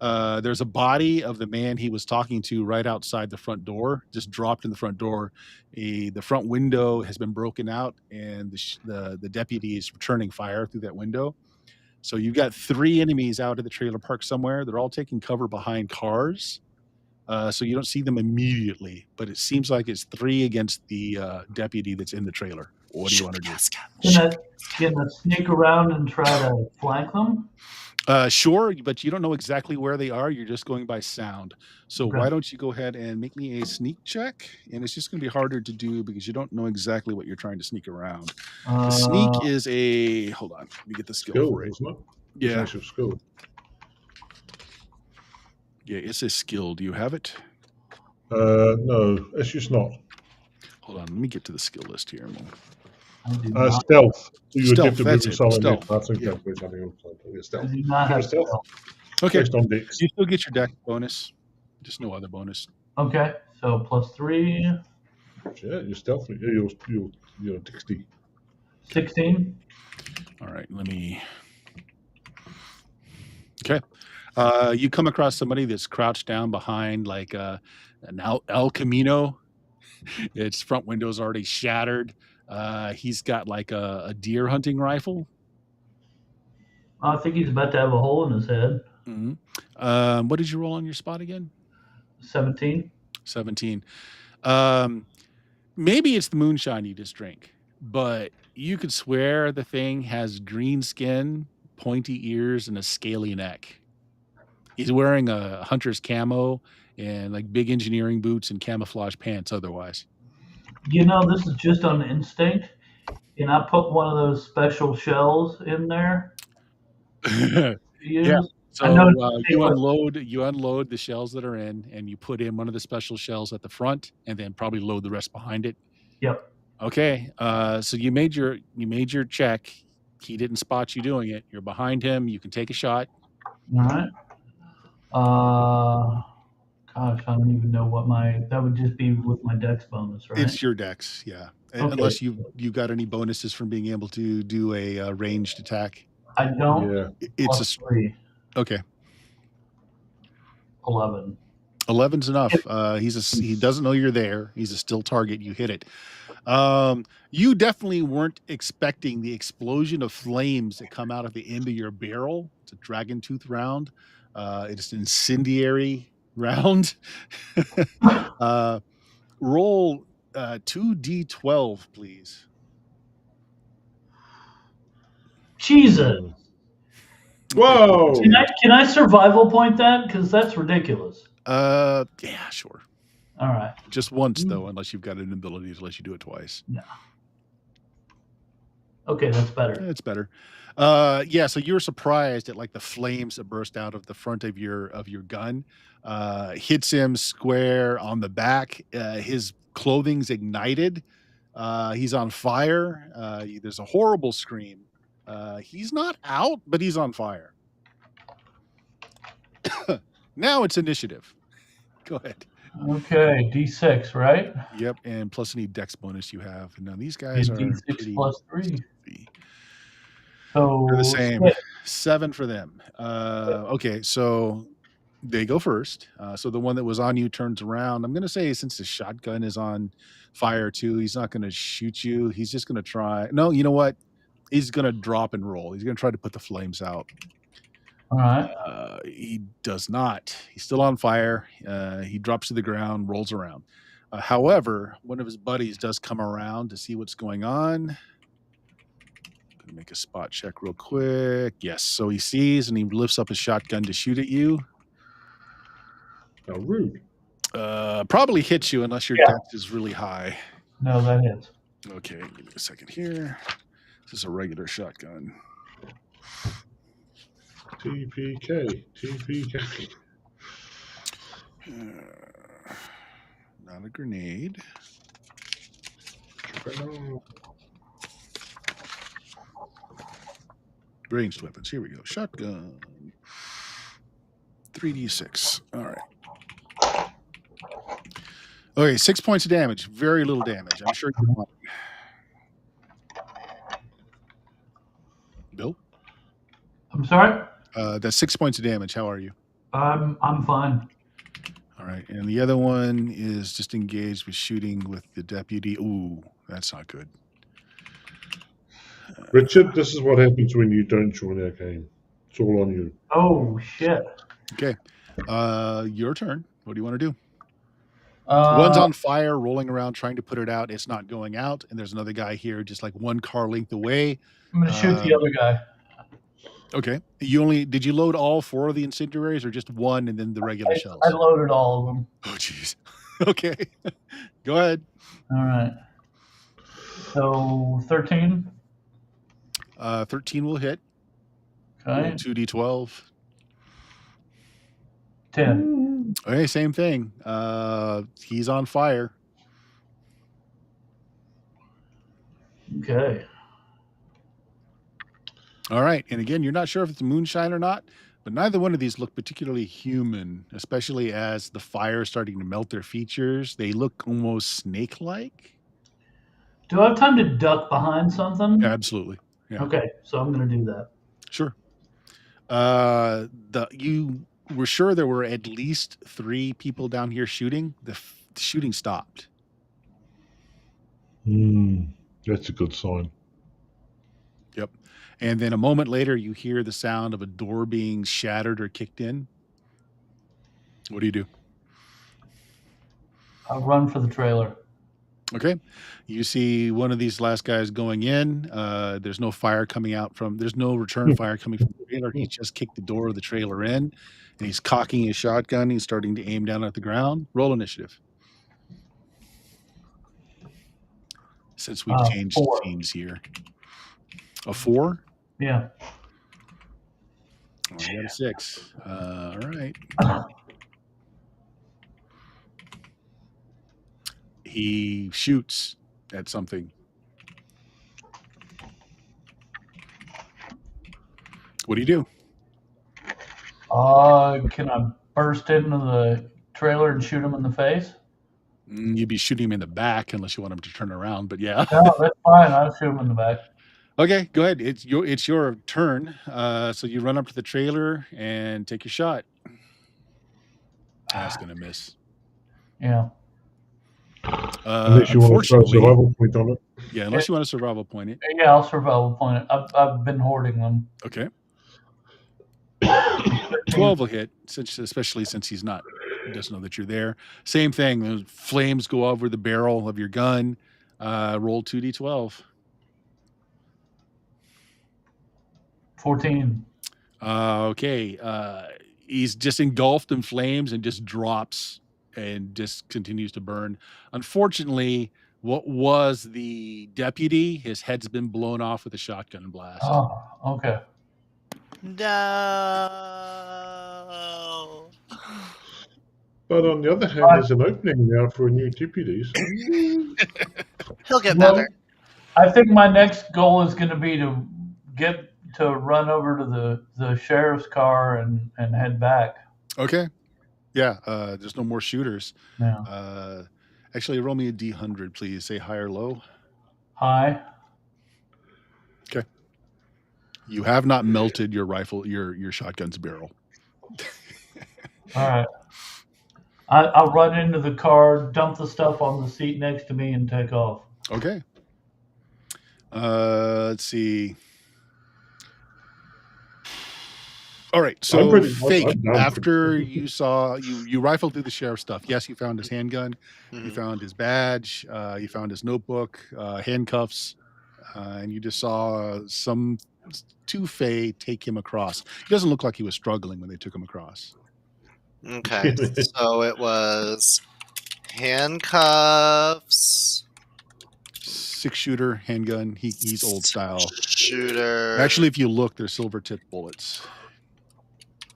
Speaker 1: There's a body of the man he was talking to right outside the front door, just dropped in the front door. The front window has been broken out, and the deputy is returning fire through that window. So you've got 3 enemies out at the trailer park somewhere. They're all taking cover behind cars. So you don't see them immediately, but it seems like it's 3 against the deputy that's in the trailer. What do you want to do?
Speaker 2: Can I sneak around and try to flank them?
Speaker 1: Sure, but you don't know exactly where they are. You're just going by sound. So
Speaker 2: Okay.
Speaker 1: why don't you go ahead and make me a sneak check? And it's just going to be harder to do because you don't know exactly what you're trying to sneak around. The sneak is a... Hold on. Let me get the skill for it.
Speaker 3: Isn't it?
Speaker 1: Yeah.
Speaker 3: It's actual skill.
Speaker 1: Yeah, it's a skill. Do you have it?
Speaker 3: No, it's just not.
Speaker 1: Hold on. Let me get to the skill list here.
Speaker 3: Stealth.
Speaker 1: Stealth, that's it. Stealth.
Speaker 3: Yeah. Stealth.
Speaker 2: I do not have stealth.
Speaker 1: Okay.
Speaker 3: Based on dex.
Speaker 1: You still get your dex bonus. Just no other bonus.
Speaker 2: Okay, so +3.
Speaker 3: Yeah, you're stealthy. You're dexty.
Speaker 2: 16.
Speaker 1: All right, let me... Okay. You come across somebody that's crouched down behind like an El Camino. Its front window's already shattered. He's got like a deer hunting rifle.
Speaker 2: I think he's about to have a hole in his head.
Speaker 1: Mm-hmm. What did you roll on your spot again?
Speaker 2: 17.
Speaker 1: 17. Maybe it's the moonshine you just drink, but you could swear the thing has green skin, pointy ears, and a scaly neck. He's wearing a hunter's camo and like big engineering boots and camouflage pants otherwise.
Speaker 2: You know, this is just on instinct. Can I put one of those special shells in there?
Speaker 1: Yeah. So you unload the shells that are in, and you put in one of the special shells at the front, and then probably load the rest behind it.
Speaker 2: Yep.
Speaker 1: Okay. So you made your check. He didn't spot you doing it. You're behind him. You can take a shot.
Speaker 2: All right. Gosh, I don't even know what that would just be with my dex bonus, right?
Speaker 1: It's your dex, yeah. Okay. Unless you got any bonuses from being able to do a ranged attack.
Speaker 2: I don't.
Speaker 1: Yeah. It's
Speaker 2: +3.
Speaker 1: Okay.
Speaker 2: 11.
Speaker 1: 11's enough. He doesn't know you're there. He's a still target. You hit it. You definitely weren't expecting the explosion of flames that come out of the end of your barrel. It's a dragon tooth round. It's an incendiary round. Roll 2d12, please.
Speaker 2: Jesus.
Speaker 3: Whoa!
Speaker 2: Can I survival point that? Because that's ridiculous.
Speaker 1: Yeah, sure.
Speaker 2: All right.
Speaker 1: Just once though, unless you've got an ability to let you do it twice.
Speaker 2: No. Okay, that's better.
Speaker 1: It's better. Yeah, so you were surprised at like the flames that burst out of the front of your gun. Hits him square on the back. His clothing's ignited. He's on fire. There's a horrible scream. He's not out, but he's on fire. Now it's initiative. Go ahead.
Speaker 2: Okay, D6, right?
Speaker 1: Yep, and plus any dex bonus you have. And now these guys are
Speaker 2: D6
Speaker 1: pretty
Speaker 2: plus 3.
Speaker 1: stealthy.
Speaker 2: So
Speaker 1: They're the same.
Speaker 2: 6.
Speaker 1: 7 for them. Okay, so they go first. So the one that was on you turns around. I'm going to say since the shotgun is on fire too, he's not going to shoot you. He's just going to try. No, you know what? He's going to drop and roll. He's going to try to put the flames out.
Speaker 2: All right.
Speaker 1: He does not. He's still on fire. He drops to the ground, rolls around. However, one of his buddies does come around to see what's going on. Gonna make a spot check real quick. Yes, so he sees and he lifts up his shotgun to shoot at you.
Speaker 3: How rude.
Speaker 1: Probably hits you unless your dex is really high.
Speaker 2: No, that hits.
Speaker 1: Okay, give me a second here. This is a regular shotgun.
Speaker 3: TPK.
Speaker 1: Not a grenade. Ranged weapons. Here we go. Shotgun. 3d6. All right. Okay, 6 points of damage. Very little damage. I'm sure you want it. Bill?
Speaker 2: I'm sorry?
Speaker 1: That's 6 points of damage. How are you?
Speaker 2: I'm fine.
Speaker 1: All right. And the other one is just engaged with shooting with the deputy. Ooh, that's not good.
Speaker 3: Richard, this is what happens when you don't join our game. It's all on you.
Speaker 2: Oh, shit.
Speaker 1: Okay. Your turn. What do you want to do? One's on fire, rolling around, trying to put it out. It's not going out. And there's another guy here, just like one car length away.
Speaker 2: I'm going to shoot the other guy.
Speaker 1: Okay. Did you load all 4 of the incendiaries or just one and then the regular shells?
Speaker 2: I loaded all of them.
Speaker 1: Oh, jeez. Okay. Go ahead.
Speaker 2: All right. So 13.
Speaker 1: 13 will hit.
Speaker 2: Okay.
Speaker 1: 2d12.
Speaker 2: 10.
Speaker 1: Okay, same thing. He's on fire.
Speaker 2: Okay.
Speaker 1: All right. And again, you're not sure if it's moonshine or not, but neither one of these look particularly human, especially as the fire is starting to melt their features. They look almost snake-like.
Speaker 2: Do I have time to duck behind something?
Speaker 1: Yeah, absolutely. Yeah.
Speaker 2: Okay, so I'm going to do that.
Speaker 1: Sure. You were sure there were at least 3 people down here shooting. The shooting stopped.
Speaker 3: That's a good sign.
Speaker 1: Yep. And then a moment later, you hear the sound of a door being shattered or kicked in. What do you do?
Speaker 2: I'll run for the trailer.
Speaker 1: Okay. You see one of these last guys going in. There's no fire coming out there's no return fire coming from the trailer. He just kicked the door of the trailer in, and he's cocking his shotgun. He's starting to aim down at the ground. Roll initiative. Since we've changed
Speaker 2: 4.
Speaker 1: teams here. A 4?
Speaker 2: Yeah.
Speaker 1: Oh, you got a 6. All right. He shoots at something. What do you do?
Speaker 2: Can I burst into the trailer and shoot him in the face?
Speaker 1: You'd be shooting him in the back unless you want him to turn around, but yeah.
Speaker 2: No, that's fine. I'll shoot him in the back.
Speaker 1: Okay, go ahead. It's your turn. So you run up to the trailer and take your shot. That's gonna miss.
Speaker 2: Yeah.
Speaker 3: Unless you want to throw a survival point on it.
Speaker 1: Yeah, unless you want to survival point it.
Speaker 2: Yeah, I'll survival point it. I've been hoarding them.
Speaker 1: Okay. 12 will hit, especially since he doesn't know that you're there. Same thing. The flames go over the barrel of your gun. Roll 2d12.
Speaker 2: 14.
Speaker 1: Okay. He's just engulfed in flames and just drops and just continues to burn. Unfortunately, what was the deputy, his head's been blown off with a shotgun blast.
Speaker 2: Oh, okay.
Speaker 4: No.
Speaker 3: But on the other hand, there's an opening now for a new deputy. So
Speaker 4: He'll get
Speaker 2: Well,
Speaker 4: better.
Speaker 2: I think my next goal is going to be to get to run over to the sheriff's car and head back.
Speaker 1: Okay. Yeah. There's no more shooters.
Speaker 2: Yeah.
Speaker 1: Actually, roll me a D100, please. Say high or low.
Speaker 2: High.
Speaker 1: Okay. You have not melted your rifle, your shotgun's barrel.
Speaker 2: All right. I'll run into the car, dump the stuff on the seat next to me, and take off.
Speaker 1: Okay. Let's see. All right. So fake. After you saw you rifled through the sheriff's stuff. Yes, you found his handgun. You found his badge. You found his notebook, handcuffs, and you just saw some two Fae take him across. It doesn't look like he was struggling when they took him across.
Speaker 4: Okay, so it was handcuffs,
Speaker 1: 6-shooter handgun. He's old style.
Speaker 4: Shooter.
Speaker 1: Actually, if you look, they're silver tipped bullets.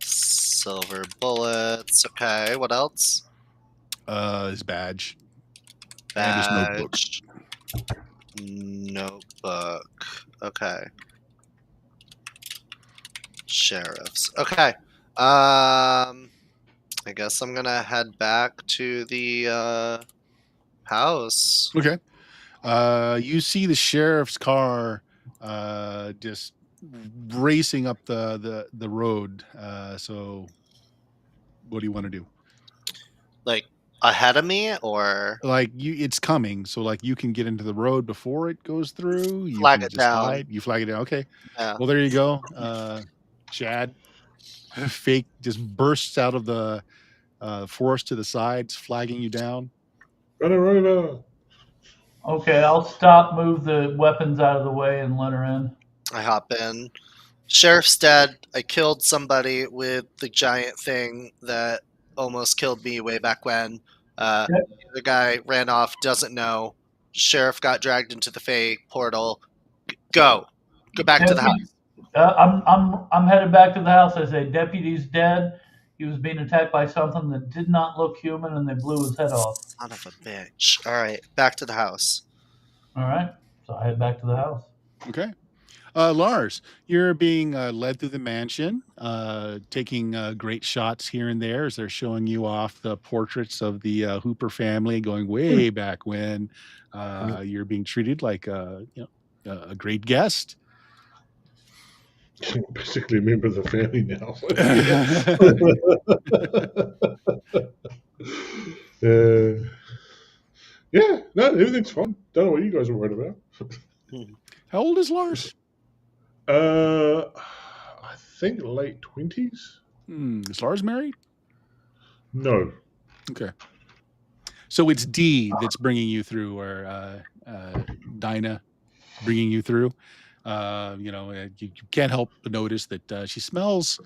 Speaker 4: Silver bullets. Okay, what else?
Speaker 1: His badge.
Speaker 4: Badge.
Speaker 1: And his
Speaker 4: notebook. Notebook. Okay. Sheriffs. Okay. I guess I'm gonna head back to the house.
Speaker 1: Okay. You see the sheriff's car just racing up the road. So what do you want to do?
Speaker 4: Like ahead of me, or
Speaker 1: like it's coming, so like you can get into the road before it goes through. You
Speaker 4: flag
Speaker 1: can
Speaker 4: it
Speaker 1: just
Speaker 4: down.
Speaker 1: slide. You flag it down. Okay.
Speaker 4: Yeah.
Speaker 1: Well, there you go. Chad, fake just bursts out of the forest to the sides, flagging you down.
Speaker 3: Run her over.
Speaker 2: Okay, I'll stop, move the weapons out of the way, and let her in.
Speaker 4: I hop in. Sheriff's dead. I killed somebody with the giant thing that almost killed me way back when. The other guy ran off, doesn't know. Sheriff got dragged into the Fae portal. Go back to the house.
Speaker 2: I'm headed back to the house. I say, deputy's dead. He was being attacked by something that did not look human, and they blew his head off.
Speaker 4: Son of a bitch. All right, back to the house.
Speaker 2: All right, so I head back to the house.
Speaker 1: Okay. Lars, you're being led through the mansion, taking great shots here and there as they're showing you off the portraits of the Hooper family going way back when. You're being treated like a great guest.
Speaker 3: Basically a member of the family now. Yeah, no, everything's fine. Don't know what you guys are worried about.
Speaker 1: How old is Lars?
Speaker 3: I think late 20s.
Speaker 1: Is Lars married?
Speaker 3: No.
Speaker 1: Okay. So it's Dee that's bringing you through, or Dinah bringing you through. You can't help but notice that she smells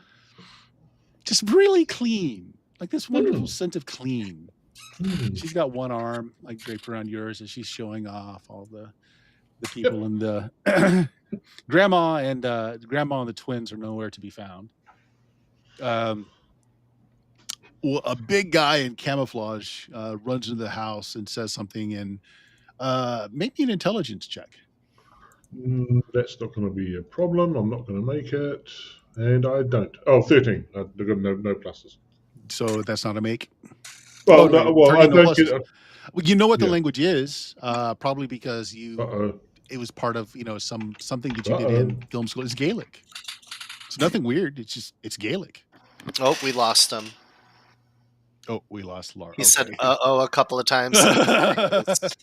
Speaker 1: just really clean, like this wonderful scent of clean. She's got one arm like draped around yours, and she's showing off all the people in the grandma and the twins are nowhere to be found. Well, a big guy in camouflage runs into the house and says something, and make me an intelligence check.
Speaker 3: That's not going to be a problem. I'm not going to make it, and I don't. Oh, 13. I've got no pluses.
Speaker 1: So that's not a make.
Speaker 3: Well, no, well, I don't get.
Speaker 1: Well, you know what the language is, probably because it was part of something that you did in film school. It's Gaelic. It's nothing weird. It's Gaelic.
Speaker 4: Oh, we lost him.
Speaker 1: Oh, we lost Laura.
Speaker 4: He said "uh-oh" a couple of times.
Speaker 1: The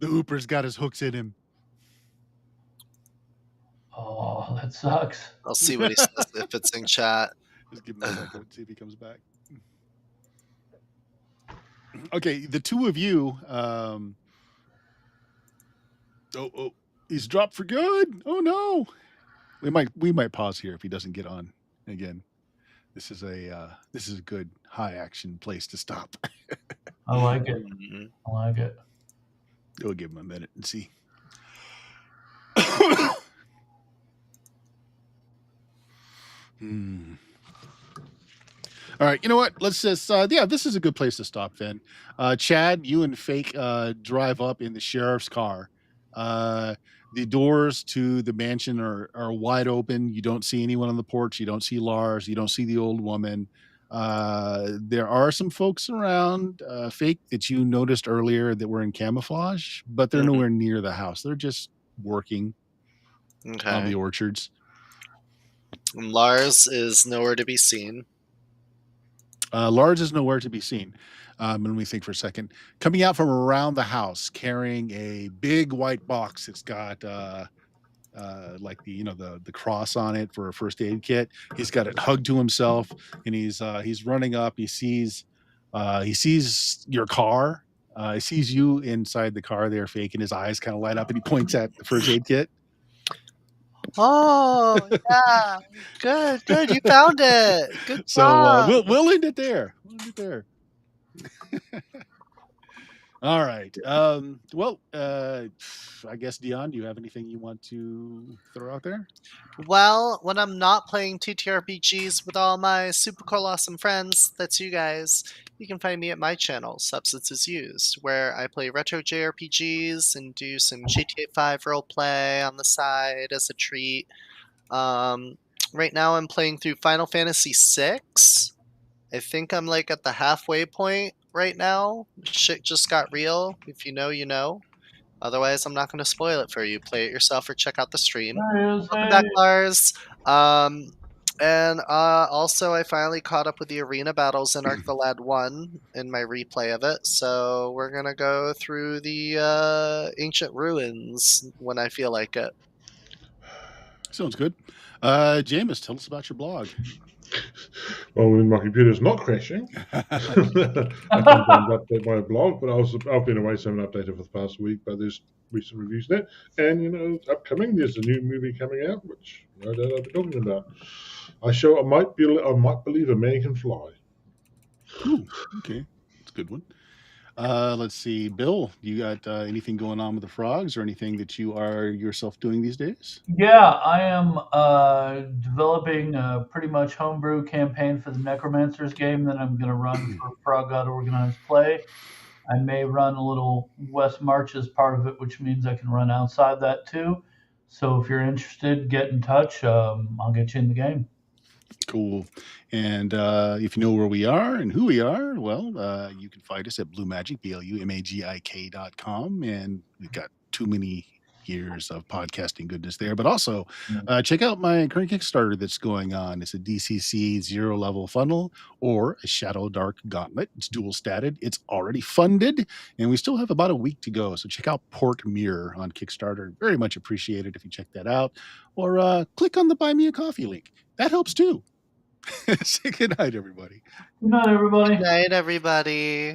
Speaker 1: Hooper's got his hooks in him.
Speaker 2: Oh, that sucks.
Speaker 4: I'll see what he says if it's in chat.
Speaker 1: Just give him a second, see if he comes back. Okay, the two of you. He's dropped for good. Oh no! We might pause here if he doesn't get on again. This is a good high action place to stop.
Speaker 2: I like it.
Speaker 4: Mhm.
Speaker 2: I like it.
Speaker 1: We'll give him a minute and see. All right, you know what? Let's just this is a good place to stop then. Chad, you and Fake drive up in the sheriff's car. The doors to the mansion are wide open. You don't see anyone on the porch. You don't see Lars. You don't see the old woman. There are some folks around, Fake, that you noticed earlier that were in camouflage, but they're
Speaker 4: Mhm.
Speaker 1: nowhere near the house. They're just working on the
Speaker 4: Okay.
Speaker 1: orchards.
Speaker 4: Lars is nowhere to be seen.
Speaker 1: Lars is nowhere to be seen. Let me think for a second. Coming out from around the house, carrying a big white box that's got like the cross on it for a first aid kit. He's got it hugged to himself, and he's running up. He sees your car. He sees you inside the car there, Fake, and his eyes kind of light up, and he points at the first aid kit.
Speaker 4: Oh, yeah. Good, good. You found it. Good
Speaker 1: So
Speaker 4: job.
Speaker 1: we'll end it there. We'll end it there. All right. Well, I guess Dion, do you have anything you want to throw out there?
Speaker 4: Well, when I'm not playing TTRPGs with all my super cool awesome friends, that's you guys, you can find me at my channel, Substances Used, where I play retro JRPGs and do some GTA 5 roleplay on the side as a treat. Right now I'm playing through Final Fantasy VI. I think I'm like at the halfway point right now. Shit just got real. If you know, you know. Otherwise, I'm not going to spoil it for you. Play it yourself or check out the stream.
Speaker 2: There is
Speaker 4: Welcome back,
Speaker 2: a
Speaker 4: Lars. And also, I finally caught up with the arena battles in Arc the Lad 1 in my replay of it. So we're going to go through the ancient ruins when I feel like it.
Speaker 1: Sounds good. Jameis, tell us about your blog.
Speaker 3: Well, when my computer's not crashing, I sometimes update my blog, but I've been away, so I haven't updated for the past week. But there's recent reviews there, and it's upcoming. There's a new movie coming out, which no doubt I'll be talking about. I might believe a man can fly.
Speaker 1: Ooh, okay, that's a good one. Let's see, Bill, you got anything going on with the frogs, or anything that you are yourself doing these days?
Speaker 2: Yeah, I am developing a pretty much homebrew campaign for the Necromancers game that I'm going to run for Frog God Organized Play. I may run a little West March as part of it, which means I can run outside that too. So if you're interested, get in touch. I'll get you in the game.
Speaker 1: Cool. And if you know where we are and who we are, well, you can find us at BlueMagic, BLUMAGIK.com. And we've got too many years of podcasting goodness there. But also, check out my current Kickstarter that's going on. It's a DCC 0 level funnel or a Shadow Dark Gauntlet. It's dual statted. It's already funded, and we still have about a week to go. So check out Port Mirror on Kickstarter. Very much appreciated if you check that out. Or click on the Buy Me a Coffee link. That helps too. Say good night, everybody.
Speaker 2: Good night, everybody.
Speaker 4: Good night, everybody.